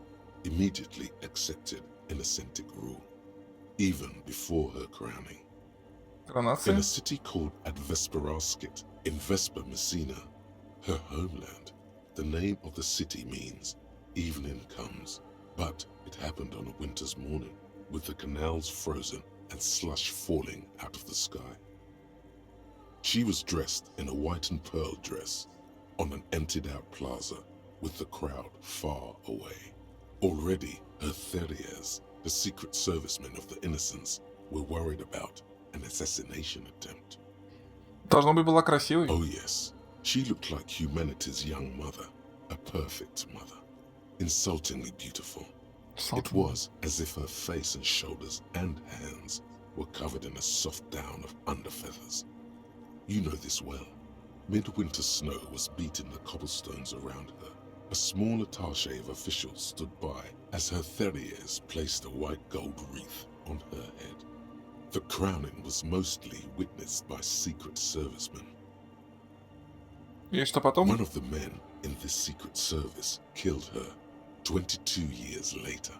Speaker 2: immediately accepted Innocentic rule, even before her crowning. In a city called Advesperaskit in Vesper Messina, her homeland, the name of the city means evening comes, but it happened on a winter's morning with the canals frozen and slush falling out of the sky. She was dressed in a white and pearl dress on an emptied-out plaza with the crowd far away. Already, her Theriers, the secret servicemen of the Innocents, were worried about an assassination attempt.
Speaker 1: Должно быть, была красивой.
Speaker 2: Oh yes, she looked like humanity's young mother, a perfect mother, insultingly beautiful. It was as if her face and shoulders and hands were covered in a soft down of underfeathers. You know this well. Midwinter snow was beating the cobblestones around her. A small attaché of officials stood by as her Theriers placed a white gold wreath on her head. The crowning was mostly witnessed by secret servicemen.
Speaker 1: И что потом?
Speaker 2: One of the men in this secret service killed her 22 years later.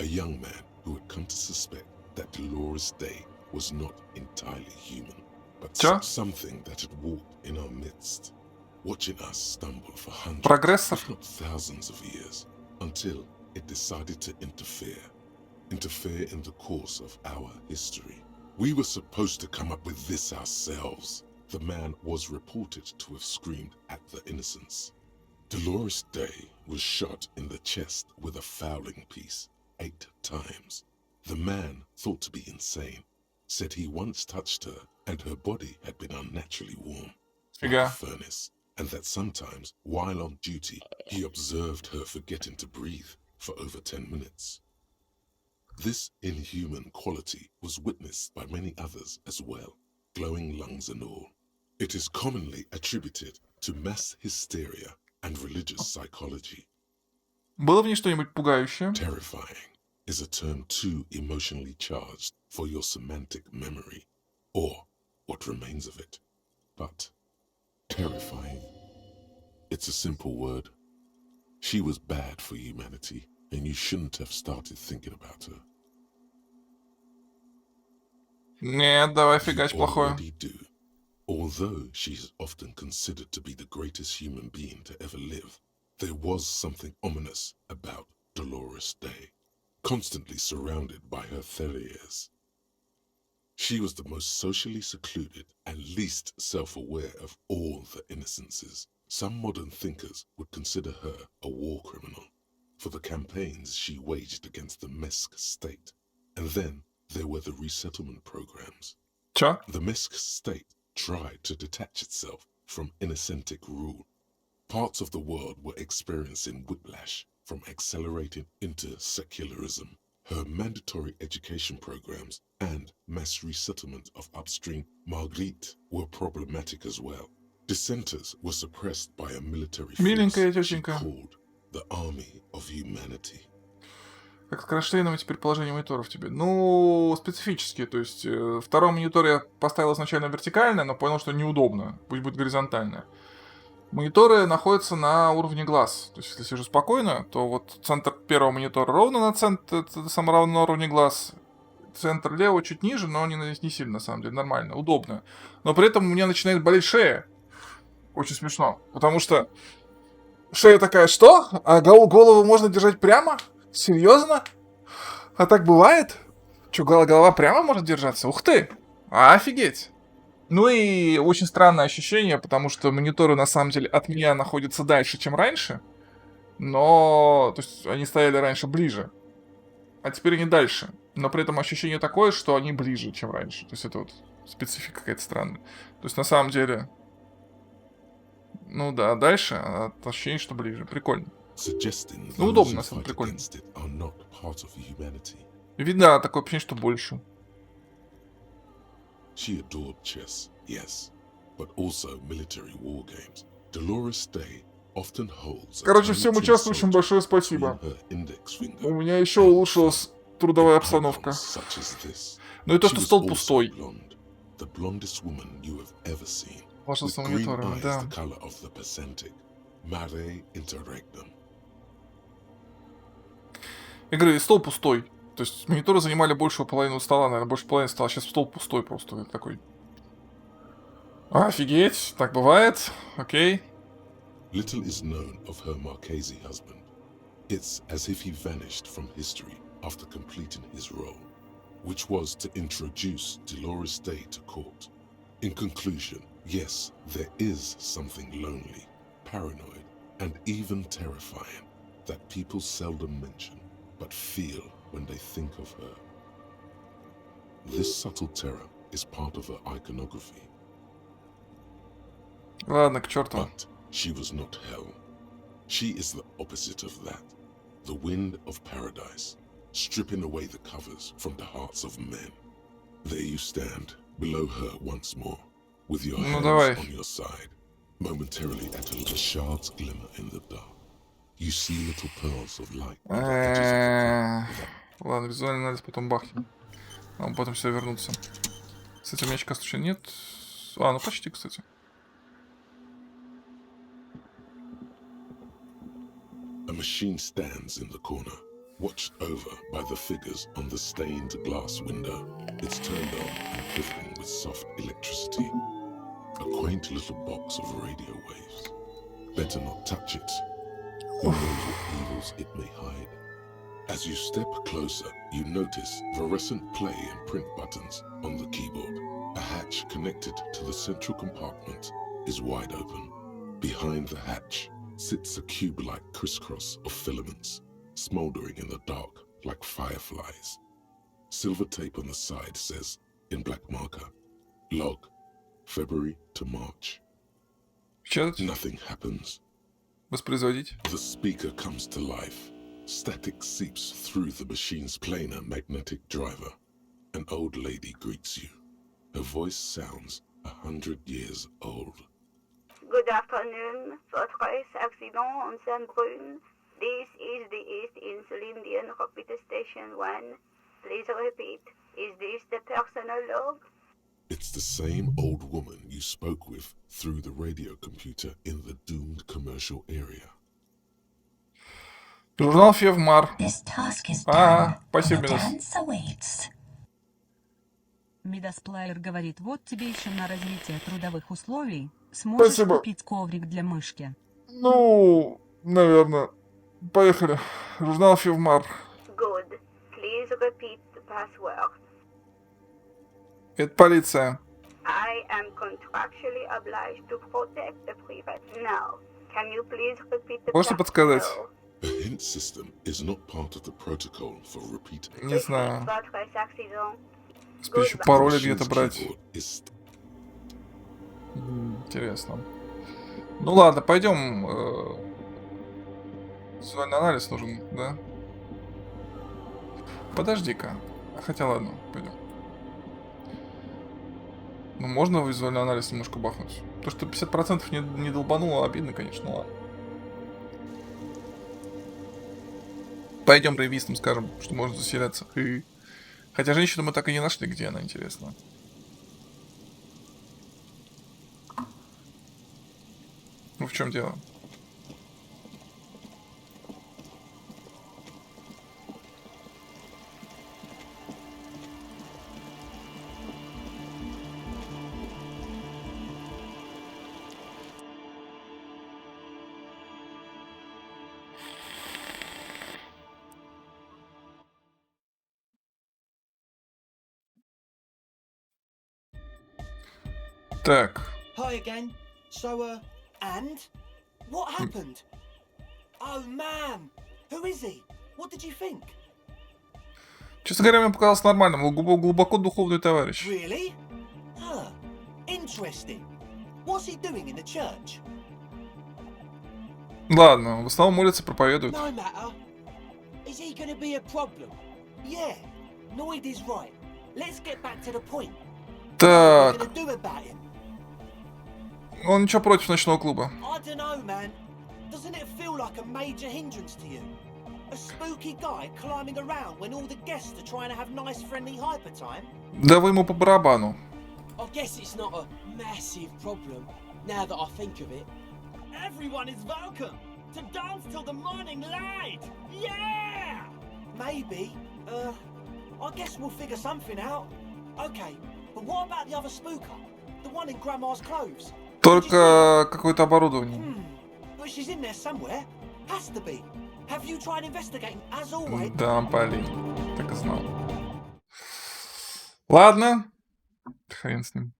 Speaker 2: A young man who had come to suspect that Dolores Day was not entirely human, but something that had walked in our midst, watching us stumble for hundreds, if not thousands of years, until it decided to interfere in the course of our history. We were supposed to come up with this ourselves. The man was reported to have screamed at the Innocents. Dolores Day was shot in the chest with a fowling piece 8 times. The man, thought to be insane, said he once touched her and her body had been unnaturally warm, like a furnace, and that sometimes, while on duty, he observed her forgetting to breathe for over 10 minutes. This inhuman quality was witnessed by many others as well, glowing lungs and all. It is commonly attributed to mass hysteria and religious psychology.
Speaker 1: Было в ней что-нибудь пугающее?
Speaker 2: Terrifying is a term too emotionally charged for your semantic memory, or what remains of it. But terrifying, it's a simple word. She was bad for humanity, and you shouldn't have started thinking about her.
Speaker 1: Нет, давай фигач плохое.
Speaker 2: Although she is often considered to be the greatest human being to ever live, there was something ominous about Dolores Day, constantly surrounded by her Theriers. She was the most socially secluded and least self-aware of all the Innocences. Some modern thinkers would consider her a war criminal for the campaigns she waged against the Mesk state. And then there were the resettlement programs. The Mesk state tried to detach itself from Innocentic rule. Parts of the world were experiencing whiplash from accelerating into secularism. Her mandatory education programs and mass resettlement of upstream Marguerite were problematic as well. Dissenters were suppressed by a military force she called the Army of Humanity.
Speaker 1: Как скорострельного теперь положение мониторов тебе? Ну, специфические. То есть, второй монитор я поставил изначально вертикально, но понял, что неудобно. Пусть будет горизонтально. Мониторы находятся на уровне глаз. То есть, если сижу спокойно, то вот центр первого монитора ровно на центр, равно на уровне глаз. Центр левого чуть ниже, но не сильно, на самом деле, нормально, удобно. Но при этом у меня начинает болеть шея. Очень смешно. Потому что шея такая, что? А голову можно держать прямо? Серьезно? А так бывает? Че, голова прямо может держаться? Ух ты! Офигеть! Ну и очень странное ощущение, потому что мониторы на самом деле от меня находятся дальше, чем раньше. Но, то есть, они стояли раньше ближе. А теперь они дальше. Но при этом ощущение такое, что они ближе, чем раньше. То есть это вот специфика какая-то странная. То есть на самом деле... Ну да, дальше, а ощущение, что ближе. Прикольно. Ну, удобно, на самом деле, прикольно. Видно такое ощущение, что больше.
Speaker 2: She adored chess, yes, but also military war games. Dolores Day often holds.
Speaker 1: Короче, всем участвующим большое спасибо. У меня еще улучшилась трудовая обстановка. Но и то, что стол пустой.
Speaker 2: with green eyes the color of the percentic. Mare interrectum.
Speaker 1: Я говорю, и стол пустой. То есть мониторы занимали большую половину стола, наверное, больше половины стола. Сейчас стол пустой просто. Я такой... Офигеть, так бывает. Окей.
Speaker 2: Little is known of her Marchese husband. It's as if he vanished from history after completing his role, which was to introduce Dolores Day to court. In conclusion, yes, there is something lonely, paranoid, and even terrifying that people seldom mention, but feel when they think of her. This subtle terror is part of her iconography.
Speaker 1: Ладно, к черту.
Speaker 2: But she was not hell. She is the opposite of that. The wind of paradise, stripping away the covers from the hearts of men. There you stand, below her once more, with your hands on your side, momentarily at a shard's glimmer in the dark. You see little pearls of light on the edges of the cup.
Speaker 1: Ладно, визуальный анализ потом бахнем. А потом все вернуться. Кстати, у меня очка случайно нет. А, ну почти, кстати.
Speaker 2: A machine stands in the corner, watched over by the figures on the stained glass window. It's turned on and quivering with soft electricity. A quaint little box of radio waves. Better not touch it. Who knows what evils it may hide? As you step closer, you notice fluorescent play and print buttons on the keyboard. A hatch connected to the central compartment is wide open. Behind the hatch sits a cube-like crisscross of filaments, smoldering in the dark like fireflies. Silver tape on the side says, in black marker, log, February to March. Nothing happens.
Speaker 1: Воспроизводить.
Speaker 2: The speaker comes to life. Static seeps through the machine's planar magnetic driver. An old lady greets you. Her voice sounds 100 years old.
Speaker 16: Good afternoon, Fortress accident on Saint-Brune. This is the East Insulindian Repeater Station 1. Please repeat. Is this the personal log?
Speaker 2: It's the same old woman you spoke with through the radio computer in the doomed commercial area.
Speaker 1: Журнал Февмар. Спасибо, Минус.
Speaker 17: Мидасплеер говорит, вот тебе еще на развитие трудовых условий. Сможешь купить коврик для мышки?
Speaker 1: Ну, наверное. Поехали. Журнал Февмар.
Speaker 16: Good. Please repeat the password.
Speaker 1: Это полиция.
Speaker 16: I am contractually obliged to protect the private. Now, can you please repeat the
Speaker 1: Можете подсказать?
Speaker 2: The hint system is not part of the protocol for repeat.
Speaker 1: Не знаю.
Speaker 16: Fortress accident.
Speaker 1: Теперь еще пароли где-то брать. Интересно. Ну ладно, пойдем. Визуальный анализ нужен, да? Подожди-ка. Хотя ладно, пойдем. Ну можно визуальный анализ немножко бахнуть. То, что 50% не долбануло, обидно, конечно, ладно. Пойдем рейвистам скажем, что можно заселяться. Хотя женщину мы так и не нашли, где она, интересно. Ну в чем дело? Так.
Speaker 9: Hi again. So, and? What happened? Oh, man! Who is he? What did you think?
Speaker 1: Честно говоря, мне показалось нормальным. Глубоко духовный товарищ.
Speaker 9: Really? Huh. Interesting. What's he doing in the church?
Speaker 1: Ладно, в основном молится, проповедует.
Speaker 9: No matter. Is he gonna be a problem? Yeah. Noid is right. Let's get back to the point.
Speaker 1: Так.
Speaker 9: What are we gonna do about him?
Speaker 1: Он ничего против ночного клуба.
Speaker 9: I don't know, man. Doesn't it feel like a major hindrance to you? A spooky guy climbing around when all the guests are trying to have nice, friendly hyper time?
Speaker 1: Да вы ему по барабану.
Speaker 9: Of
Speaker 14: guess it's not a massive problem, now that I think of it.
Speaker 13: Everyone is welcome to dance till the morning light. Yeah!
Speaker 14: Maybe. I guess we'll figure something out. Okay, but what about the other spooker? The one in Grandma's clothes?
Speaker 1: Только какое-то оборудование.
Speaker 14: But she's in there somewhere. Has to be. Have you tried investigating, as always?
Speaker 1: Да, блин. Так и знал. Ладно. Хрен с ним.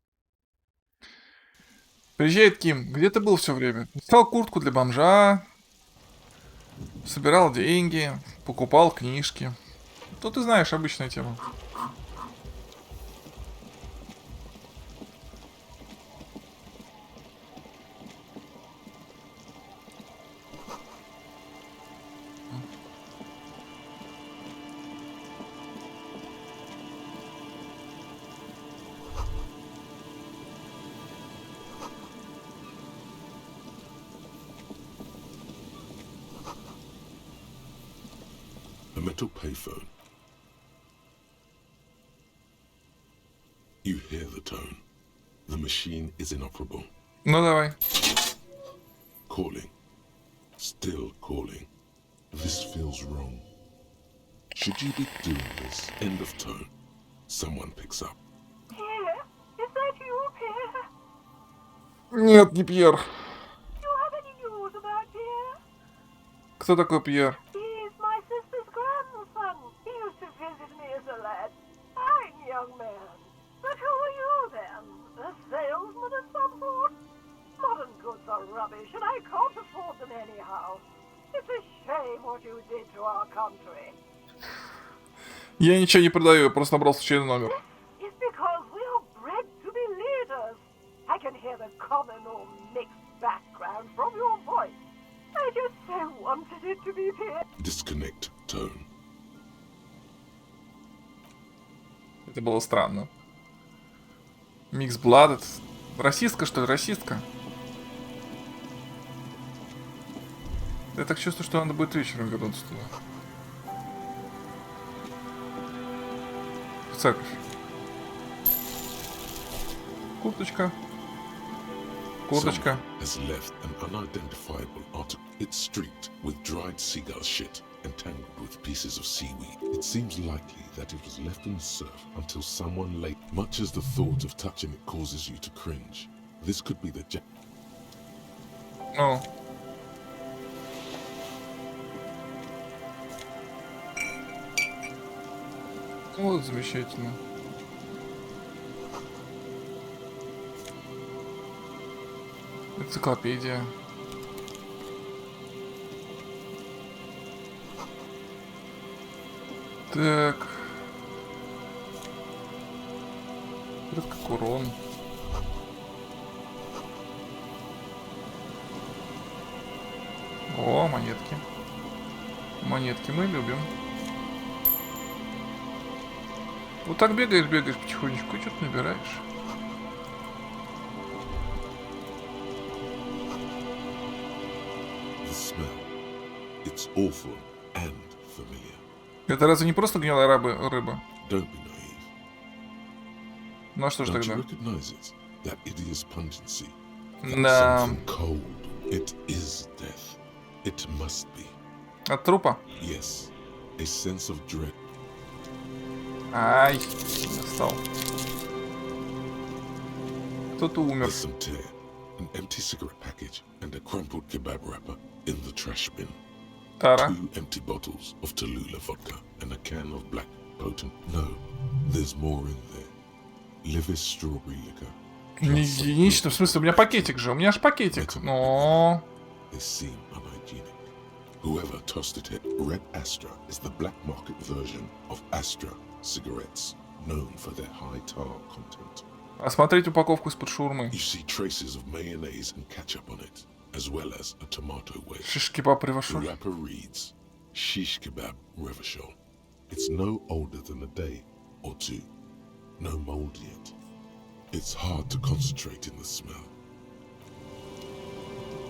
Speaker 1: Приезжает Ким. Где ты был все время? Искал куртку для бомжа. Собирал деньги. Покупал книжки. Ну, ты знаешь, обычная тема.
Speaker 2: A metal payphone. You hear the tone. The machine is inoperable.
Speaker 1: Ну давай.
Speaker 2: Calling. Still calling. This feels wrong. Should you be doing this? End of tone. Someone picks up.
Speaker 16: Pierre, is that you, Pierre?
Speaker 1: Нет, не Пьер.
Speaker 16: Do you have any news about Pierre?
Speaker 1: Кто такой Пьер?
Speaker 16: He's my sister's grandson. He used to visit me as a lad. Fine young man. But who are you then? A salesman of some sort? Modern goods are rubbish, and I can't afford them anyhow. It's a shame what you did to our country.
Speaker 1: Я ничего не продаю, я просто набрал случайный номер.
Speaker 16: It's because we are bred to be leaders. I can hear the common or mixed background from your voice. I just so wanted it to be Pierre.
Speaker 2: Disconnect tone.
Speaker 1: Это было странно. Микс Blooded. Расистка, что ли? Расистка? Я так чувствую, что надо будет вечером вернуться туда. В церковь. Курточка. Курточка.
Speaker 2: Has left an unidentifiable article. It's streaked with dried seagull shit and tangled with pieces of seaweed. It seems likely that it was left in the surf until someone late. Much as the thought of touching it causes you to cringe, this could be the
Speaker 1: Oh. Вот, замечательно. Энциклопедия. Так. Это как урон. О, монетки. Монетки мы любим. Вот так бегаешь потихонечку, и что-то набираешь.
Speaker 2: The smell. It's awful and familiar.
Speaker 1: Это разве не просто гнилая рыба?
Speaker 2: Don't be naive.
Speaker 1: Ну а что ж
Speaker 2: Don't
Speaker 1: тогда?
Speaker 2: you recognize it? That hideous pungency.
Speaker 1: Да.
Speaker 2: Something cold. It is death. It must be.
Speaker 1: От трупа?
Speaker 2: Yes. A sense of dread.
Speaker 1: Ай, достал. Кто-то умер.
Speaker 2: There's some tear, an empty cigarette package, and a crumpled kebab wrapper in the trash bin.
Speaker 1: Tara.
Speaker 2: 2 empty bottles of Tallulah vodka and a can of black potent. No, there's more in there. Livis strawberry liquor.
Speaker 1: Не единично, в смысле, у меня пакетик же, у меня аж пакетик. Но...
Speaker 2: They seem unhygienic. Whoever tossed it here, Red Astra is the black market version of Astra cigarettes, known for their high tar content.
Speaker 1: Осмотреть упаковку из-под шаурмы.
Speaker 2: You see traces of mayonnaise and ketchup on it, as well as a tomato wedge.
Speaker 1: Shish kebab
Speaker 2: The
Speaker 1: Revachol.
Speaker 2: wrapper reads, Shish Kebab Revachol. It's no older than a day or two. No mold yet. It's hard to concentrate in the smell.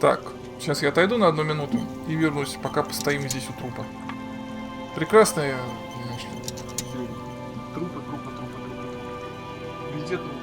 Speaker 1: Так, сейчас я отойду на 1 минуту и вернусь, пока постоим здесь у трупа. Прекрасная, знаешь ли, трупы. Везде трупы.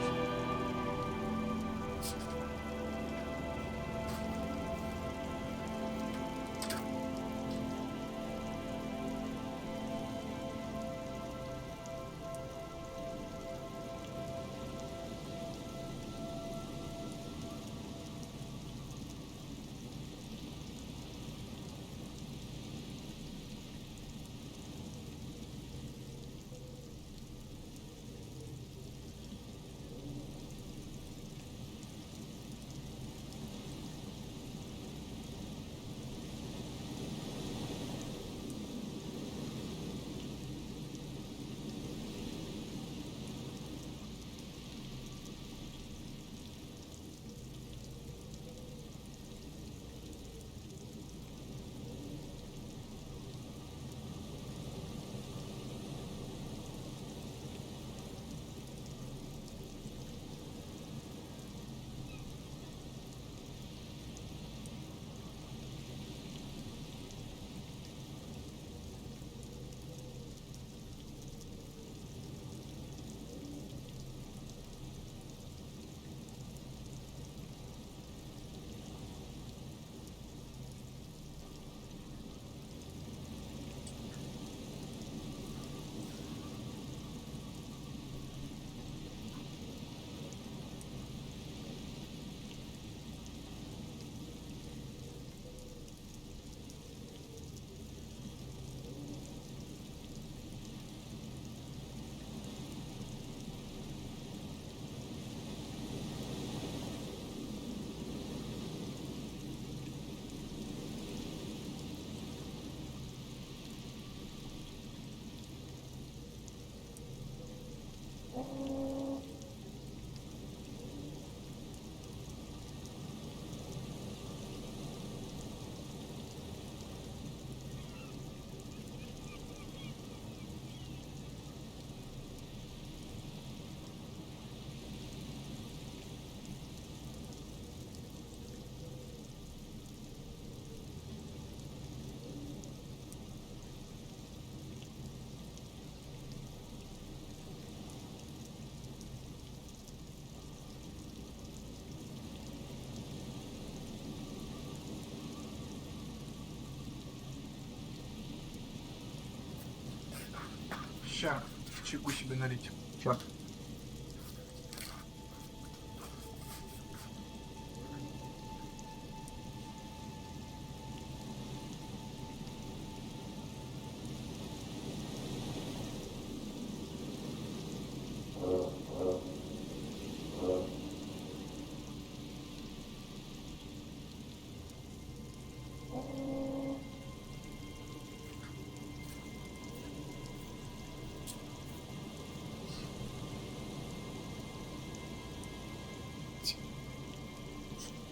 Speaker 1: Ща, чайку себе налить. Ща.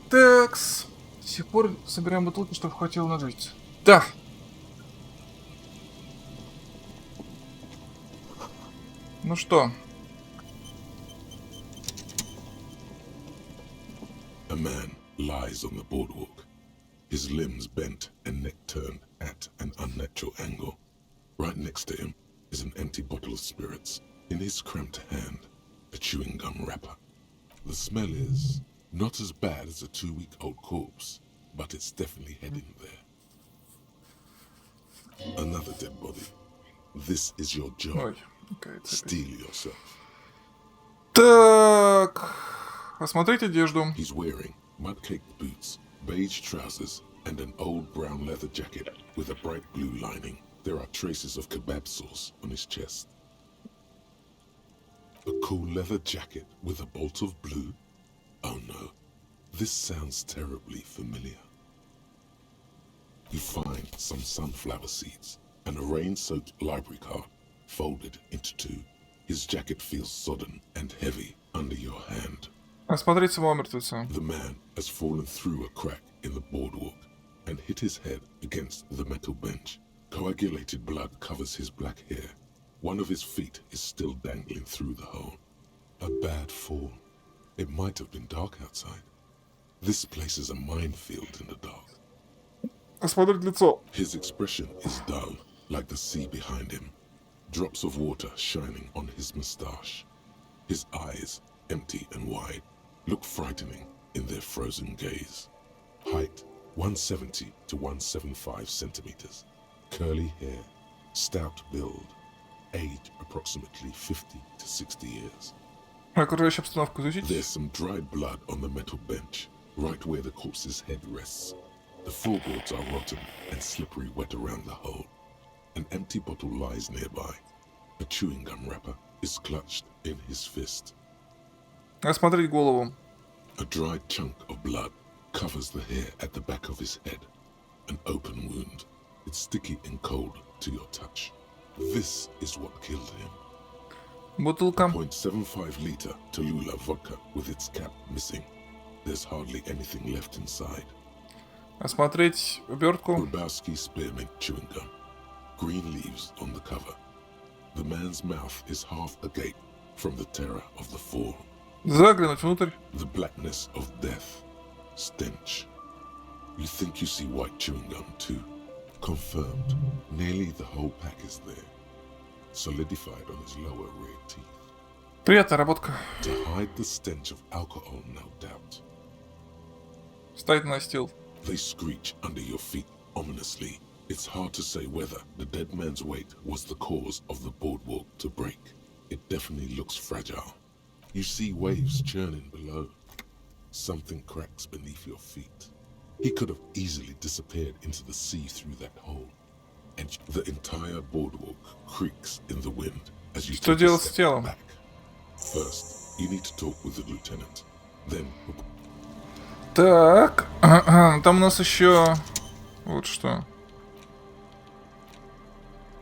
Speaker 1: Такс. До сих пор собираем бутылки, чтобы хватило на жизнь. Да. Ну что?
Speaker 2: A man lies on the boardwalk, his limbs bent and neck turned at an unnatural angle. Right next to him is an empty bottle of spirits. In his cramped hand, a chewing gum wrapper. The smell is not as bad as a 2-week-old corpse, but it's definitely heading there. Another dead body. This is your job. Steal yourself.
Speaker 1: Так. Осмотреть одежду.
Speaker 2: He's wearing mud-caked boots, beige trousers, and an old brown leather jacket with a bright blue lining. There are traces of kebab sauce on his chest. A cool leather jacket with a bolt of blue? Oh no, this sounds terribly familiar. You find some sunflower seeds and a rain-soaked library card folded into two. His jacket feels sodden and heavy under your hand.
Speaker 1: Осмотреть самого мертвеца.
Speaker 2: The man has fallen through a crack in the boardwalk and hit his head against the metal bench. Coagulated blood covers his black hair. One of his feet is still dangling through the hole. A bad fall. It might have been dark outside. This place is a minefield in the dark.
Speaker 1: Осмотреть лицо.
Speaker 2: His expression is dull, like the sea behind him. Drops of water shining on his moustache. His eyes, empty and wide, look frightening in their frozen gaze. Height, 170 to 175 centimeters. Curly hair, stout build. Age, approximately 50 to 60 years.
Speaker 1: Окружающую обстановку изучить.
Speaker 2: There's some dried blood on the metal bench, right where the corpse's head rests. The floorboards are rotten and slippery wet around the hole. An empty bottle lies nearby. A chewing gum wrapper is clutched in his fist.
Speaker 1: Осмотреть голову.
Speaker 2: A dried chunk of blood covers the hair at the back of his head. An open wound. It's sticky and cold to your touch. This is what killed him.
Speaker 1: Бутылка.
Speaker 2: 0.75 liter Tallulah vodka with its cap missing. There's hardly anything left inside.
Speaker 1: Осмотреть обертку.
Speaker 2: Grabowski spearmint chewing gum. Green leaves on the cover. The man's mouth is half agape from the terror of the fall.
Speaker 1: Заглянуть внутрь.
Speaker 2: The blackness of death. Stench. You think you see white chewing gum too. Confirmed. Nearly the whole pack is there. Solidified on his lower rear teeth.
Speaker 1: Приятная работка.
Speaker 2: To hide the stench of alcohol, no doubt.
Speaker 1: Стоит на настил.
Speaker 2: They screech under your feet ominously. It's hard to say whether the dead man's weight was the cause of the boardwalk to break. It definitely looks fragile. You see waves churning below. Something cracks beneath your feet. He could have easily disappeared into the sea through that hole. And the entire boardwalk creaks in the wind as you
Speaker 1: Что
Speaker 2: take a
Speaker 1: делать с
Speaker 2: step
Speaker 1: телом?
Speaker 2: back. First, you need to talk with the lieutenant. Then,
Speaker 1: Так. Там у нас еще... Вот что.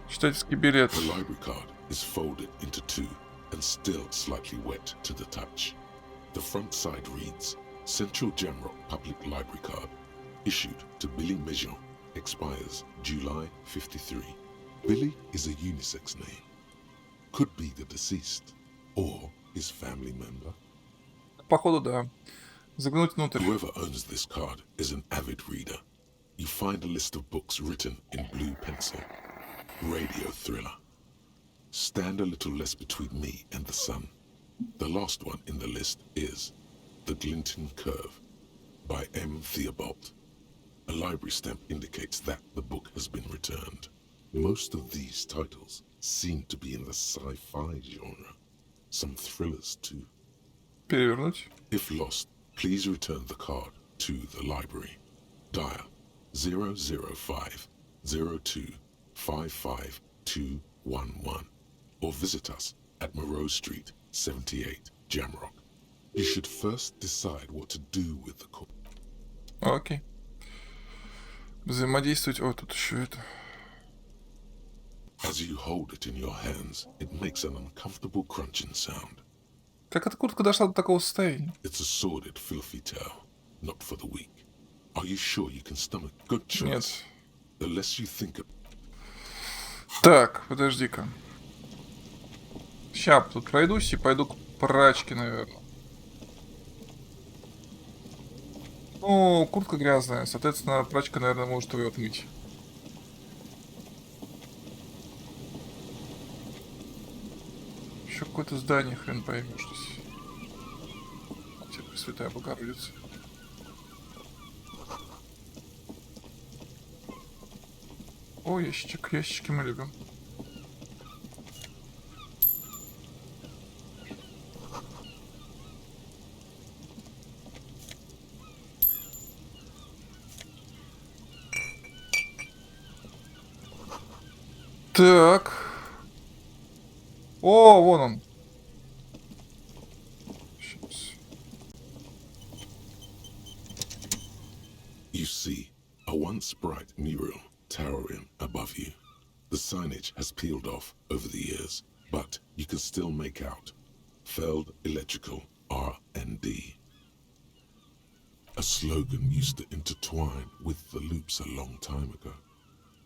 Speaker 1: Читательский билет.
Speaker 2: the library card is folded into two and still slightly wet to the touch. The front side reads, Central Jamrock Public Library Card, issued to Billy Mejean, expires July 53. Billy is a unisex name. Could be the deceased, or his family member.
Speaker 1: Походу, да. Заглянуть внутрь.
Speaker 2: Whoever owns this card is an avid reader. You find a list of books written in blue pencil. Radio thriller. Stand a little less between me and the sun. The last one in the list is The Glinton Curve by M. Theobald. A library stamp indicates that the book has been returned. Most of these titles seem to be in the sci-fi genre. Some thrillers too.
Speaker 1: Перевернуть.
Speaker 2: If lost, please return the card to the library. Dial 005 02 55211 or visit us at Moreau Street, 78, Jamrock. You should first decide what to do with the card.
Speaker 1: Окей. Взаимодействовать. О, тут еще это.
Speaker 2: As you hold it in your hands, it makes an uncomfortable crunching sound.
Speaker 1: Как эта куртка дошла до такого состояния?
Speaker 2: It's a sordid, filthy tale, not for the weak. Are you sure you can stomach? Good choice.
Speaker 1: Нет.
Speaker 2: The less you think of...
Speaker 1: Так, подожди-ка. Ща тут пройдусь и пойду к прачке, наверное. Ну, куртка грязная, соответственно, прачка, наверное, может ее отмыть. Еще какое-то здание, хрен поймешь здесь. Тебе Пресвятая Богородица. О, ящичек, ящички мы любим. Так. О, вон он. Сейчас.
Speaker 2: You see, a once bright mural towering above you. The signage has peeled off over the years, but you can still make out Feld Electrical R&D. A slogan used to intertwine with the loops a long time ago.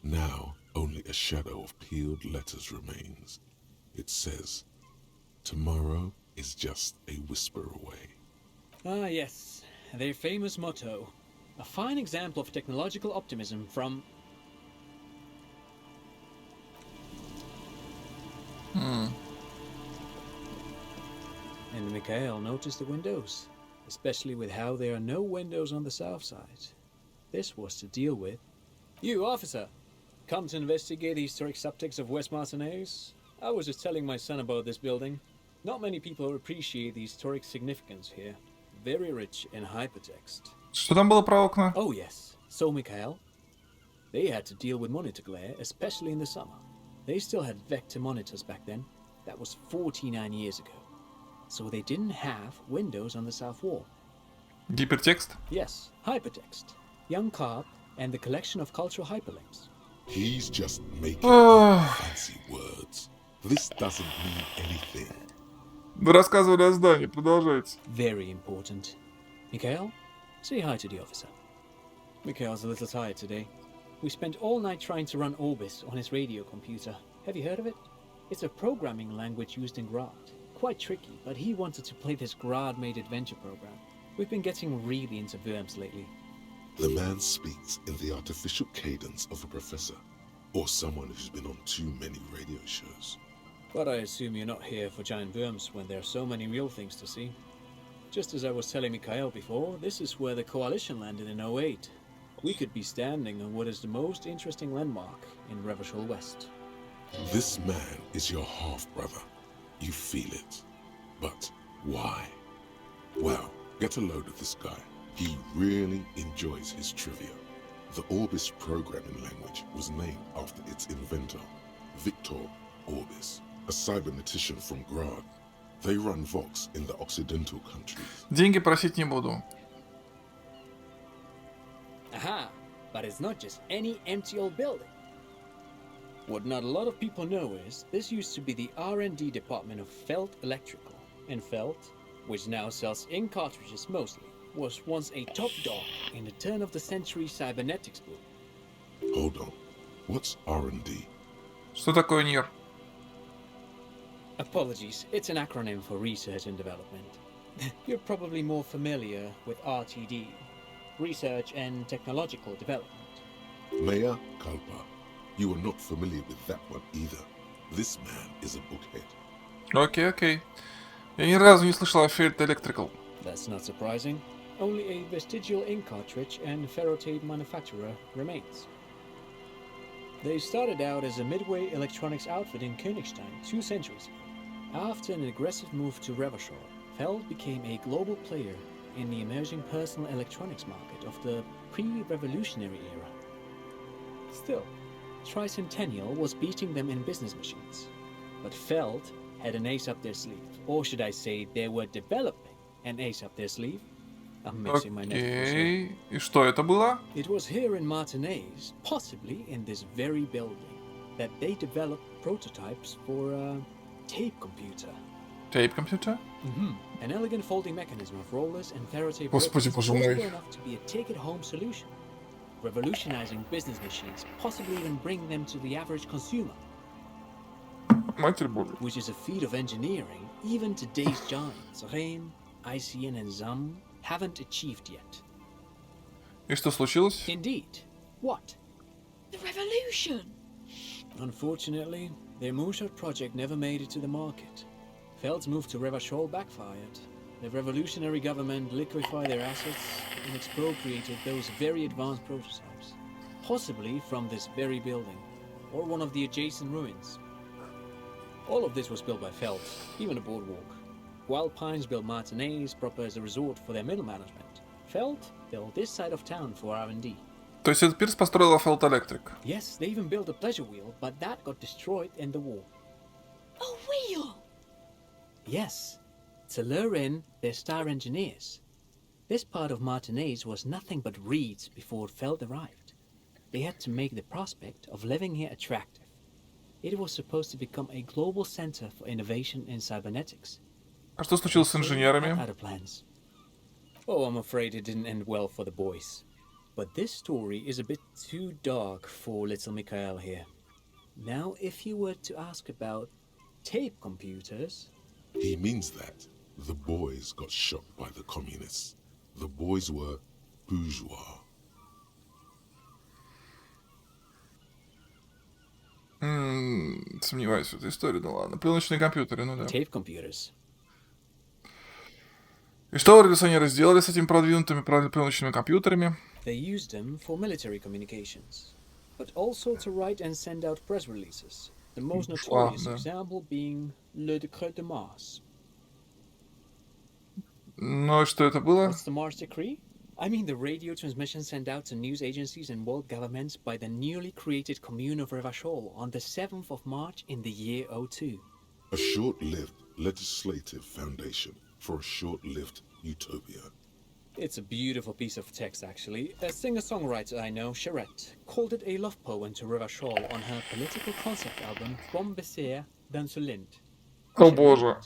Speaker 2: Now, only a shadow of peeled letters remains. It says, tomorrow is just a whisper away.
Speaker 18: Ah, yes, their famous motto. A fine example of technological optimism from... And Mikhail noticed the windows, especially with how there are no windows on the south side. This was to deal with... You, officer! Come to investigate the historic subtext of West Martinez? I was just telling my son about this building. Not many people appreciate the historic significance here. Very rich in hypertext.
Speaker 1: Что там было про окна?
Speaker 18: Oh yes. So, Mikhail, they had to deal with monitor glare, especially in the summer. They still had vector monitors back then. That was 49 years ago. So they didn't have windows on the south wall.
Speaker 1: Гипертекст?
Speaker 18: Yes, hypertext. Young Carp and the collection of cultural hyperlinks.
Speaker 2: He's just making fancy words. This doesn't mean anything.
Speaker 1: Вы рассказывали о здании, продолжайте.
Speaker 18: Very important. Mikhail, say hi to the officer. Mikhail's a little tired today. We spent all night trying to run Orbis on his radio computer. Have you heard of it? It's a programming language used in Grad. Quite tricky, but he wanted to play this Grad-made adventure program. We've been getting really into Worms lately.
Speaker 2: The man speaks in the artificial cadence of a professor, or someone who's been on too many radio shows.
Speaker 18: But I assume you're not here for giant worms when there are so many real things to see. Just as I was telling Mikhail before, this is where the Coalition landed in 08. We could be standing on what is the most interesting landmark in Revachol West.
Speaker 2: This man is your half-brother. You feel it. But why? Well, get a load of this guy. He really enjoys his trivia. The Orbis programming language was named after its inventor, Victor Orbis, a cybernetician from Grad. They run Vox in the Occidental countries.
Speaker 1: Деньги просить не буду.
Speaker 18: Aha! But it's not just any empty old building. What not a lot of people know is this used to be the R&D department of Feld Electrical. And Feld, which now sells ink cartridges mostly, was once a top dog in the turn-of-the-century cybernetics boom.
Speaker 2: Hold on. What's R&D?
Speaker 1: Что такое НИР?
Speaker 18: Apologies, it's an acronym for research and development. You're probably more familiar with RTD, Research and Technological Development.
Speaker 2: Mea culpa. You are not familiar with that one either. This man is a bookhead.
Speaker 1: Окей, окей. Я ни разу не слышал о Feld Electrical.
Speaker 18: That's not surprising. Only a vestigial ink cartridge and ferrotape manufacturer remains. They started out as a midway electronics outfit in Königstein 2 centuries ago. After an aggressive move to Revachol, Feld became a global player in the emerging personal electronics market of the pre-revolutionary era. Still, Tricentennial was beating them in business machines. But Feld had an ace up their sleeve. Or should I say, they were developing an ace up their sleeve. I'm mixing my metaphors here.
Speaker 1: И что это было?
Speaker 18: It was here in Martinez, possibly in this very building, that they developed prototypes for a tape computer.
Speaker 1: Tape computer?
Speaker 18: An elegant folding mechanism of rollers and Faraday
Speaker 1: Господи, боже мой.
Speaker 18: enough to be a take-it-home solution, revolutionizing business machines, possibly even bring them to the average consumer.
Speaker 1: Матерь Божья.
Speaker 18: Which is a feat of engineering even today's giants, Rehm, ICN and ZAM, haven't achieved yet.
Speaker 1: И что случилось?
Speaker 18: Indeed. What?
Speaker 3: The revolution!
Speaker 18: Unfortunately, their moonshot project never made it to the market. Feld's move to Revachol backfired. The revolutionary government liquefied their assets and expropriated those very advanced prototypes, possibly from this very building, or one of the adjacent ruins. All of this was built by Feld, even a boardwalk. Wild Pines built Martinez proper as a resort for their middle management. Feld built this side of town for R&D.
Speaker 1: То есть этот пирс построила Feld Electric?
Speaker 18: Yes, they even built a pleasure wheel, but that got destroyed in the war.
Speaker 3: A wheel?
Speaker 18: Yes, to lure in their star engineers. This part of Martinez was nothing but reeds before Feld arrived. They had to make the prospect of living here attractive. It was supposed to become a global center for innovation in cybernetics.
Speaker 1: А что случилось с инженерами?
Speaker 18: Other plans. Oh, I'm afraid it didn't end well for the boys. But this story is a bit too dark for little Mikhail here. Now, if you were to ask about tape computers...
Speaker 2: He means that the boys got shot by the communists. The boys were bourgeois.
Speaker 1: Сомневаюсь в этой истории, да ладно. Пленочные компьютеры, ну да.
Speaker 18: Tape computers.
Speaker 1: И что революционеры сделали с этими продвинутыми пленочными компьютерами?
Speaker 18: They used them for military communications, but also to write and send out press releases. The most notorious example being Le Decret de Mars.
Speaker 1: Ну и что это было?
Speaker 18: What's the Mars Decree? I mean the radio transmission sent out to news agencies and world governments by the newly created Commune of Revachol on the 7th of March in the year 02.
Speaker 2: A short-lived legislative foundation for a short-lived utopia.
Speaker 18: It's a beautiful piece of text, actually. A singer-songwriter I know, Charette, called it a love poem to Revachol on her political concept album From Bessere dans ce Lind.
Speaker 1: О боже.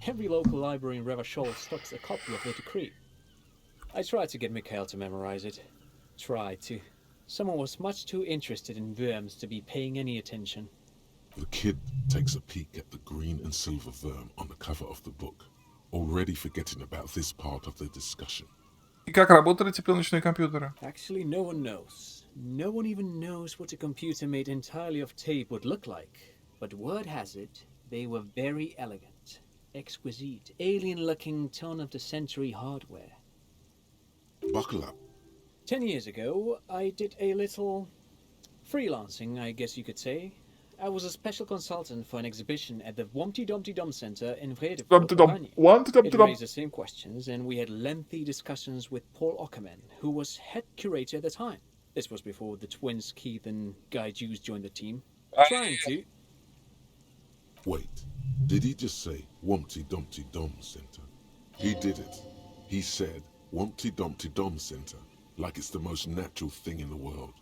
Speaker 18: Every local library in Revachol stocks a copy of the decree. I tried to get Mikhail to memorize it. Tried to. Someone was much too interested in worms to be paying any attention.
Speaker 2: The kid takes a peek at the green and silver worm on the cover of the book, already forgetting about this part of the discussion.
Speaker 1: И как работали эти пленочные компьютеры?
Speaker 18: Actually, no one knows. No one even knows what a computer made entirely of tape would look like. But word has it, they were very elegant, exquisite, alien-looking turn-of-the-century hardware.
Speaker 2: Buckle up.
Speaker 18: 10 years ago, I did a little freelancing, I guess you could say. I was a special consultant for an exhibition at the Wumpty Dumpty Dum Center in Vredefort. It raised the same questions, and we had lengthy discussions with Paul Ockerman, who was head curator at the time. This was before the twins Keith and Guy Jews joined the team. Trying to...
Speaker 2: Wait, did he just say Wumpty Dumpty Dum Center? He did it. He said Wumpty Dumpty Dum Center, like it's the most natural thing in the world.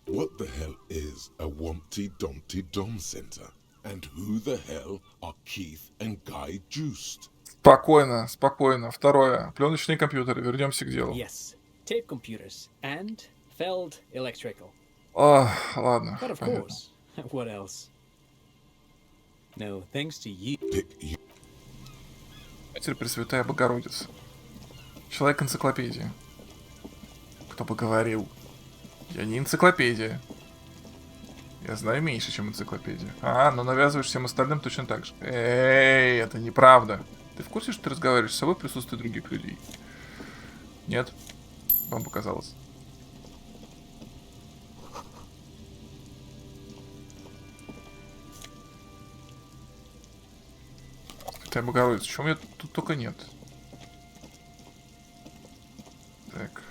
Speaker 2: What the hell is a Wumpty Dumpty Dum Center? And who the hell are Keith and Guy Juiced?
Speaker 1: Спокойно, спокойно. Второе. Пленочные компьютеры. Вернемся к делу.
Speaker 18: Yes, tape computers and Feld Electrical.
Speaker 1: Ладно.
Speaker 18: But of course, what else? No, thanks to you.
Speaker 1: Матерь Пресвятая Богородица. Человек-энциклопедия. Кто бы говорил. Я не энциклопедия. Я знаю меньше, чем энциклопедия. Но навязываешь всем остальным точно так же. Эй, это неправда. Ты в курсе, что ты разговариваешь с собой в присутствии других людей? Нет? Вам показалось. Пресвятая Богородица, чего у меня тут только нет. Так.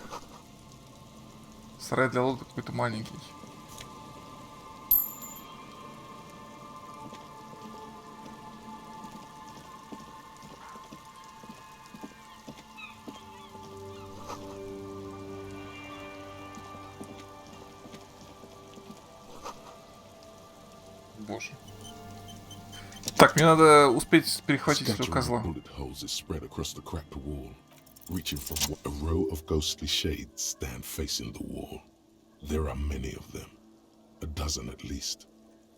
Speaker 1: Сарай для лодок какой-то маленький. Боже. Так, мне надо успеть перехватить этого козла.
Speaker 2: Bullet holes is spread across the cracked wall, reaching from what a row of ghostly shades stand facing the wall. There are many of them, a dozen at least,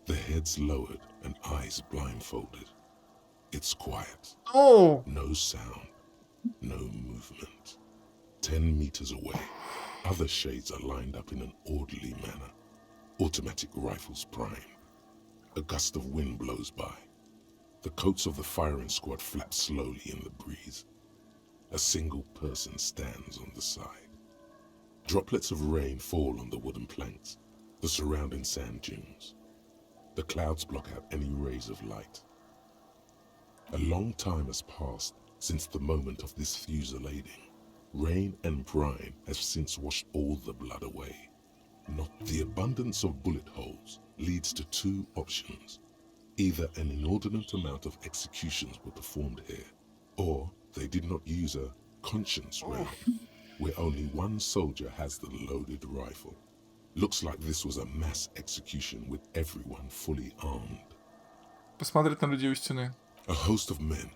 Speaker 2: their heads lowered and eyes blindfolded. It's quiet.
Speaker 1: Oh!
Speaker 2: No sound, no movement. 10 meters away, other shades are lined up in an orderly manner, automatic rifles primed. A gust of wind blows by. The coats of the firing squad flap slowly in the breeze. A single person stands on the side. Droplets of rain fall on the wooden planks, the surrounding sand dunes. The clouds block out any rays of light. A long time has passed since the moment of this fusillading. Rain and brine have since washed all the blood away. Not the abundance of bullet holes leads to two options. Either an inordinate amount of executions were performed here, or they did not use a conscience round, where only one soldier has the loaded rifle. Looks like this was a mass execution with everyone fully armed.
Speaker 1: Посмотреть на людей у стены.
Speaker 2: A host of men,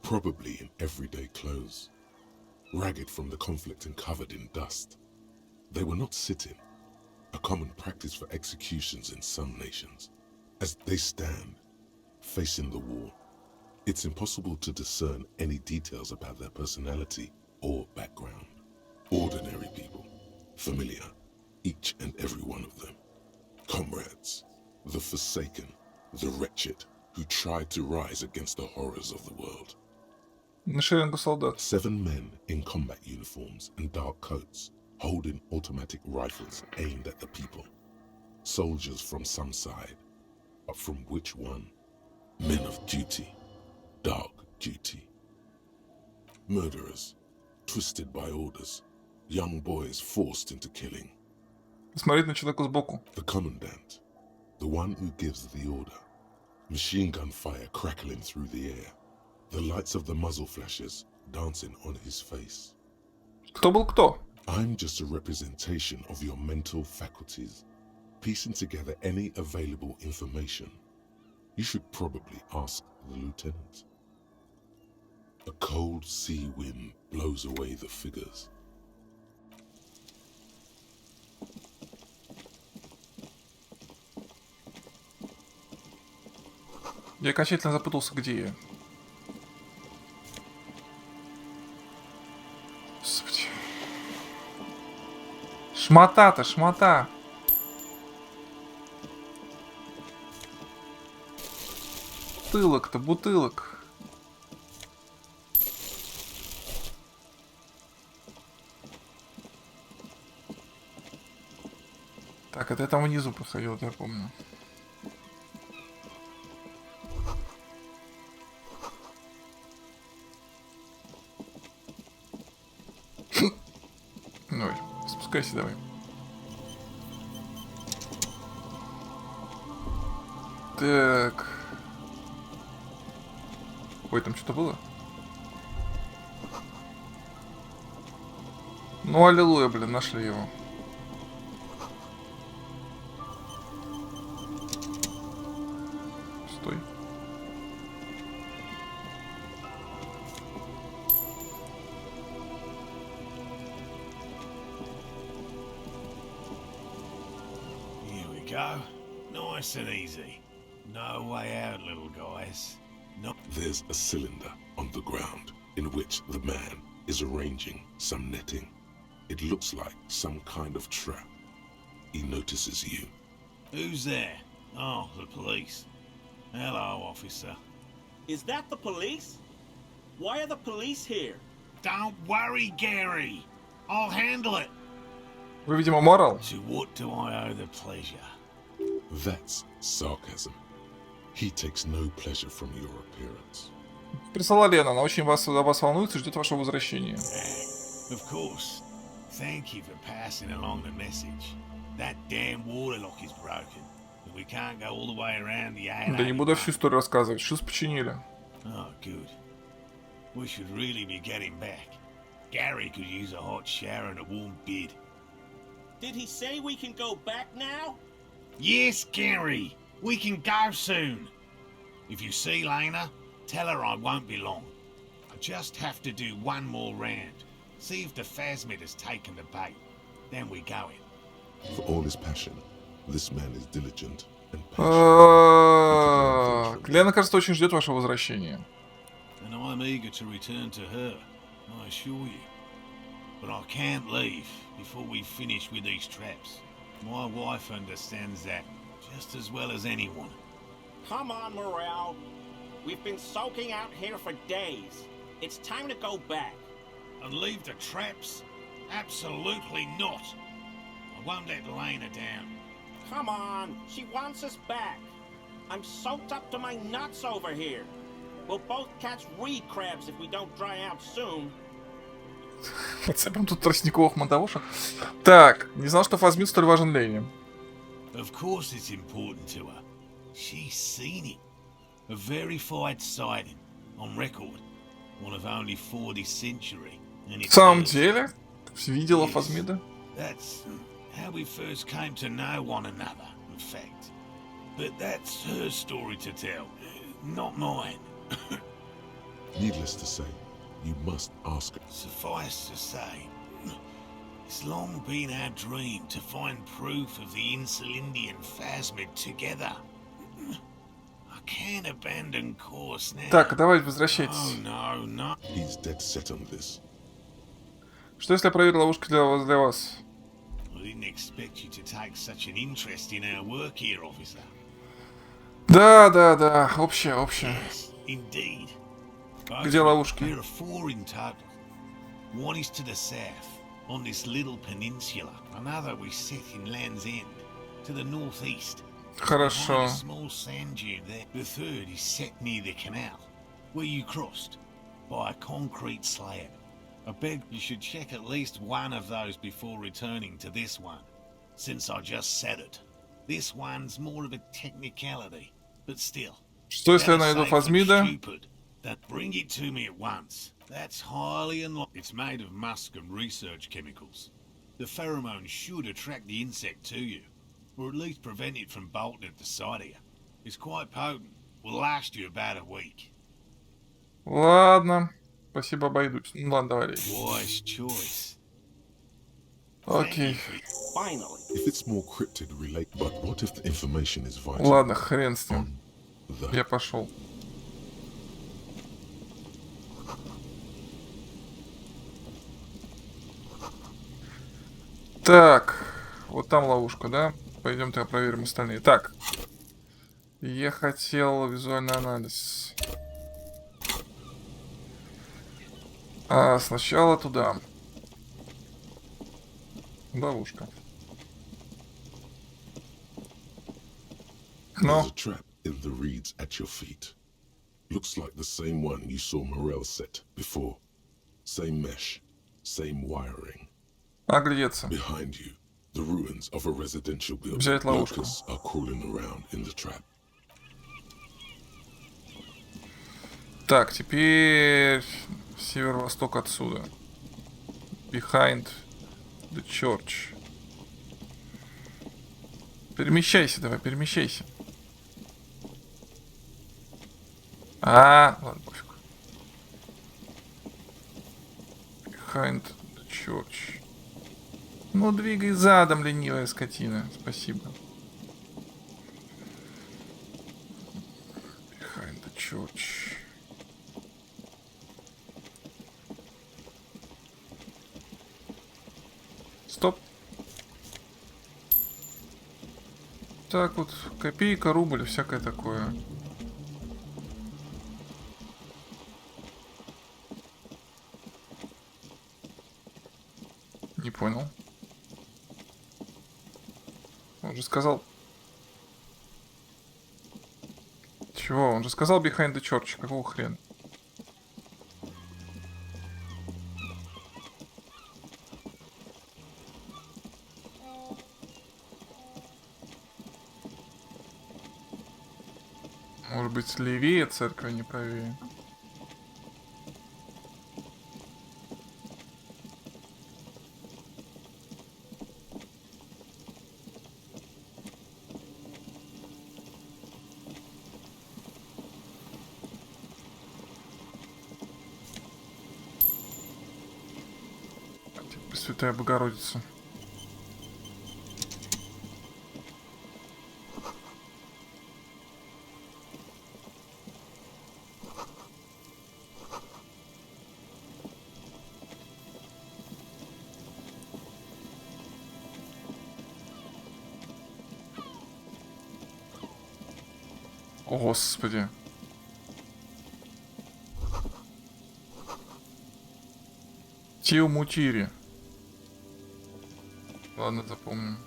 Speaker 2: probably in everyday clothes, ragged from the conflict and covered in dust. They were not sitting, a common practice for executions in some nations. As they stand, facing the wall, it's impossible to discern any details about their personality or background. Ordinary people, familiar, each and every one of them. Comrades, the forsaken, the wretched, who tried to rise against the horrors of the world.
Speaker 1: На шеренгу солдат.
Speaker 2: 7 men in combat uniforms and dark coats, holding automatic rifles aimed at the people. Soldiers from some side, but from which one? Men of duty, dark duty. Murderers, twisted by orders, young boys forced into killing.
Speaker 1: Смотреть на человека сбоку.
Speaker 2: The commandant, the one who gives the order. Machine gun fire crackling through the air. The lights of the muzzle flashes dancing on his face.
Speaker 1: Кто был кто?
Speaker 2: I'm just a representation of your mental faculties, piecing together any available information. You should probably ask the lieutenant. A cold sea wind blows away the figures.
Speaker 1: Я окончательно запутался, где я. Господи. Шмота-то, шмота. Бутылок-то, бутылок. Так, это я там внизу проходил, это я помню. Ой, спускайся давай. Так. Ой, там что-то было? Ну, аллилуйя, блин, нашли его. Стой.
Speaker 19: Here we go. Nice and easy. No way out, little guys. No.
Speaker 2: There's a cylinder on the ground in which the man is arranging some netting. It looks like some kind of trap. He notices you.
Speaker 19: Who's there? Oh, the police. Hello, officer.
Speaker 13: Is that the police? Why are the police here?
Speaker 19: Don't worry, Gary. I'll handle it.
Speaker 1: Вы, видимо, морал?
Speaker 19: To what do I owe the pleasure?
Speaker 2: That's sarcasm. He takes no pleasure from your appearance.
Speaker 1: Прислала Лена, она очень вас волнуется и ждет вашего возвращения.
Speaker 19: Of course. Thank you for passing along the message. That damn water lock is broken, and we can't go all the way around the
Speaker 1: Да не буду всю историю рассказывать. Шлюз починили.
Speaker 19: Oh, good. We should really be getting back. Gary could use a hot shower and a warm bed.
Speaker 13: Did he say we can go back now?
Speaker 19: Yes, Gary. We can go soon. If you see Lena, tell her I won't be long. I just have to do one more round. See if the phasmid has taken the bait. Then we go in.
Speaker 2: For all his passion, this man is diligent and
Speaker 1: Лена, кажется, очень ждет вашего возвращения.
Speaker 19: And I'm eager to return to her, I assure you. But I can't leave before we finish with these traps. My wife understands that just as well as anyone.
Speaker 13: Come on, Morel. We've been soaking out here for days. It's time to go back.
Speaker 19: And leave the traps? Absolutely not. I won't let Lena down.
Speaker 13: Come on, she wants us back. I'm soaked up to my nuts over here. We'll both catch reed crabs if we don't dry out soon.
Speaker 1: Подцепим тут тростниковых мандавошек. Так, не знал, что фазмид столь важен Лене.
Speaker 19: Of course it's important to her. She's seen it. A verified sighting. On record. One of only 40th century.
Speaker 1: В самом деле? Видела фазмида?
Speaker 19: That's how we first came to know one another, in fact. But that's her story to tell, not mine.
Speaker 2: Needless to say, you must ask her.
Speaker 19: Suffice to say, it's long been our dream to find proof of the Insulindian phasmid together. I can't abandon course now.
Speaker 1: Так, давай возвращайтесь.
Speaker 19: Oh, no, no.
Speaker 2: He's dead set on this.
Speaker 1: Что если я проверю ловушку для вас?
Speaker 19: I didn't expect you to take such an interest in our work here, officer.
Speaker 1: Да, общее.
Speaker 19: Yes, indeed.
Speaker 1: Где ловушки?
Speaker 19: There are 4 in total. One is to the south, on this little peninsula. Another we set in Land's End, to the northeast.
Speaker 1: Хорошо.
Speaker 19: Behind a small sand dune there. The third is set near the canal, where you crossed, by a concrete slab. I beg you should check at least one of those before returning to this one, since I just said it. This one's more of a technicality, but still.
Speaker 1: Что если я найду фазмида?
Speaker 19: That bring it to me at once. That's highly unlikely. It's made of musk and research chemicals. The pheromone should attract the insect to you, or at least prevent it from bolting at the sight of you. It's quite potent. Will last you about a week.
Speaker 1: Ладно. Спасибо, обойдусь. Ну ладно, давай.
Speaker 19: Wise choice.
Speaker 1: Окей.
Speaker 2: If it's more cryptid relate, but what if the information is vital?
Speaker 1: Ладно, хрен с ним. Я пошел. Так, вот там ловушка, да? Пойдем тогда проверим остальные. Так, я хотел визуальный анализ. Сначала туда. Ловушка.
Speaker 2: There's a trap in the reeds at your feet. Looks like the same one you saw Morel set before. Same mesh, same wiring.
Speaker 1: Оглядеться.
Speaker 2: Behind you, the ruins of a residential building.
Speaker 1: Взять ловушку.
Speaker 2: Locusts are crawling around in the trap.
Speaker 1: Так, теперь северо-восток отсюда. Behind the church. Перемещайся, давай, перемещайся. Ладно, пофиг. Behind the church. Ну, двигай задом, ленивая скотина. Спасибо. Behind the church. Стоп. Так вот, копейка, рубль, всякое такое. Не понял. Он же сказал... Чего? Он же сказал behind the church. Какого хрена? быть, левее церкви, а не правее. Пресвятая Богородица. О, Господи. Тиумутири. Ладно, запомним.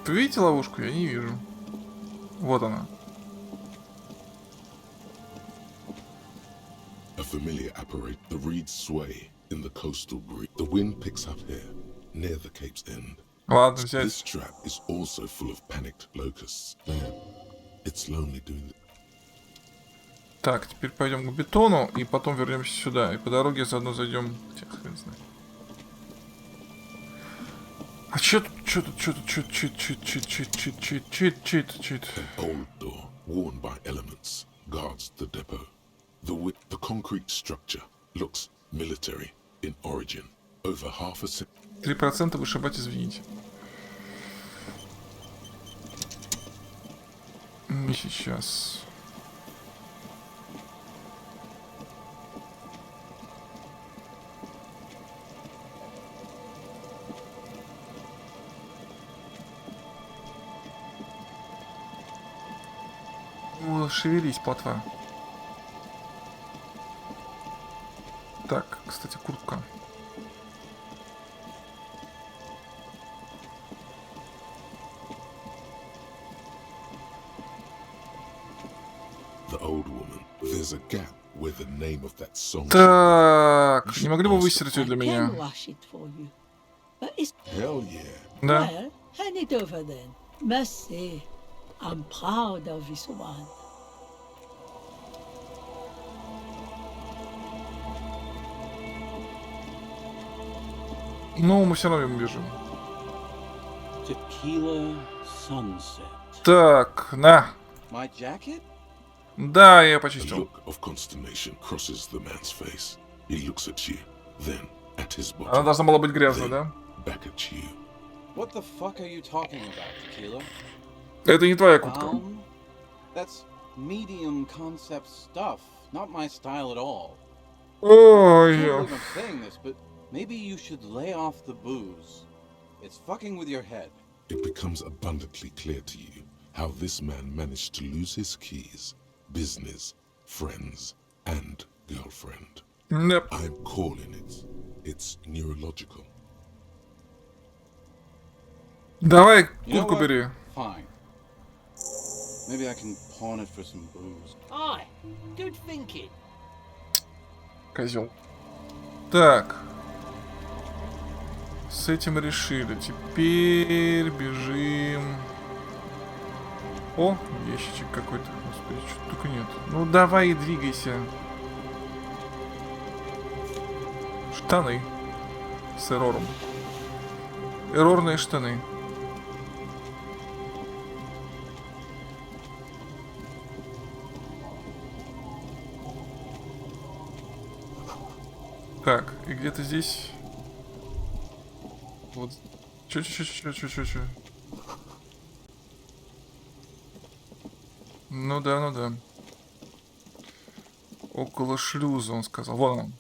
Speaker 1: Вы видите ловушку? Я не вижу. Вот она.
Speaker 2: A familiar apparatus. The reeds sway in the coastal breeze. The wind picks up here, near the cape's end.
Speaker 1: Ладно, взять.
Speaker 2: This trap is also full of panicked locusts. Man, it's lonely doing it.
Speaker 1: Так, теперь пойдем к бетону и потом вернемся сюда. И по дороге заодно зайдем. Хрен знает. А чё тут? Чит.
Speaker 2: An old door, worn by elements, guards the depot. The concrete structure looks military in origin. Over half a century.
Speaker 1: 3% вышибать, извините. Не сейчас. О, шевелись, плотва. Так, кстати, куртка.
Speaker 2: The old woman. There's a gap where the name of that song.
Speaker 1: Так, не могли бы выстирать ее для меня?
Speaker 2: Hell yeah.
Speaker 1: Да.
Speaker 11: Well, hand it over then. Must say, I'm proud of this one.
Speaker 1: Ну, мы все равно ему бежим.
Speaker 8: Tequila sunset.
Speaker 1: Так, на.
Speaker 8: My jacket?
Speaker 1: Да, я
Speaker 2: A
Speaker 1: почистил.
Speaker 2: look of consternation crosses the man's face. He looks at you, then at his bottom.
Speaker 1: Она должна была быть грязной, да?
Speaker 2: Back at you.
Speaker 8: What the fuck are you talking about, Tequila?
Speaker 1: Это не твоя куртка.
Speaker 8: That's medium concept stuff. Not my style at all.
Speaker 1: Ой.
Speaker 8: I can't believe I'm saying this, but maybe you should lay off the booze. It's fucking with your head.
Speaker 2: It becomes abundantly clear to you how this man managed to lose his keys, business, friends, and girlfriend.
Speaker 1: Yep.
Speaker 2: I'm calling it. It's neurological.
Speaker 1: Давай
Speaker 8: You know
Speaker 1: куртку
Speaker 8: what?
Speaker 1: бери.
Speaker 8: Fine. Maybe I can pawn it for some booze.
Speaker 13: Aye, good thinking.
Speaker 1: Козел. Так. С этим решили. Теперь бежим. О, ящичек какой-то. Господи, что только нет. Ну давай, двигайся. Штаны. С эрором. Эрорные штаны. Так, и где-то здесь... Вот. Чё. Ну да. Около шлюза, он сказал. Вон он.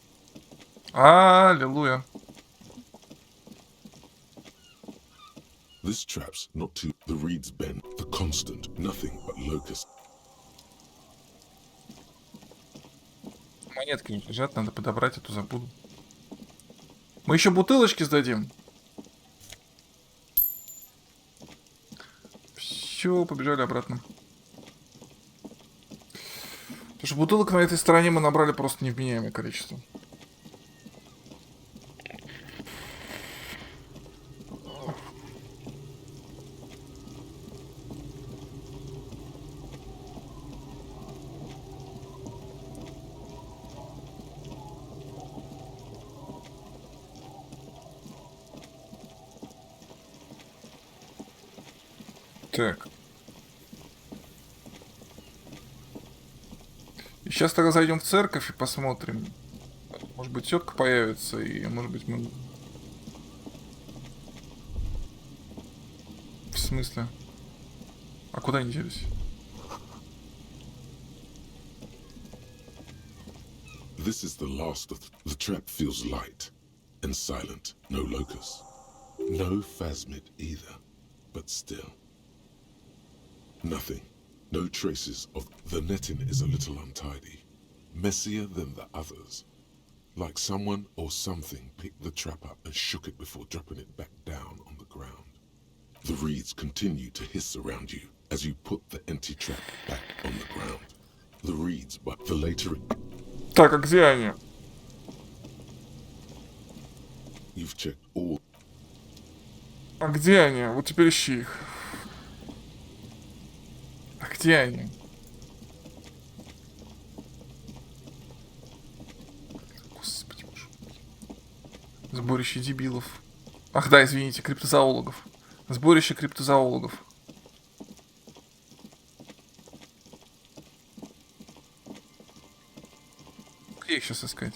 Speaker 1: Аллилуйя.
Speaker 2: This trap's not too. The reeds bend. The constant. Nothing but locust.
Speaker 1: Монетки не лежат, надо подобрать, а то забуду. Мы еще бутылочки сдадим. Все, побежали обратно. Потому что бутылок на этой стороне мы набрали просто невменяемое количество. Так. И сейчас тогда зайдем в церковь и посмотрим. Может быть, тетка появится, и может быть мы... В смысле? А куда они делись?
Speaker 2: This is the last of the trap feels light and silent. No locust. No phasmid either. But still. Nothing. No traces of the netting is a little untidy. Messier than the others. Like someone or something picked the trap up and shook it before dropping it back down on the ground. The reeds continue to hiss around you as you put the empty trap back on the ground. The reeds, but the later...
Speaker 1: Так, а где они?
Speaker 2: You've checked all...
Speaker 1: А где они? Вот теперь ищи их. А где они? Господи боже. Сборище дебилов. Ах да, извините, криптозоологов. Сборище криптозоологов. Где их сейчас искать?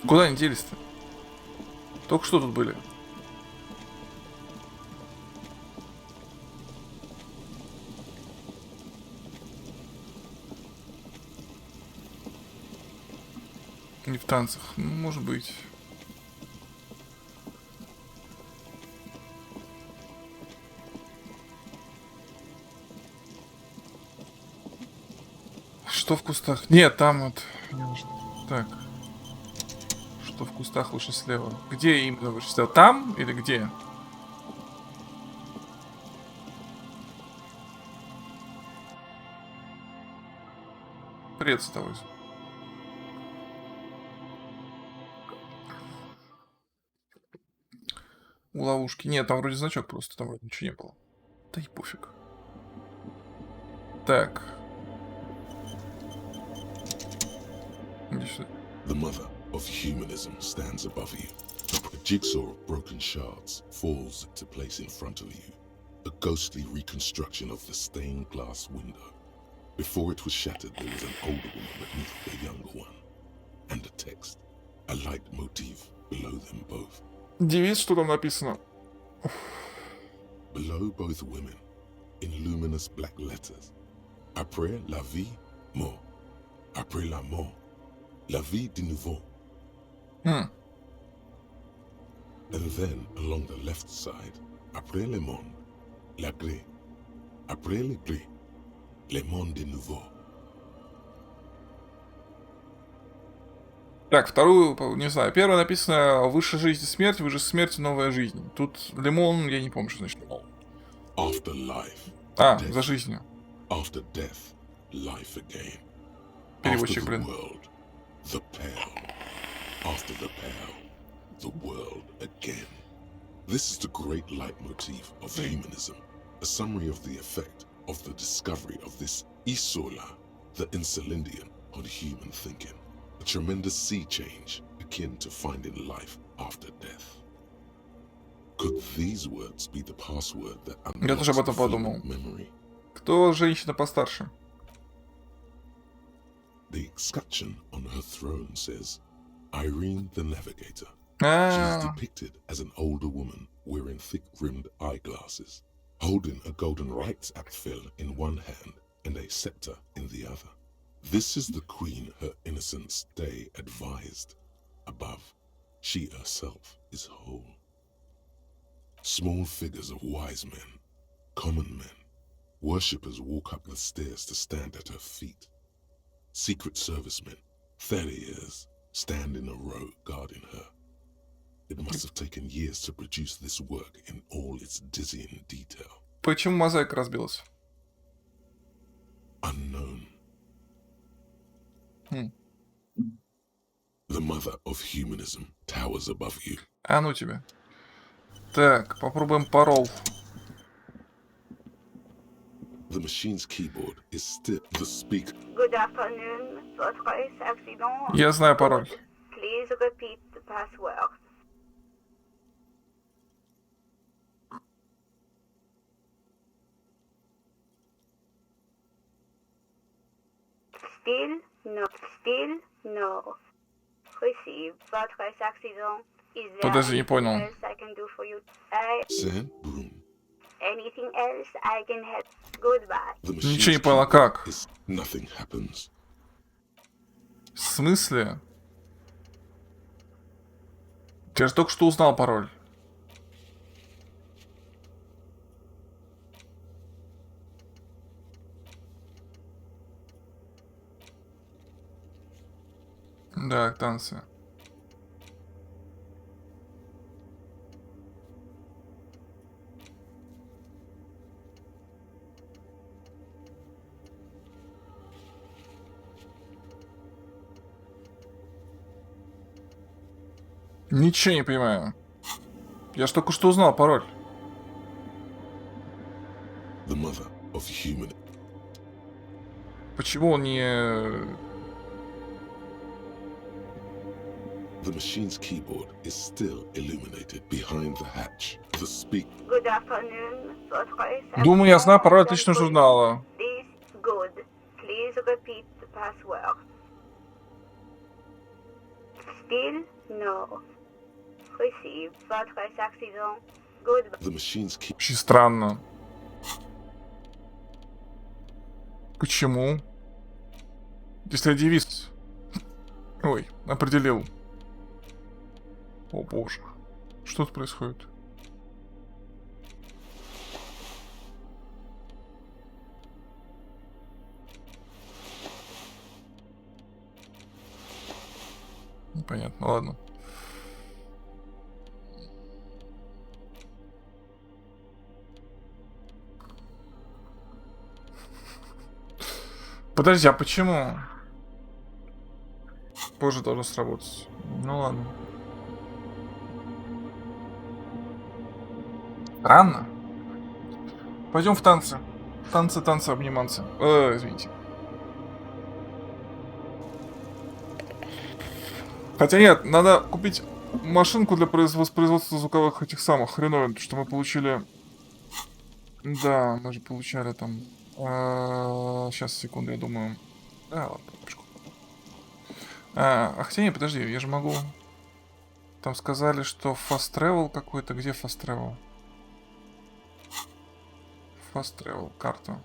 Speaker 1: Куда они делись-то? Только что тут были. Не в танцах. Ну, может быть. Что в кустах? Нет, там вот. Так. Что в кустах выше слева? Где именно выше слева? Там или где? Привет, с тобой. У ловушки. Нет, там вроде значок просто, там вроде ничего не было. Да и пофиг. Так. Иди сюда.
Speaker 2: The mother of humanism stands above you. A jigsaw of broken shards falls into place in front of you. A ghostly reconstruction of the stained glass window. Before it was shattered, there was an older woman beneath the younger one. And a text. A light motif below them both.
Speaker 1: Девиз, что там написано?
Speaker 2: Below both women, in luminous black letters. Après la vie, mort. Après la mort, la vie de nouveau. And then, along the left side, après le monde, la gré. Après le gré, le monde de nouveau.
Speaker 1: Так, вторую, не знаю. Первая написано «Выше жизни смерть, выше смерти новая жизнь». Тут лимон, я не помню, что значит лимон.
Speaker 2: After life.
Speaker 1: А,
Speaker 2: death.
Speaker 1: за жизнью.
Speaker 2: After death, life again.
Speaker 1: Переводчик,
Speaker 2: After the
Speaker 1: блин.
Speaker 2: world, the pale. After the pale, the world again. This is the great leitmotif of humanism, a summary of the effect of the discovery of this Isola, the Insulindian, on human thinking. A tremendous sea change akin to finding life after death. Could these words be the password that
Speaker 1: Я тоже об
Speaker 2: unlocks
Speaker 1: этом
Speaker 2: the
Speaker 1: подумал.
Speaker 2: fluid memory?
Speaker 1: Кто женщина постарше?
Speaker 2: The escutcheon on her throne says, Irene the Navigator. She is depicted as an older woman wearing thick-rimmed eyeglasses, holding a golden rights apfel in one hand and a scepter in the other. This is the queen her innocence day advised. Above, she herself is whole. Small figures of wise men, common men, Worshippers walk up the stairs to stand at her feet. Secret servicemen, Theriers, stand in a row guarding her. It must have taken years to produce this work in all its dizzying detail.
Speaker 1: Почему мозаика разбилась?
Speaker 2: Unknown. The mother of humanism towers above you.
Speaker 1: А ну тебе. Так, попробуем парол.
Speaker 2: The machine's keyboard is still the speaker.
Speaker 16: Good afternoon. Votre accident.
Speaker 1: Я знаю пароль.
Speaker 16: Please repeat the password. Still no. Still no. Receive. Votre accident. Is there
Speaker 1: Подожди, не понял.
Speaker 16: anything else I can do for you?
Speaker 2: Sand broom.
Speaker 16: Anything else I can help? Goodbye.
Speaker 2: The
Speaker 1: Ничего не
Speaker 2: machine's
Speaker 1: понял, как?
Speaker 2: keyboard is nothing happens.
Speaker 1: В смысле? Я же только что узнал пароль. Да, танцы. Ничего не понимаю. Я ж только что узнал пароль.
Speaker 2: The mother of human.
Speaker 1: Почему он не...
Speaker 2: The machine's keyboard is still illuminated behind the hatch. The speak.
Speaker 16: Good afternoon. Votre
Speaker 1: Думаю, я знаю пароль отличного журнала.
Speaker 16: This good. Please repeat the password. Still no. Receive. Votre accident. Goodbye.
Speaker 2: The machine's key.
Speaker 1: Очень странно. Почему? Если я девиз... Ой, определил. О боже. Что тут происходит? Непонятно, ладно. Подожди, а почему? Позже должно сработать. Ну ладно. Странно. Пойдем в танцы. Танцы, танцы, обниматься. Извините. Хотя нет, надо купить машинку для воспроизводства звуковых этих самых хреновин, потому что мы получили... Да, мы же получали там... Сейчас, секунду, я думаю... Да, ладно, пешку. Хотя нет, подожди, я же могу... Там сказали, что fast travel какой-то. Где fast travel? Fast travel, карта.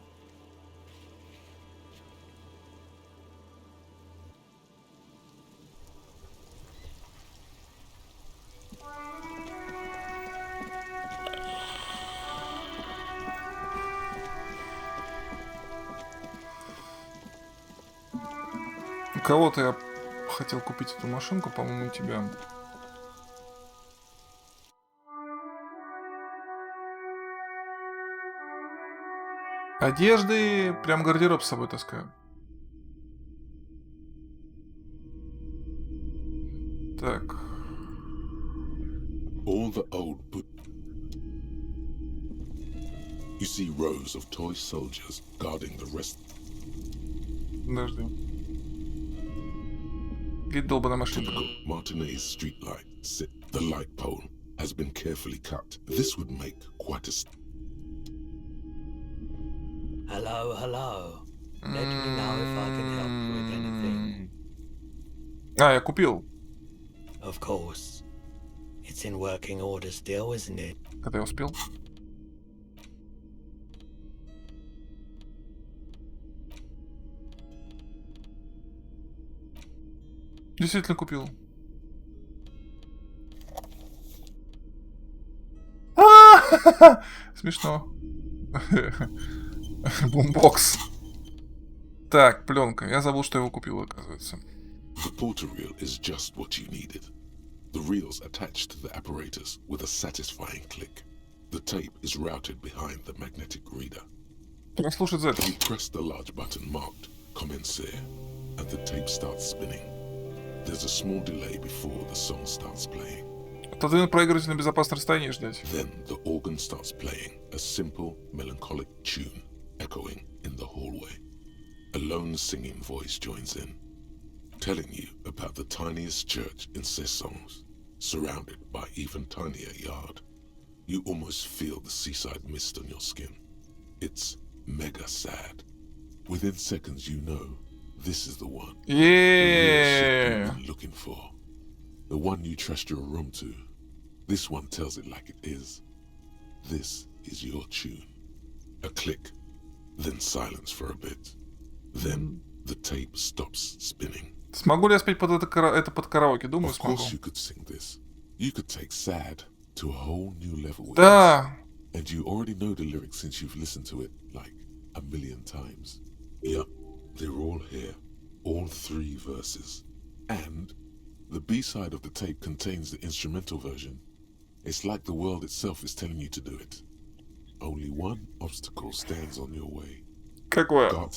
Speaker 1: У кого-то я хотел купить эту машинку, по-моему, у тебя. Одежды, прям гардероб с собой таскаю. Так.
Speaker 2: All the old You see rows of toy soldiers guarding the rest.
Speaker 1: Подожди. Где долбаная машинка?
Speaker 2: Martinez street light. The light pole has been carefully cut. This would make quite a...
Speaker 6: Hello, hello. Let me know if I can help you with anything.
Speaker 1: Я купил.
Speaker 6: Of course. It's in working order still, isn't it?
Speaker 1: Когда я успел? Действительно купил. Смешно. Бумбокс. Так, пленка. Я забыл, что его купил, оказывается.
Speaker 2: The porter reel is just what you needed. The reels attached to the apparatus with a satisfying click. The tape is routed behind the magnetic reader.
Speaker 1: Прослушать запись.
Speaker 2: You press the large button marked Commencer, and the tape starts spinning. There's a small delay before the song starts playing.
Speaker 1: Отодвинуть проигрыватель на безопасное расстояние и ждать.
Speaker 2: Then the organ starts playing a simple, melancholic tune, echoing in the hallway. A lone singing voice joins in, telling you about the tiniest church in Cessons, surrounded by even tinier yard. You almost feel the seaside mist on your skin. It's mega sad. Within seconds, you know this is the one.
Speaker 1: Yeah.
Speaker 2: The real shit you've been looking for. The one you trust your room to. This one tells it like it is. This is your tune. A click, then silence for a bit. Then the tape stops spinning.
Speaker 1: Смогу ли я спеть под это под караоке? Думаю,
Speaker 2: Of
Speaker 1: смогу.
Speaker 2: course you could sing this. You could take sad to a whole new level with
Speaker 1: Да.
Speaker 2: this. And you already know the lyrics since you've listened to it like a million times. Yep, they're all here. All 3 verses. And the B-side of the tape contains the instrumental version. It's like the world itself is telling you to do it. Only one obstacle stands on your way.
Speaker 1: Какое?
Speaker 2: God.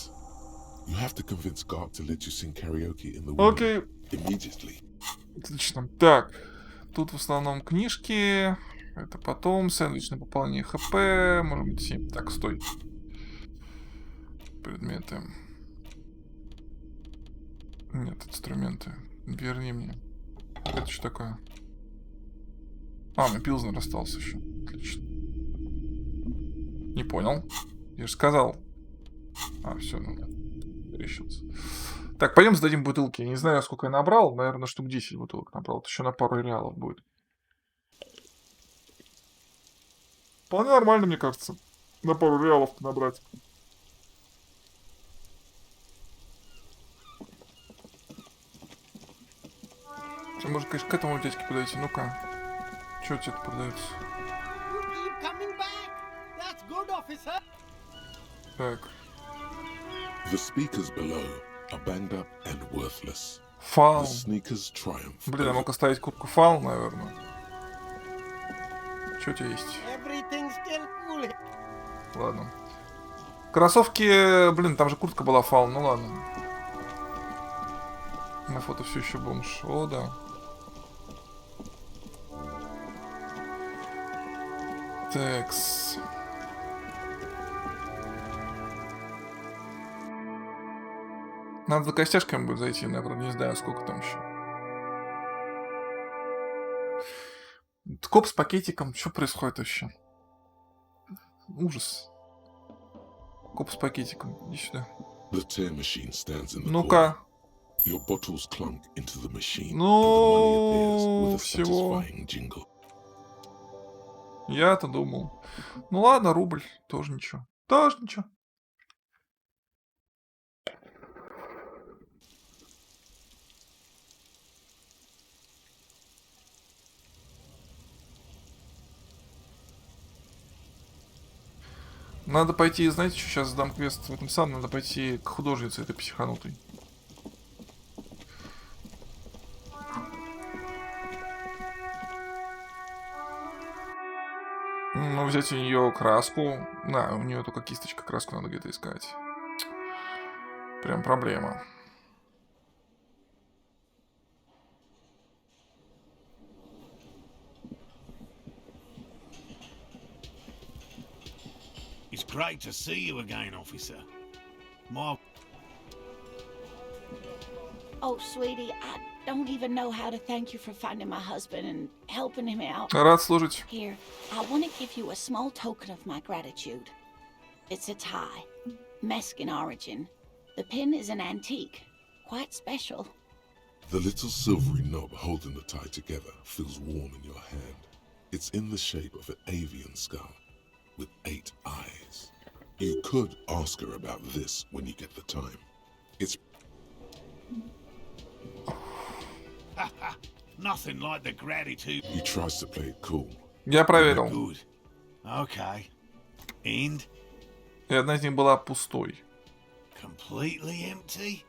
Speaker 2: You have to convince God to let you sing karaoke in the room
Speaker 1: Окей.
Speaker 2: immediately.
Speaker 1: Отлично. Так. Тут в основном книжки. Это потом. Сэндвичное пополнение ХП. Может быть 7. Так, стой. Предметы. Нет, инструменты. Верни мне. Это что такое? А, мне пилзнер остался еще. Отлично. Не понял. Я же сказал. А, все, ну. Решился. Так, пойдем сдадим бутылки. Я не знаю, сколько я набрал. Наверное, штук 10 бутылок набрал. Это еще на пару реалов будет. Вполне нормально, мне кажется. На пару реалов набрать. Может, конечно, к этому дядьке подойти. Ну-ка. Что тебе продается? Так.
Speaker 2: The speakers below are banged up and worthless.
Speaker 1: Фал.
Speaker 2: The sneakers triumph.
Speaker 1: Блин, я мог оставить куртку фал, наверное. Что у тебя есть? Ладно. Кроссовки, блин, там же куртка была фал, ну ладно. На фото все еще бомж. О, да. Такс. Надо за костяшками будет зайти, наверное, не знаю, сколько там еще. Коп с пакетиком, что происходит вообще? Ужас. Коп с пакетиком, иди сюда. Ну-ка. Ну, всего. Я-то думал. Ну ладно, рубль, тоже ничего. Тоже ничего. Надо пойти, знаете, что сейчас сдам квест в этом самом, надо пойти к художнице этой психанутой. Ну, взять у нее краску. Да, у нее только кисточка, краску надо где-то искать. Прям проблема.
Speaker 19: It's great to see you again, officer.
Speaker 12: Oh, sweetie, I don't even know how to thank you for finding my husband and helping him out.
Speaker 1: Рад служить.
Speaker 12: Here, I want to give you a small token of my gratitude. It's a tie, Mexican origin. The pin is an antique, quite special.
Speaker 2: The little silvery knob holding the tie together feels warm in your hand. It's in the shape of an avian skull with 8 eyes. You could ask her about this when you get the time. It's
Speaker 19: Nothing like the gratitude.
Speaker 2: He tries to play it cool.
Speaker 1: Я проверил.
Speaker 19: Good. Okay. And
Speaker 1: И одна из них была пустой.
Speaker 19: Completely empty?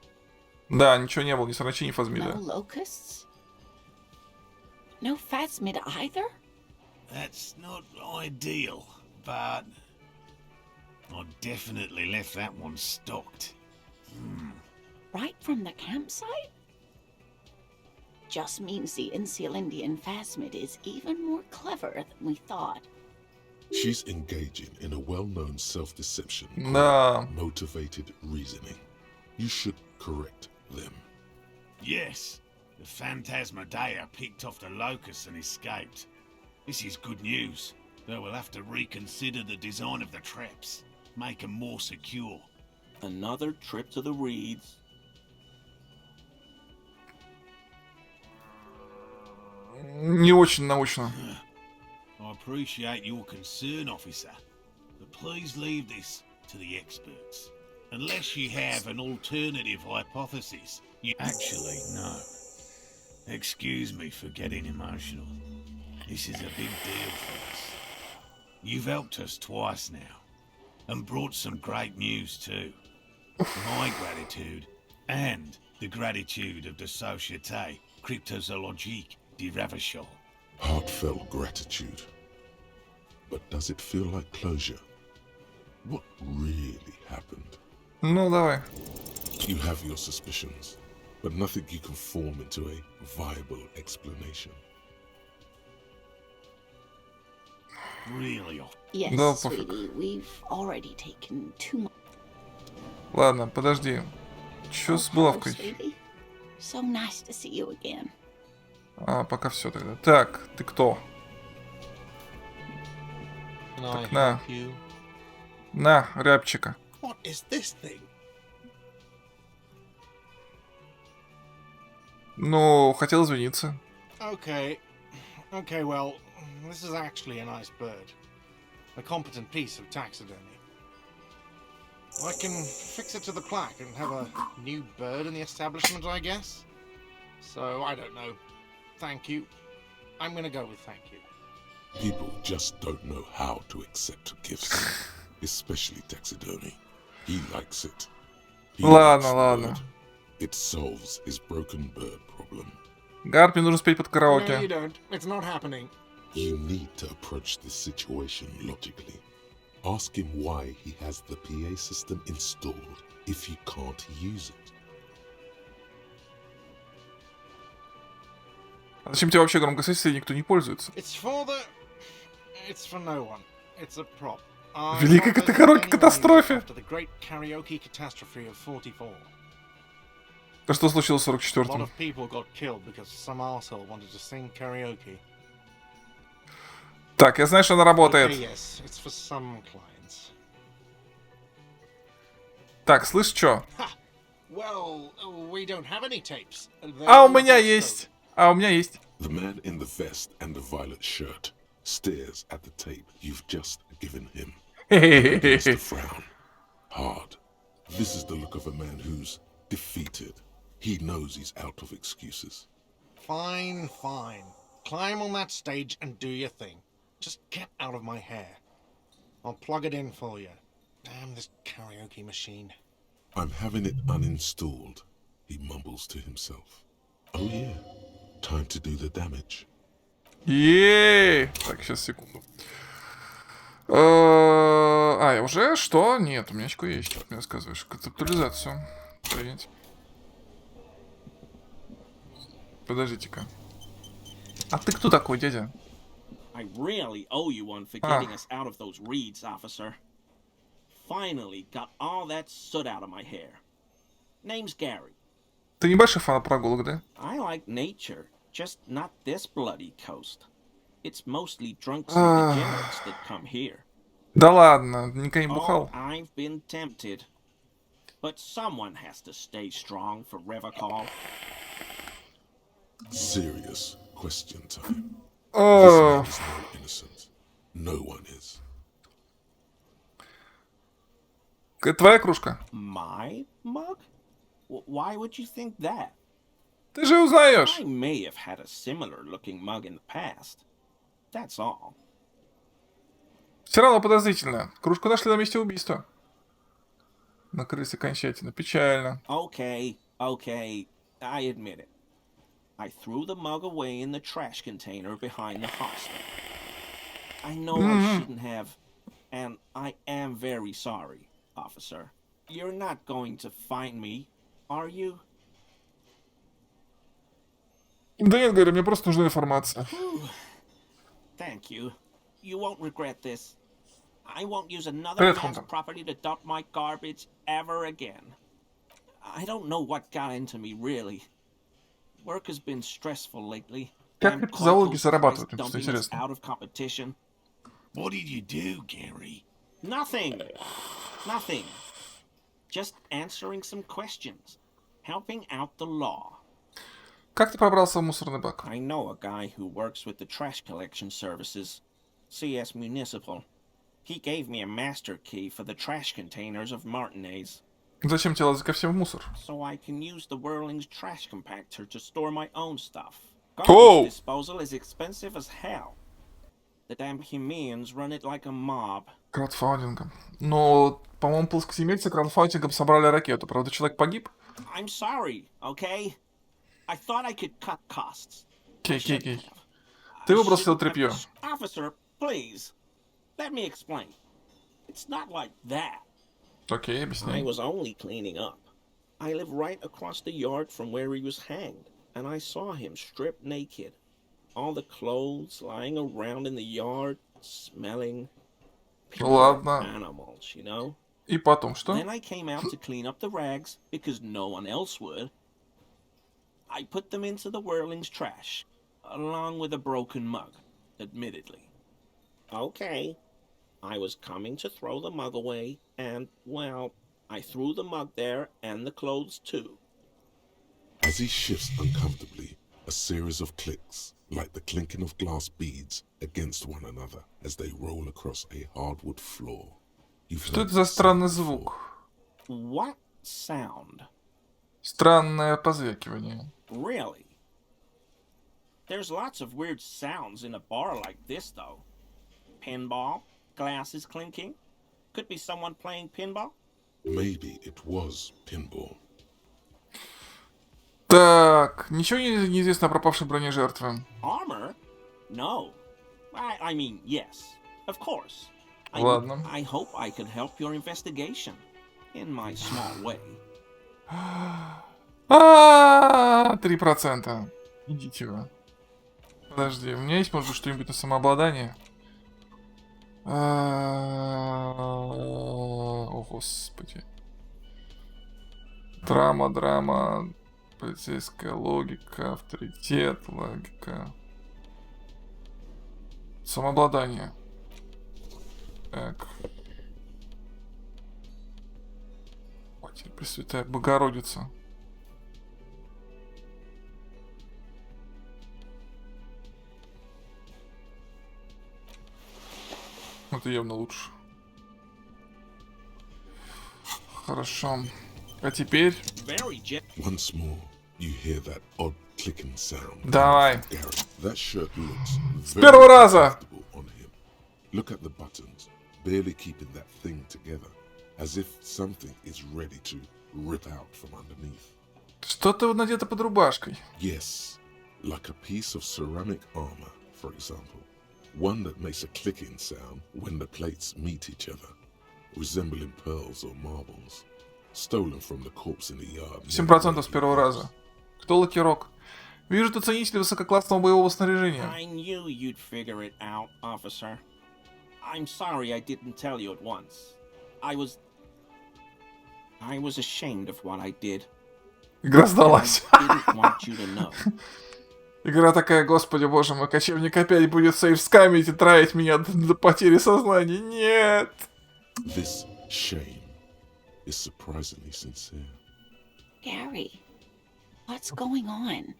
Speaker 1: Да, ничего не было, ни саранчи, ни фазмида.
Speaker 12: No locusts? No phasmid either?
Speaker 19: That's not ideal, but I definitely left that one stocked.
Speaker 12: Right from the campsite? Just means the Insulindian phasmid is even more clever than we thought.
Speaker 2: She's engaging in a well-known self-deception
Speaker 1: Да.
Speaker 2: called motivated reasoning. You should correct them.
Speaker 19: Yes, the Phantasmadeia picked off the locusts and escaped. This is good news, though we'll have to reconsider the design of the traps, make them more secure.
Speaker 8: Another trip to the reeds.
Speaker 1: Не очень научно.
Speaker 19: I appreciate your concern, officer, but please leave this to the experts. Unless you have an alternative hypothesis, you... Actually, no. Excuse me for getting emotional. This is a big deal for us. You've helped us twice now, and brought some great news too. My gratitude, and the gratitude of the Société Cryptozoologique de Ravachol.
Speaker 2: Heartfelt gratitude. But does it feel like closure? What really happened?
Speaker 1: Ну, давай.
Speaker 2: You have your suspicions, but nothing you can form into a viable explanation.
Speaker 19: Really?
Speaker 12: Yes,
Speaker 1: Да, пофиг.
Speaker 12: sweetie, we've already taken too much.
Speaker 1: Ладно, подожди. Чё с булавкой?
Speaker 12: Sweetie, so nice to see you again.
Speaker 1: А, пока все тогда. Так, ты кто? Так, на. На, рябчика.
Speaker 20: What is this thing?
Speaker 1: Ну, хотел извиниться.
Speaker 20: Okay. Okay, well, this is actually a nice bird. A competent piece of taxidermy. I can fix it to the plaque and have a new bird in the establishment, I guess. So, I don't know. Thank you. I'm gonna go with thank you.
Speaker 2: People just don't know how to accept gifts, especially taxidermy. He likes it. He likes the
Speaker 1: Ладно.
Speaker 2: bird. It solves his broken bird problem.
Speaker 1: Гарп, мне нужно спеть под
Speaker 20: No, you
Speaker 1: караоке.
Speaker 20: don't. It's not happening.
Speaker 2: You need to approach this situation logically. Ask him why he has the PA system installed if you can't use it.
Speaker 1: А зачем тебе вообще громкосвязь, никто не пользуется?
Speaker 20: It's for no one. It's a prop.
Speaker 1: Великой катастрофе.
Speaker 20: After the great karaoke catastrophe of 44.
Speaker 1: Да что случилось в
Speaker 20: A lot
Speaker 1: 44-м?
Speaker 20: of people got killed because some arsehole wanted to sing karaoke.
Speaker 1: Так, я знаю, что она работает.
Speaker 20: Okay, yes, it's for some clients.
Speaker 1: Так, слышь, чё?
Speaker 20: Well, we don't have any tapes.
Speaker 1: А у меня есть. А у меня есть.
Speaker 2: The man in the vest and the violet shirt stares at the tape you've just given him. He begins to frown. Hard. This is the look of a man who's defeated. He knows he's out of excuses.
Speaker 20: Fine, fine. Climb on that stage and do your thing. Just get out of my hair. I'll plug it in for you. Damn this karaoke machine.
Speaker 2: I'm having it uninstalled, he mumbles to himself. Oh yeah, time to do the damage.
Speaker 1: Ей! Так, сейчас, секунду. А, уже? Что? Нет, у меня очко есть. Ты мне рассказываешь. Концептуализацию. Принять. Подождите-ка. А ты кто такой, дядя?
Speaker 21: I really owe you one for getting us out of those reeds, officer. Finally got all that soot out of my hair. Name's Gary.
Speaker 1: Ты небольшой фанат прогулок, да?
Speaker 21: I like nature, just not this bloody coast. It's mostly drunks and degenerates that come here.
Speaker 1: Да ладно, никогда не бухал.
Speaker 21: Oh, I've been tempted. But someone has to stay strong for Revacol.
Speaker 2: Serious question time. This man is not innocent. No one is.
Speaker 1: Это твоя кружка?
Speaker 21: My mug? Why would you think that?
Speaker 1: Ты же узнаешь.
Speaker 21: I may have had a similar looking mug in the past. That's all.
Speaker 1: Все равно подозрительно. Кружку нашли на месте убийства. Накрылись окончательно. Печально.
Speaker 21: Okay, I admit it. I threw the mug away in the trash container behind the hospital. I know I shouldn't have, and I am very sorry, officer. You're not going to find me, are you?
Speaker 1: Да нет, говорю, мне просто нужна информация.
Speaker 21: Thank you. You won't regret this. I won't use another
Speaker 1: Привет,
Speaker 21: man's
Speaker 1: Хунта.
Speaker 21: property to dump my garbage ever again. I don't know what got into me, really. Work has been stressful lately.
Speaker 1: Как
Speaker 21: and
Speaker 1: криптозоологи
Speaker 21: Corporal's
Speaker 1: зарабатывают,
Speaker 21: price
Speaker 1: мне просто
Speaker 21: dumping us
Speaker 1: интересно.
Speaker 21: out of competition.
Speaker 19: What did you do, Gary?
Speaker 21: Nothing. Nothing. Just answering some questions. Helping out the law.
Speaker 1: Как ты пробрался в мусорный бак?
Speaker 21: I know a guy who works with the trash collection services. CS Municipal. He gave me a master key for the trash containers of Martinez.
Speaker 1: Зачем тебе лазить ко всем в мусор?
Speaker 21: So I can use the Whirling's trash compactor to store my own stuff.
Speaker 1: Oh!
Speaker 21: Garbage disposal is expensive as hell. The damn Hemians run it like a mob.
Speaker 1: Краудфандингом. Но, по-моему, плоскоземельцы краудфандингом собрали ракету. Правда, человек погиб?
Speaker 21: I'm sorry, okay? I thought I could cut costs.
Speaker 1: Кей. Ты выбросил тряпье.
Speaker 21: Officer, please. Let me explain. It's not like that.
Speaker 1: Окей,
Speaker 21: I
Speaker 1: объясни.
Speaker 21: was only cleaning up. I live right across the yard from where he was hanged, and I saw him stripped naked. All the clothes lying around in the yard, smelling. People are
Speaker 1: Ладно.
Speaker 21: animals, you know?
Speaker 1: И потом что?
Speaker 21: Then I came out to clean up the rags because no one else would. I put them into the Whirling's trash, along with a broken mug, admittedly. Okay. I was coming to throw the mug away, and, well, I threw the mug there and the clothes too.
Speaker 2: As he shifts uncomfortably, a series of clicks, like the clinking of glass beads against one another as they roll across a hardwood floor.
Speaker 1: Что это за странный звук?
Speaker 21: What sound?
Speaker 1: Странное позвякивание.
Speaker 21: Really? There's lots of weird sounds in a bar like this, though. Pinball, glasses clinking. Could be someone playing pinball.
Speaker 2: Maybe it was pinball.
Speaker 1: Так, ничего не известно о пропавшей броне жертвы.
Speaker 21: Armor? No. I mean, yes. Of course.
Speaker 1: Ладно.
Speaker 21: I hope I could help your investigation. In my small way.
Speaker 1: 3%. Идите вы. Подожди, у меня есть, может, что-нибудь на самообладание? О, господи. Драма. Полицейская логика, авторитет, логика. Самообладание. Так. Матерь Пресвятая Богородица. Это явно лучше. Хорошо. А теперь...
Speaker 2: Once more, you hear that odd clicking sound.
Speaker 1: Давай.
Speaker 2: Gary, that shirt looks
Speaker 1: С
Speaker 2: very
Speaker 1: первого раза.
Speaker 2: comfortable on him. Look at the buttons, barely keeping that thing together, as if something is ready to rip out from underneath.
Speaker 1: Что-то надето под рубашкой.
Speaker 2: Yes, like a piece of ceramic armor, for example. One that makes a clicking sound when the plates meet each other, resembling pearls or marbles. Stolen from the corpse in the yard.
Speaker 1: 7% с первого раза. Кто лакирок? Вижу, ты ценитель высококлассного боевого снаряжения.
Speaker 21: I knew you'd figure it out, officer. I'm sorry I didn't tell you at once. I was ashamed of what I did.
Speaker 1: Игра сдалась.
Speaker 21: Didn't want you to know.
Speaker 1: Игра такая, господи боже мой, кочевник опять будет сейф-скамить и траить меня до потери сознания. Нет.
Speaker 2: This shame is surprisingly sincere.
Speaker 12: Gary, what's going on?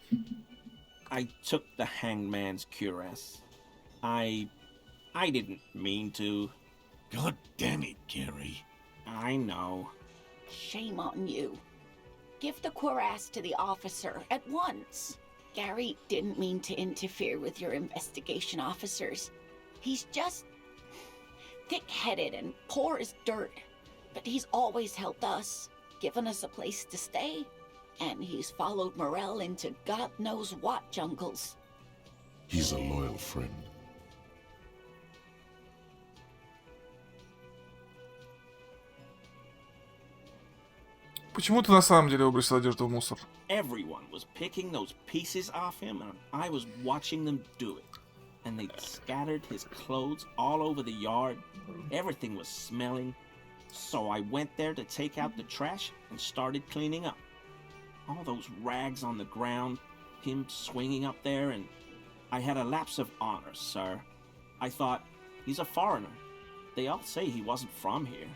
Speaker 21: I took the hangman's cuirass. I didn't mean to.
Speaker 19: God damn it, Gary.
Speaker 21: I know.
Speaker 12: Shame on you. Give the cuirass to the officer at once. Gary didn't mean to interfere with your investigation officers. He's just thick-headed and poor as dirt. But he's always helped us, given us a place to stay. And he's followed Morel into God knows what jungles.
Speaker 2: He's a loyal friend.
Speaker 1: Почему ты на самом деле выбросил одежду в мусор?
Speaker 21: Everyone was picking those pieces off him, and I was watching them do it. And they'd scattered his clothes all over the yard. Everything was smelling. So I went there to take out the trash and started cleaning up. All those rags on the ground, him swinging up there, and I had a lapse of honor, sir. I thought, he's a foreigner. They all say he wasn't from here.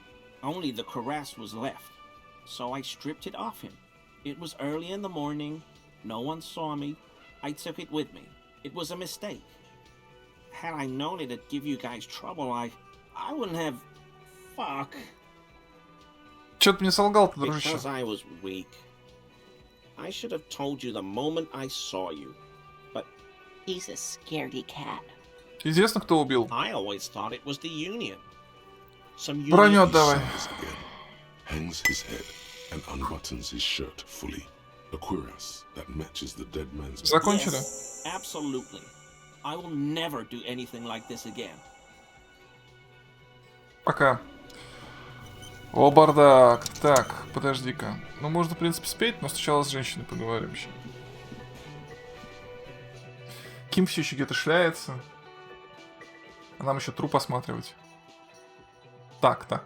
Speaker 21: Only the cuirass was left. So I stripped it off him. It was early in the morning. No one saw me. I took it with me. It was a mistake. Had I known it'd give you guys trouble, I wouldn't have... Fuck.
Speaker 1: Чё ты мне солгал-то, дружище?
Speaker 21: Because I was weak. I should have told you the moment I saw you. But
Speaker 12: he's a scaredy cat.
Speaker 1: Известно, кто убил?
Speaker 21: I always thought it was the Union. Some
Speaker 1: Броню
Speaker 21: Union...
Speaker 1: отдавай.
Speaker 2: Hangs his head and unbuttons his shirt fully. A cuirass that matches the dead man's...
Speaker 1: Закончили?
Speaker 21: Yes, absolutely. I will never do anything like this again.
Speaker 1: Пока. О, бардак. Так, подожди-ка. Ну, можно, в принципе, спеть, но сначала с женщиной поговорим еще. Ким все еще где-то шляется. А нам еще труп осматривать. Так-то.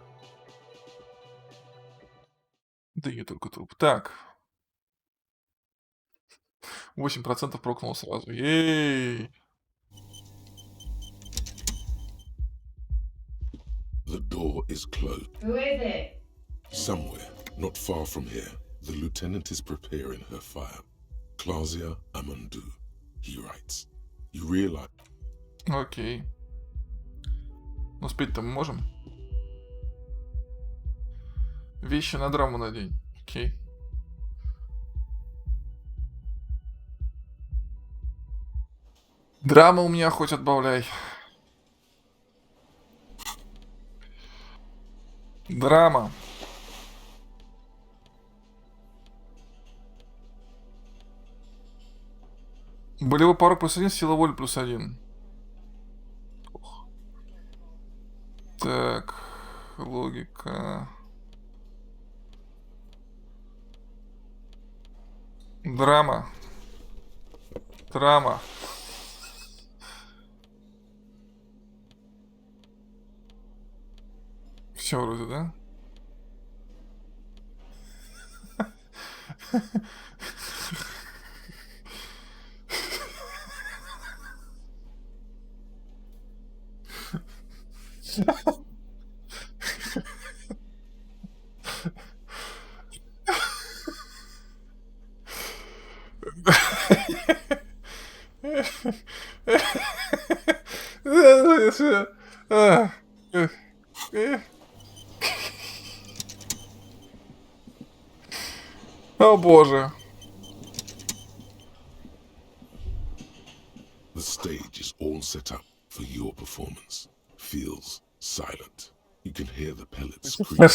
Speaker 1: Да и не только труп. Так. 8% прокнуло сразу. Ей!
Speaker 2: The door is closed.
Speaker 4: Who is it?
Speaker 2: Somewhere, not far from here, the lieutenant is preparing her fire. Clausia Amandu, he writes. You realize...
Speaker 1: Окей. Ну, спеть-то мы можем? Вещи на драму надень. Окей. Драма у меня хоть отбавляй. Драма. Болевой порог +1, сила воли +1. Так, логика. Драма. Драма. Все вроде, да? О боже.
Speaker 2: The stage is all set up for your performance. Feels silent. You can hear the pellets creep.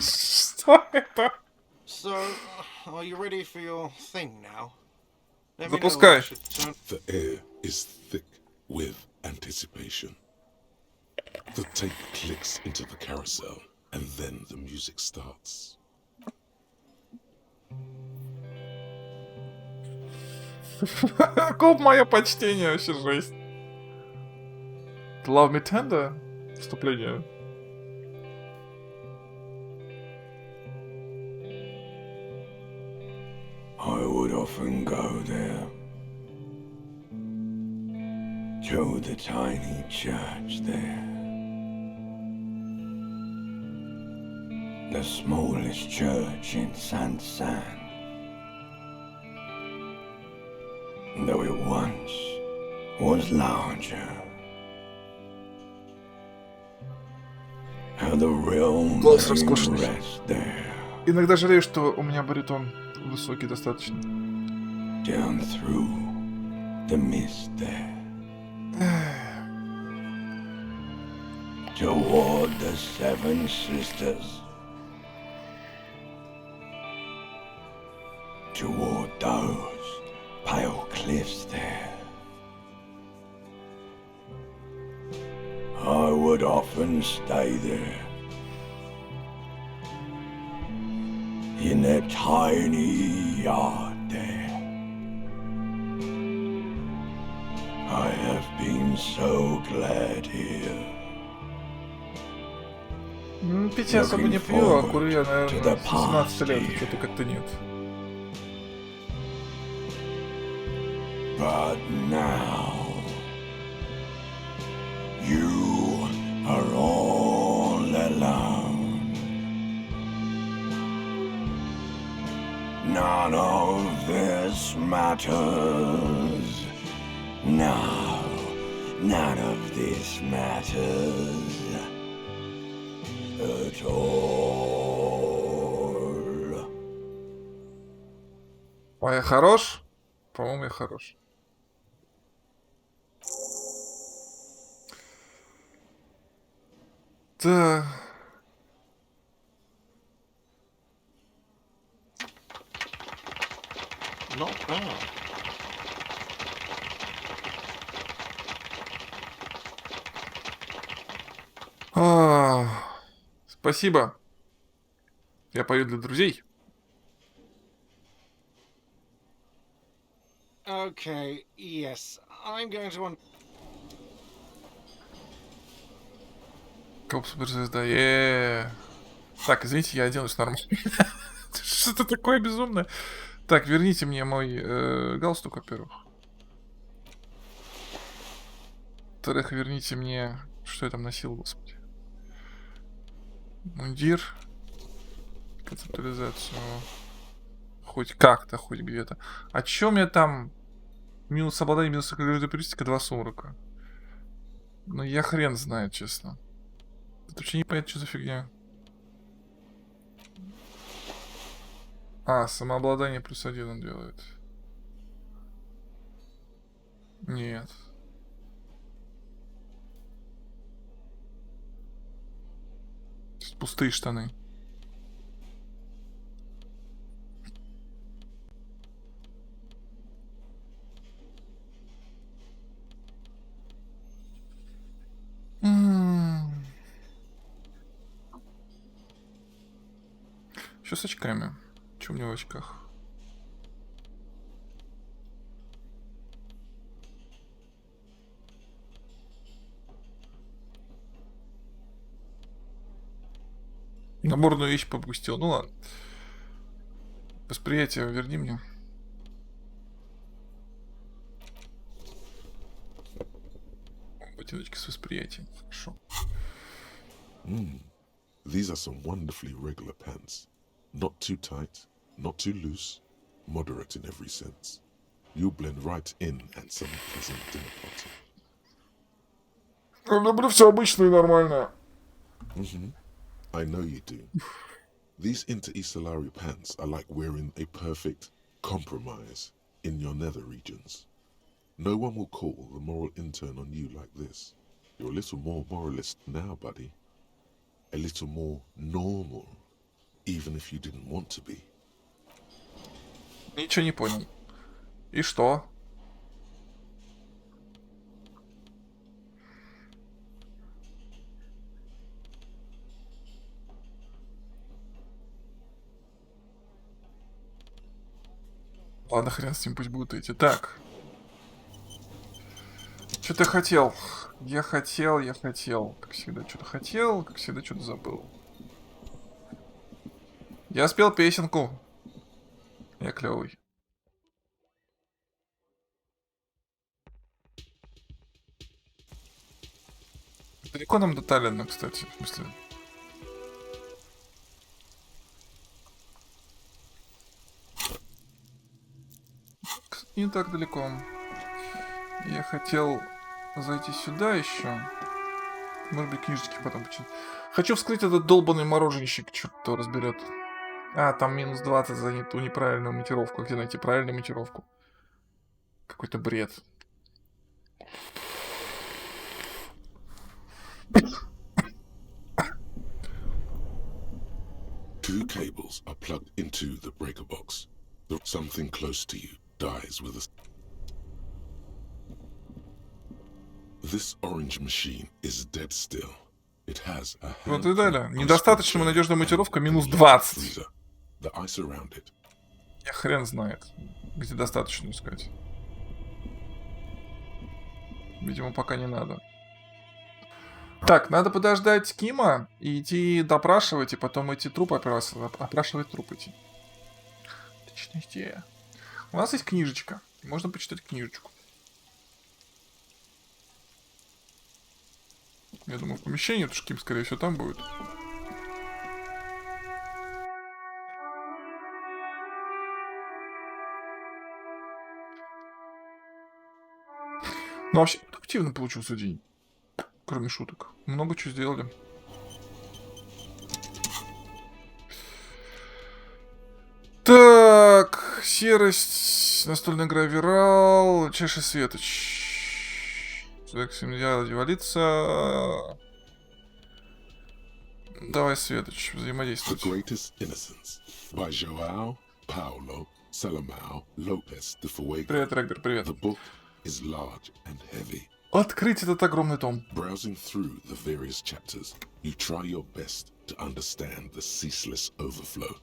Speaker 1: Что это?
Speaker 20: So, are you ready for your thing now?
Speaker 1: Запускай.
Speaker 2: The air is thick with anticipation. The tape clicks into the carousel, and then the music starts.
Speaker 1: Коп, мое почтение, вообще жесть. Love Me Tender? Вступление.
Speaker 22: I would often go there, to the tiny church there, the smallest church in San, though it once was larger. How the realm
Speaker 1: Голос роскошный.
Speaker 22: rests there.
Speaker 1: Иногда жалею, что у меня баритон высокий достаточно.
Speaker 22: Down through the mist there. Toward the seven sisters would often stay there. In that tiny yard there. I have been so glad here.
Speaker 1: Пить я особо не пью, а курю я, наверное, с 17 лет, что-то как-то нет.
Speaker 22: But now, you are all alone. None of this matters. No, none of this matters at all.
Speaker 1: А я хорош? По-моему, я хорош. Да.
Speaker 20: Not bad.
Speaker 1: Спасибо. Я пою для друзей.
Speaker 20: Okay, yes. I'm going to want...
Speaker 1: Коп суперзвезда. Так, извините, я оделась нормально. Что-то такое безумное. Так, верните мне мой галстук, во-первых. Во-вторых, верните мне... Что я там носил, господи? Мундир. Концептуализацию. Хоть как-то, хоть где-то. А чё мне там? Минус обладание, минус характеристика, 2 сумрака. Ну я хрен знает, честно. Это вообще не понятно, что за фигня. А, самообладание +1 он делает. Нет. Пустые штаны. Что с очками? Че у меня в очках? Наборную вещь попустил. Ну ладно. Восприятие верни мне. Ботиночки с восприятием. Хорошо.
Speaker 2: These are some wonderfully regular pants. Not too tight, not too loose, moderate in every sense. You'll blend right in at some pleasant dinner party.
Speaker 1: Я люблю все обычное и нормальное.
Speaker 2: I know you do. These inter-Isolari pants are like wearing a perfect compromise in your nether regions. No one will call the moral intern on you like this. You're a little more moralist now, buddy. A little more normal, even if you didn't want to be.
Speaker 1: Ничего не понял. И что? Ладно, хрен с ним, пусть будут эти. Так. Что-то хотел. Я хотел. Как всегда, что-то хотел, как всегда, что-то забыл. Я спел песенку. Я клевый. Далеко нам до Таллина, кстати, в смысле. Не так далеко. Я хотел зайти сюда еще. Может быть, книжечки потом почитать. Хочу вскрыть этот долбанный мороженщик, черт его разберет. А, там минус 20 за ту неправильную монтировку. Где найти правильную монтировку? Какой-то бред.
Speaker 2: Two cables are plugged into the breaker box. Something close to you dies with a... This orange machine is dead still. It has a
Speaker 1: Вот и
Speaker 2: handful
Speaker 1: далее.
Speaker 2: of
Speaker 1: Недостаточно
Speaker 2: iceberg
Speaker 1: надежная
Speaker 2: and
Speaker 1: монтировка
Speaker 2: a
Speaker 1: минус
Speaker 2: large
Speaker 1: 20.
Speaker 2: freezer. The ice around it.
Speaker 1: Я хрен знает, где достаточно искать. Видимо, пока не надо. Так, надо подождать Кима и идти допрашивать, и потом эти трупы опрашивать труп идти. Отличная идея. У нас есть книжечка. Можно почитать книжечку. Я думаю, в помещении, потому что Ким, скорее всего, там будет. Ну, вообще, продуктивно получился день. Кроме шуток. Много чего сделали. Так, серость, настольная игра Вирал, чаша светоч. Так, семья девалица. Давай, Светоч, взаимодействовать.
Speaker 2: The Greatest Innocence by Joao Paulo Salomão Lopes de Fuego.
Speaker 1: Привет, Регбер, привет.
Speaker 2: The book is large and heavy.
Speaker 1: Открыть этот огромный том.
Speaker 2: Browsing through the various chapters, you try your best to understand the ceaseless overflow,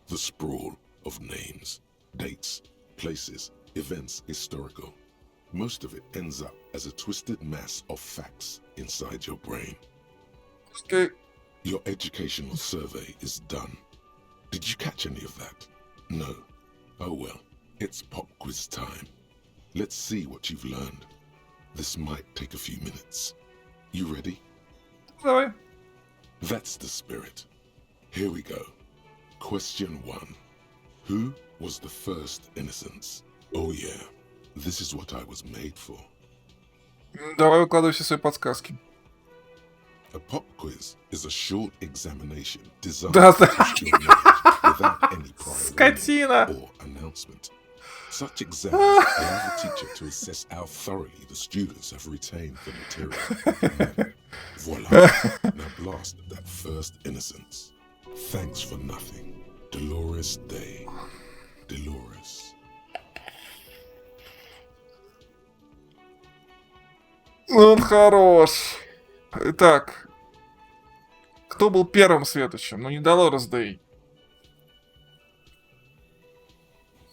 Speaker 2: the sprawl of names, dates, places, events historical. Most of it ends up as a twisted mass of facts inside your brain.
Speaker 1: Okay.
Speaker 2: Your educational survey is done. Did you catch any of that? No. Oh well, it's pop quiz time. Let's see what you've learned. This might take a few minutes. You ready?
Speaker 1: Давай.
Speaker 2: That's the spirit. Here we go. Question 1. Who was the first innocence? Oh yeah, this is what I was made for.
Speaker 1: Давай выкладывай все свои подсказки.
Speaker 2: A pop quiz is a short examination designed
Speaker 1: Да,
Speaker 2: to test your knowledge without any prior warning or announcement. Such exams allow the teacher to assess how thoroughly the students have retained the material. Voila! Now blast that first innocence. Thanks for nothing. Dolores Day. Dolores.
Speaker 1: Он хорош. Итак. Кто был первым Светочем? Ну, не Долорес Дэй.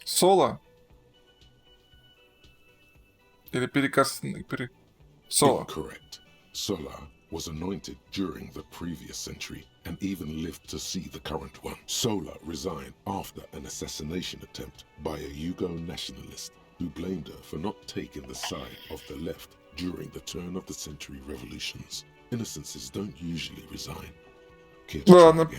Speaker 1: Соло? Или Соло?
Speaker 2: Incorrect. Sola was anointed during the previous century and even lived to see the current one. Sola resigned after an assassination attempt by a Yugo nationalist who blamed her for not taking the side of the left during the turn of the century revolutions. Innocences don't usually resign.
Speaker 1: Ладно,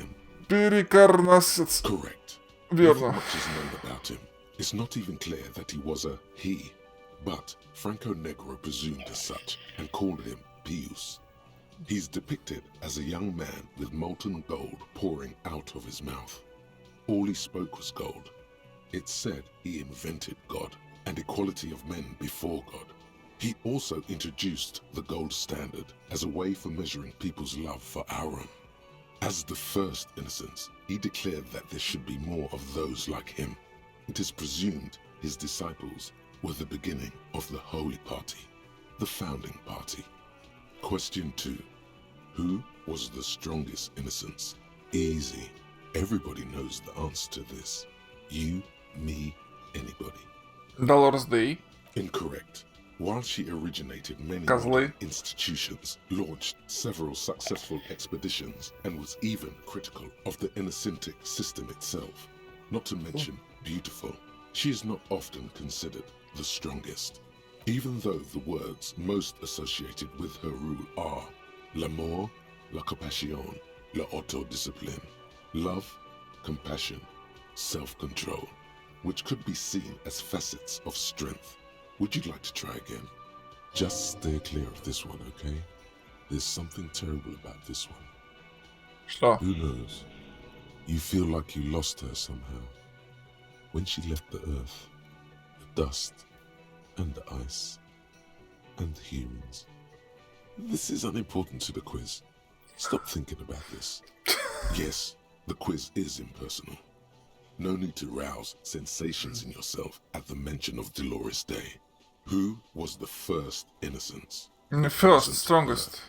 Speaker 1: перекарнасец.
Speaker 2: Correct.
Speaker 1: Верно.
Speaker 2: Nothing much is known about him. It's not even clear that he was a he, but Franco Negro presumed as such and called him Pius. He's depicted as a young man with molten gold pouring out of his mouth. All he spoke was gold. It's said he invented God and equality of men before God. He also introduced the gold standard as a way for measuring people's love for Aaron. As the first innocence, he declared that there should be more of those like him. It is presumed his disciples were the beginning of the Holy Party, the founding party. Question 2. Who was the strongest innocence? Easy. Everybody knows the answer to this. You, me, anybody.
Speaker 1: Долорес Дэй.
Speaker 2: Incorrect. While she originated many
Speaker 1: Козлы.
Speaker 2: institutions, launched several successful expeditions, and was even critical of the Innocentic system itself, not to mention beautiful, she is not often considered the strongest. Even though the words most associated with her rule are l'amour, la compassion, la autodiscipline, love, compassion, self-control, which could be seen as facets of strength. Would you like to try again? Just stay clear of this one, okay? There's something terrible about this one.
Speaker 1: Что?
Speaker 2: Who knows? You feel like you lost her somehow. When she left the earth, the dust, and the ice, and the humans. This is unimportant to the quiz. Stop thinking about this. Yes, the quiz is impersonal. No need to rouse sensations in yourself at the mention of Dolores Day. Who was the first innocence?
Speaker 1: First, strongest.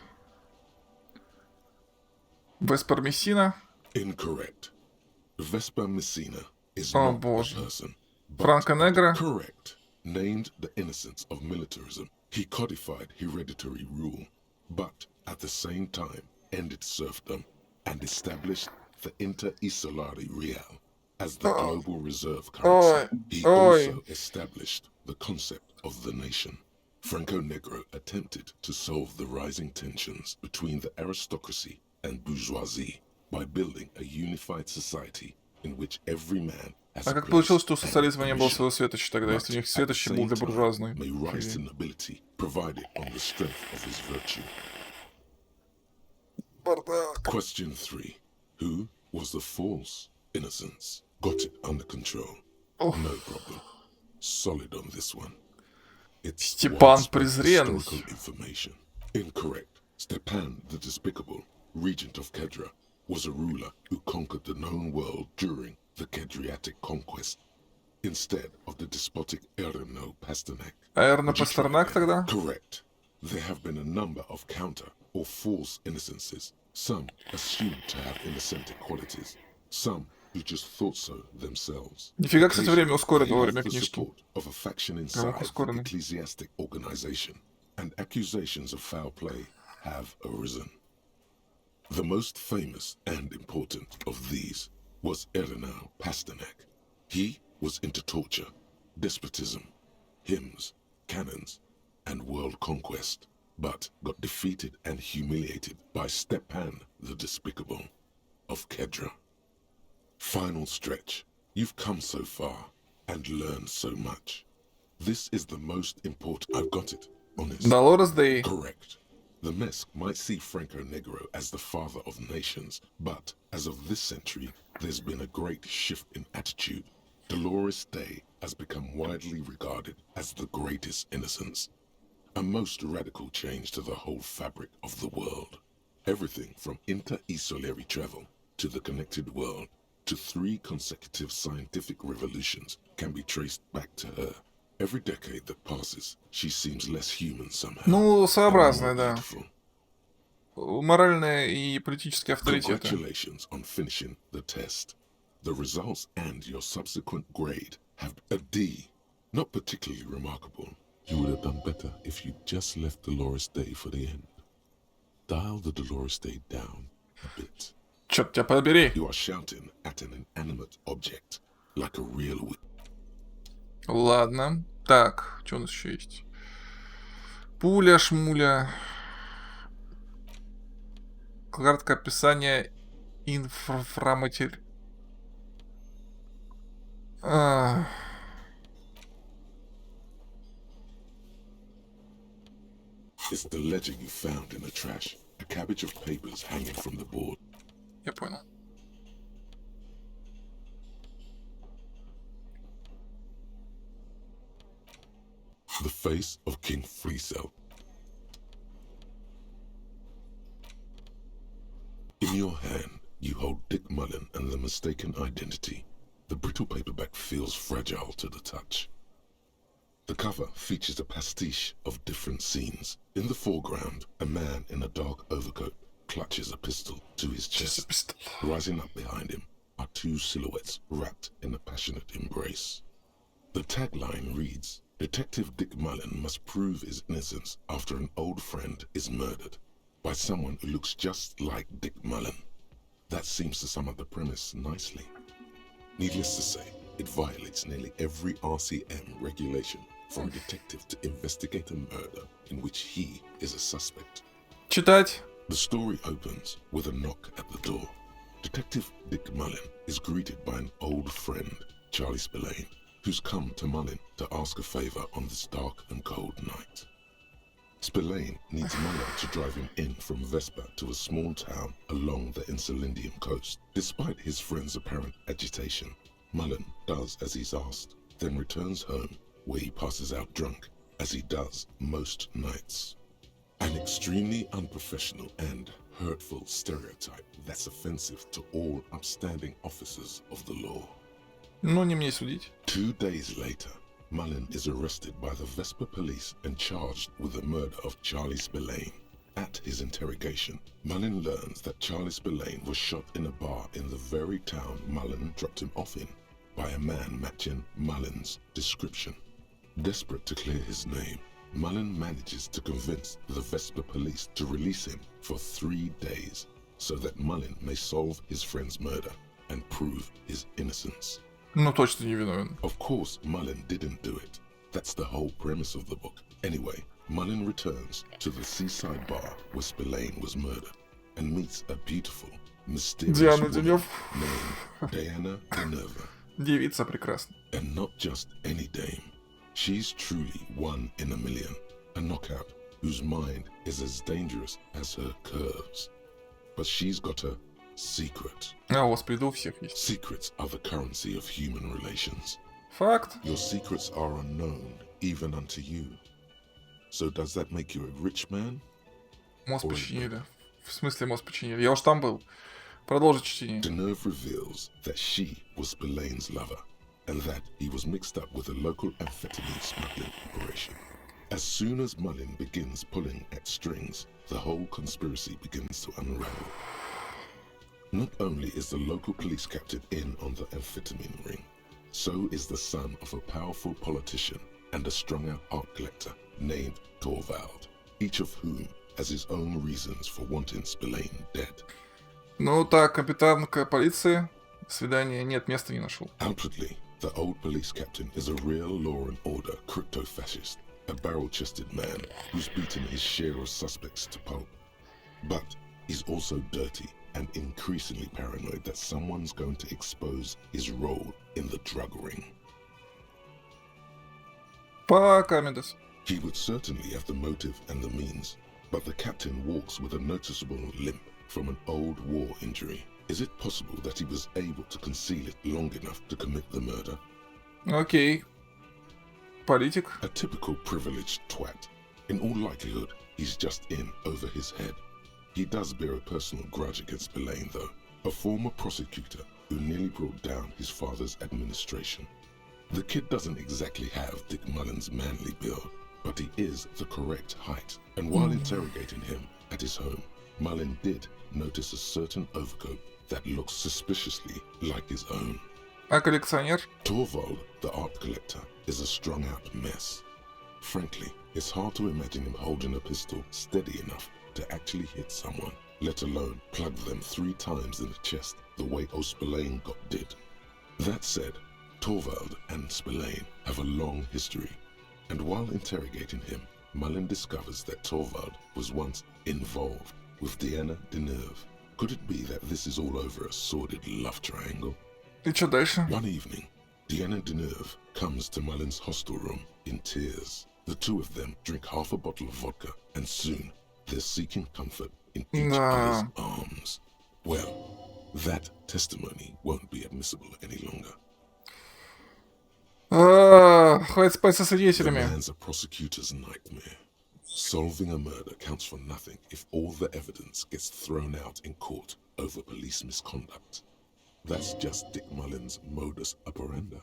Speaker 1: Vesper Messina.
Speaker 2: Incorrect. Vesper Messina is
Speaker 1: О
Speaker 2: not
Speaker 1: боже.
Speaker 2: a person, but
Speaker 1: Франко Негро.
Speaker 2: correct. Named the innocence of militarism, he codified hereditary rule, but at the same time ended serfdom and established the Inter-Isolari Real as the global reserve currency. He also established the concept of the nation. Franco Negro attempted to solve the rising tensions between the aristocracy and bourgeoisie by building a unified society in which every man has
Speaker 1: А
Speaker 2: a
Speaker 1: как
Speaker 2: place
Speaker 1: получилось, что у
Speaker 2: and
Speaker 1: социализма
Speaker 2: a
Speaker 1: не было
Speaker 2: mission,
Speaker 1: своего светоча тогда, если у них
Speaker 2: but at the
Speaker 1: светоч был
Speaker 2: same
Speaker 1: для
Speaker 2: time
Speaker 1: буржуазной?
Speaker 2: may rise to nobility, provided on the strength of his virtue. Question 3. Who was the false innocence? Got it under control. No problem. Solid on this one. It's
Speaker 1: Степан
Speaker 2: widespread
Speaker 1: Презренный.
Speaker 2: historical information. Incorrect. Stepan the Despicable, regent of Kedra, was a ruler who conquered the known world during the Kedriatic conquest, instead of the despotic Erno Pasternak.
Speaker 1: Эрно Пастернак тогда?
Speaker 2: Correct. There have been a number of counter or false innocences, some assumed to have innocentic qualities, some who just thought so themselves.
Speaker 1: Нифига, кстати, время ускорено во
Speaker 2: They
Speaker 1: время
Speaker 2: have the
Speaker 1: книжки.
Speaker 2: support of a faction
Speaker 1: Прям
Speaker 2: inside the
Speaker 1: ускоренный.
Speaker 2: ecclesiastic organization, and accusations of foul play have arisen. The most famous and important of these was Erno Pasternak. He was into torture, despotism, hymns, cannons, and world conquest, but got defeated and humiliated by Stepan the Despicable of Kedra. Final stretch. You've come so far and learned so much. This is the most important. I've got it. Honest.
Speaker 1: Dolores Day.
Speaker 2: Correct. The Mesk might see Franco Negro as the father of nations, but as of this century, there's been a great shift in attitude. Dolores Day has become widely regarded as the greatest innocence. A most radical change to the whole fabric of the world. Everything from inter-isolary travel to the connected world to 3 consecutive scientific revolutions can be traced back to her. Every decade that passes, she seems less human somehow.
Speaker 1: Ну, своеобразная, да. Моральные и политические авторитеты.
Speaker 2: Congratulations on finishing the test. The results and your subsequent grade have a D. Not particularly remarkable. You would have done better if you just left Dolores Day for the end. Dial the Dolores Day down a bit.
Speaker 1: Чёрт тебя побери.
Speaker 2: You are shouting at an inanimate object, like a real whip.
Speaker 1: Ладно. Так, что у нас еще есть? Пуля, шмуля. Краткое описание инфраматериала.
Speaker 2: It's the ledger you found in the trash. A cabbage of papers hanging from the board.
Speaker 1: Я понял.
Speaker 2: The face of King Freecell. In your hand, you hold Dick Mullen and the mistaken identity. The brittle paperback feels fragile to the touch. The cover features a pastiche of different scenes. In the foreground, a man in a dark overcoat clutches a pistol to his chest. Rising up behind him are 2 silhouettes wrapped in a passionate embrace. The tagline reads, Detective Dick Mullen must prove his innocence after an old friend is murdered by someone who looks just like Dick Mullen. That seems to sum up the premise nicely. Needless to say, it violates nearly every RCM regulation for a detective to investigate a murder in which he is a suspect.
Speaker 1: Читать.
Speaker 2: The story opens with a knock at the door. Detective Dick Mullen is greeted by an old friend, Charlie Spillane, who's come to Mullen to ask a favor on this dark and cold night. Spillane needs Mullen to drive him in from Vespa to a small town along the Insulindian coast. Despite his friend's apparent agitation, Mullen does as he's asked, then returns home where he passes out drunk, as he does most nights. An extremely unprofessional and hurtful stereotype that's offensive to all upstanding officers of the law.
Speaker 1: Ну, не мне судить.
Speaker 2: 2 days later, Mullen is arrested by the Vespa police and charged with the murder of Charlie Spillane. At his interrogation, Mullen learns that Charlie Spillane was shot in a bar in the very town Mullen dropped him off in by a man matching Mullen's description. Desperate to clear his name, Mullen manages to convince the Vesper police to release him for 3 days so that Mullen may solve his friend's murder and prove his innocence.
Speaker 1: Ну, точно не виновен.
Speaker 2: Of course, Mullen didn't do it. That's the whole premise of the book. Anyway, Mullen returns to the seaside bar where Spillane was murdered and meets a beautiful, mysterious
Speaker 1: Диана
Speaker 2: woman
Speaker 1: Денёв.
Speaker 2: named Diana Deneva.
Speaker 1: Девица прекрасна.
Speaker 2: And not just any dame. She's truly one in a million, a knockout whose mind is as dangerous as her curves. But she's got a secret.
Speaker 1: А, господи, да у всех есть.
Speaker 2: Secrets are the currency of human relations.
Speaker 1: Факт.
Speaker 2: Your secrets are unknown, even unto you. So does that make you a rich man?
Speaker 1: Мост починили. В смысле мост починили? Я уж там был. Продолжить чтение.
Speaker 2: Deneuve reveals that she was Spillane's lover, and that he was mixed up with a local amphetamine smuggling operation. As soon as Mullen begins pulling at strings, the whole conspiracy begins to unravel. Not only is the local police captain in on the amphetamine ring, so is the son of a powerful politician and a strung-out art collector named Torvald, each of whom has his own reasons for wanting Spillane dead.
Speaker 1: Ну так, капитан полиции. Свидания нет, места не нашел.
Speaker 2: Outwardly, the old police captain is a real law and order crypto-fascist, a barrel-chested man who's beaten his share of suspects to pulp. But he's also dirty and increasingly paranoid that someone's going to expose his role in the drug ring.
Speaker 1: Пока, Медес.
Speaker 2: He would certainly have the motive and the means, but the captain walks with a noticeable limp from an old war injury. Is it possible that he was able to conceal it long enough to commit the murder?
Speaker 1: Окей. Политик.
Speaker 2: A typical privileged twat. In all likelihood, he's just in over his head. He does bear a personal grudge against Spillane, though, a former prosecutor who nearly brought down his father's administration. The kid doesn't exactly have Dick Mullen's manly build, but he is the correct height. And while interrogating him at his home, Mullen did notice a certain overcoat that looks suspiciously like his own.
Speaker 1: А коллекционер?
Speaker 2: Torvald, the art collector, is a strung-out mess. Frankly, it's hard to imagine him holding a pistol steady enough to actually hit someone, let alone plug them 3 times in the chest the way Spillane got did. That said, Torvald and Spillane have a long history, and while interrogating him, Mullen discovers that Torvald was once involved with Diana Deneuve. Could it be that this is all over a sordid love triangle?
Speaker 1: И что дальше?
Speaker 2: One evening, Diana Deneuve comes to Mullen's hostel room in tears. The two of them drink half a bottle of vodka, and soon they're seeking comfort in each other's arms. Well, that testimony won't be admissible any longer.
Speaker 1: Хватит спать со
Speaker 2: The
Speaker 1: свидетелями.
Speaker 2: man's a prosecutor's nightmare. Solving a murder counts for nothing if all the evidence gets thrown out in court over police misconduct. That's just Dick Mullen's modus operandi.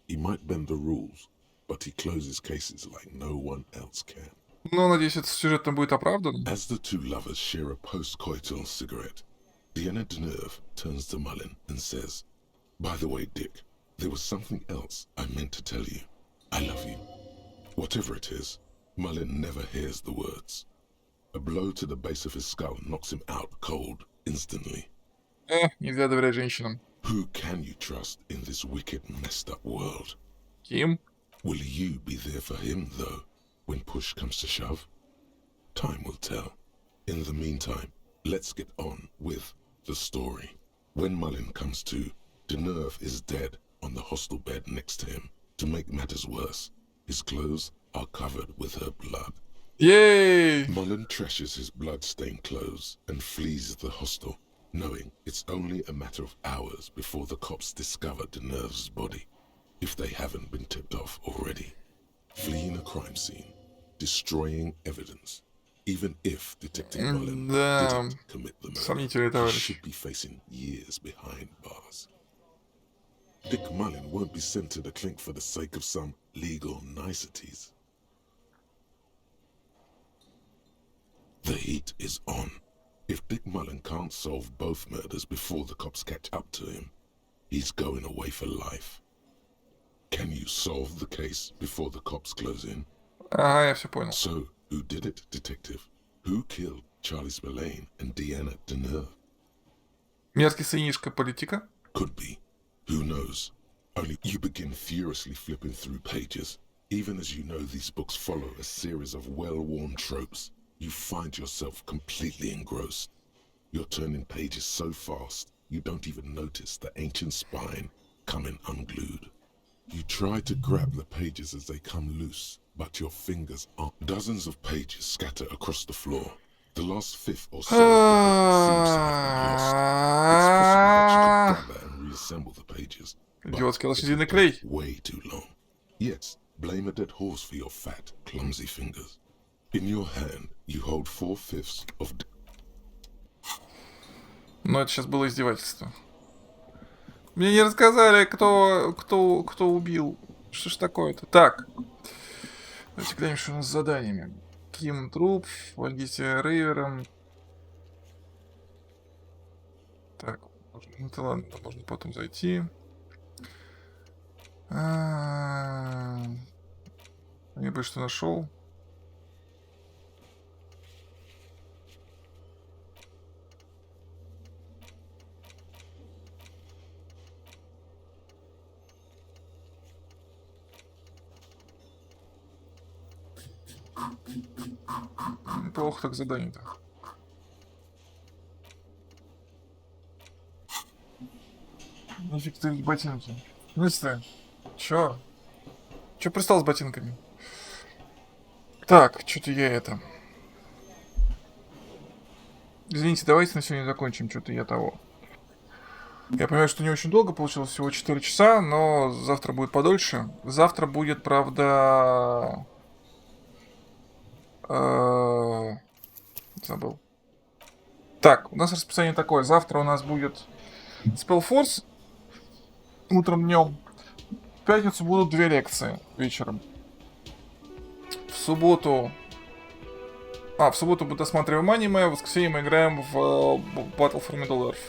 Speaker 2: He might bend the rules, but he closes cases like no one else can.
Speaker 1: Ну, надеюсь, этот сюжет там будет оправдан.
Speaker 2: As the two lovers share a post-coital cigarette, Diana Deneuve turns to Mullen and says, "By the way, Dick, there was something else I meant to tell you. I love you." Whatever it is, Mullen never hears the words. A blow to the base of his skull knocks him out cold instantly.
Speaker 1: Нельзя доверять женщинам.
Speaker 2: Who can you trust in this wicked, messed up world?
Speaker 1: Ким?
Speaker 2: Will you be there for him, though, when push comes to shove? Time will tell. In the meantime, let's get on with the story. When Mullen comes to, Deneuve is dead on the hostel bed next to him. To make matters worse, his clothes are covered with her blood.
Speaker 1: Yay!
Speaker 2: Mullen trashes his blood-stained clothes and flees the hostel, knowing it's only a matter of hours before the cops discover Deneuve's body, if they haven't been tipped off already. Fleeing a crime scene, destroying evidence, even if Detective Mullen didn't commit the murder, he should be facing years behind bars. Dick Mullen won't be sent to the clink for the sake of some legal niceties. The heat is on. If Dick Mullen can't solve both murders before the cops catch up to him, he's going away for life. Can you solve the case before the cops close in?
Speaker 1: Ага, я все понял.
Speaker 2: So, who did it, detective? Who killed Charlie Spillane and Deanna Deneuve?
Speaker 1: Мерзкий сынишка политика?
Speaker 2: Could be. Who knows? Only you begin furiously flipping through pages. Even as you know these books follow a series of well-worn tropes, you find yourself completely engrossed. You're turning pages so fast, you don't even notice the ancient spine coming unglued. You try to grab the pages as they come loose, but your fingers aren't. Dozens of pages scatter across the floor. The last fifth or so of the book seems to have been lost. It's possible that you could gather and reassemble the pages, but
Speaker 1: Идиотский
Speaker 2: it
Speaker 1: лошадиный
Speaker 2: would
Speaker 1: клей.
Speaker 2: take way too long. Yes, blame a dead horse for your fat, clumsy fingers. In your hand, you hold 4/5 of...
Speaker 1: Но это сейчас было издевательство. Мне не рассказали, кто убил. Что ж такое-то? Так. Давайте глянем, что у нас с заданиями. Ким труп, помогите Рейвером. Так, ну это ладно, можно потом зайти. Я бы что нашел. Плохо так задание-то. Нафиг ты ботинки? Ну ты. Чё? Чё пристал с ботинками? Так, что-то я это... Извините, давайте на сегодня закончим. Что-то я того. Я понимаю, что не очень долго получилось, всего 4 часа, но завтра будет подольше. Завтра будет, правда... Забыл. Так, у нас расписание такое. Завтра у нас будет Spellforce утром, днем. В пятницу будут 2 лекции вечером. В субботу мы досматриваем аниме, в воскресенье мы играем в Battle for Middle-earth.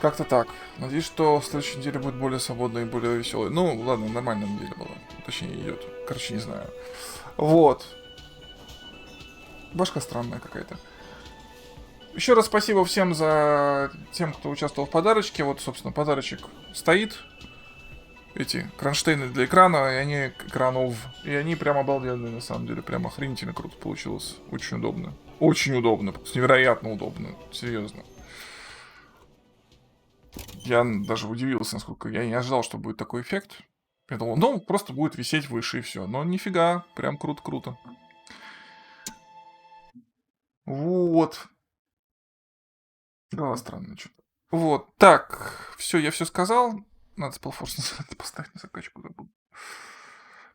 Speaker 1: Как-то так. Надеюсь, что в следующей неделе будет более свободной и более веселой. Ну, ладно, нормальная неделя была. Точнее, идет. Короче, не знаю. Вот. Башка странная какая-то. Еще раз спасибо всем за тем, кто участвовал в подарочке. Вот, собственно, подарочек стоит. Эти кронштейны для экрана, и они экранов. И они прям обалденные, на самом деле. Прям охренительно круто получилось. Очень удобно. Очень удобно. Невероятно удобно. Серьезно. Я даже удивился, насколько... Я не ожидал, что будет такой эффект. Я думал, ну, просто будет висеть выше и все. Но нифига. Прям круто-круто. Вот. Да, странно что-то. Вот. Так. Все, я все сказал. Надо спелфорс поставить на закачку, забыл.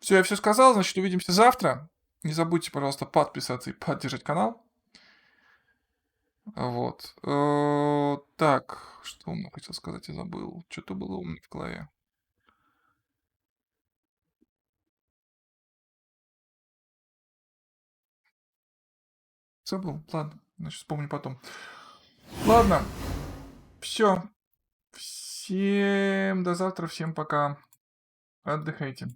Speaker 1: Все, я все сказал. Значит, увидимся завтра. Не забудьте, пожалуйста, подписаться и поддержать канал. Вот. Так. Что он хотел сказать, я забыл. Что-то было умное в голове. Забыл. Ладно. Значит, вспомню потом. Ладно. Все. Всем до завтра. Всем пока. Отдыхайте.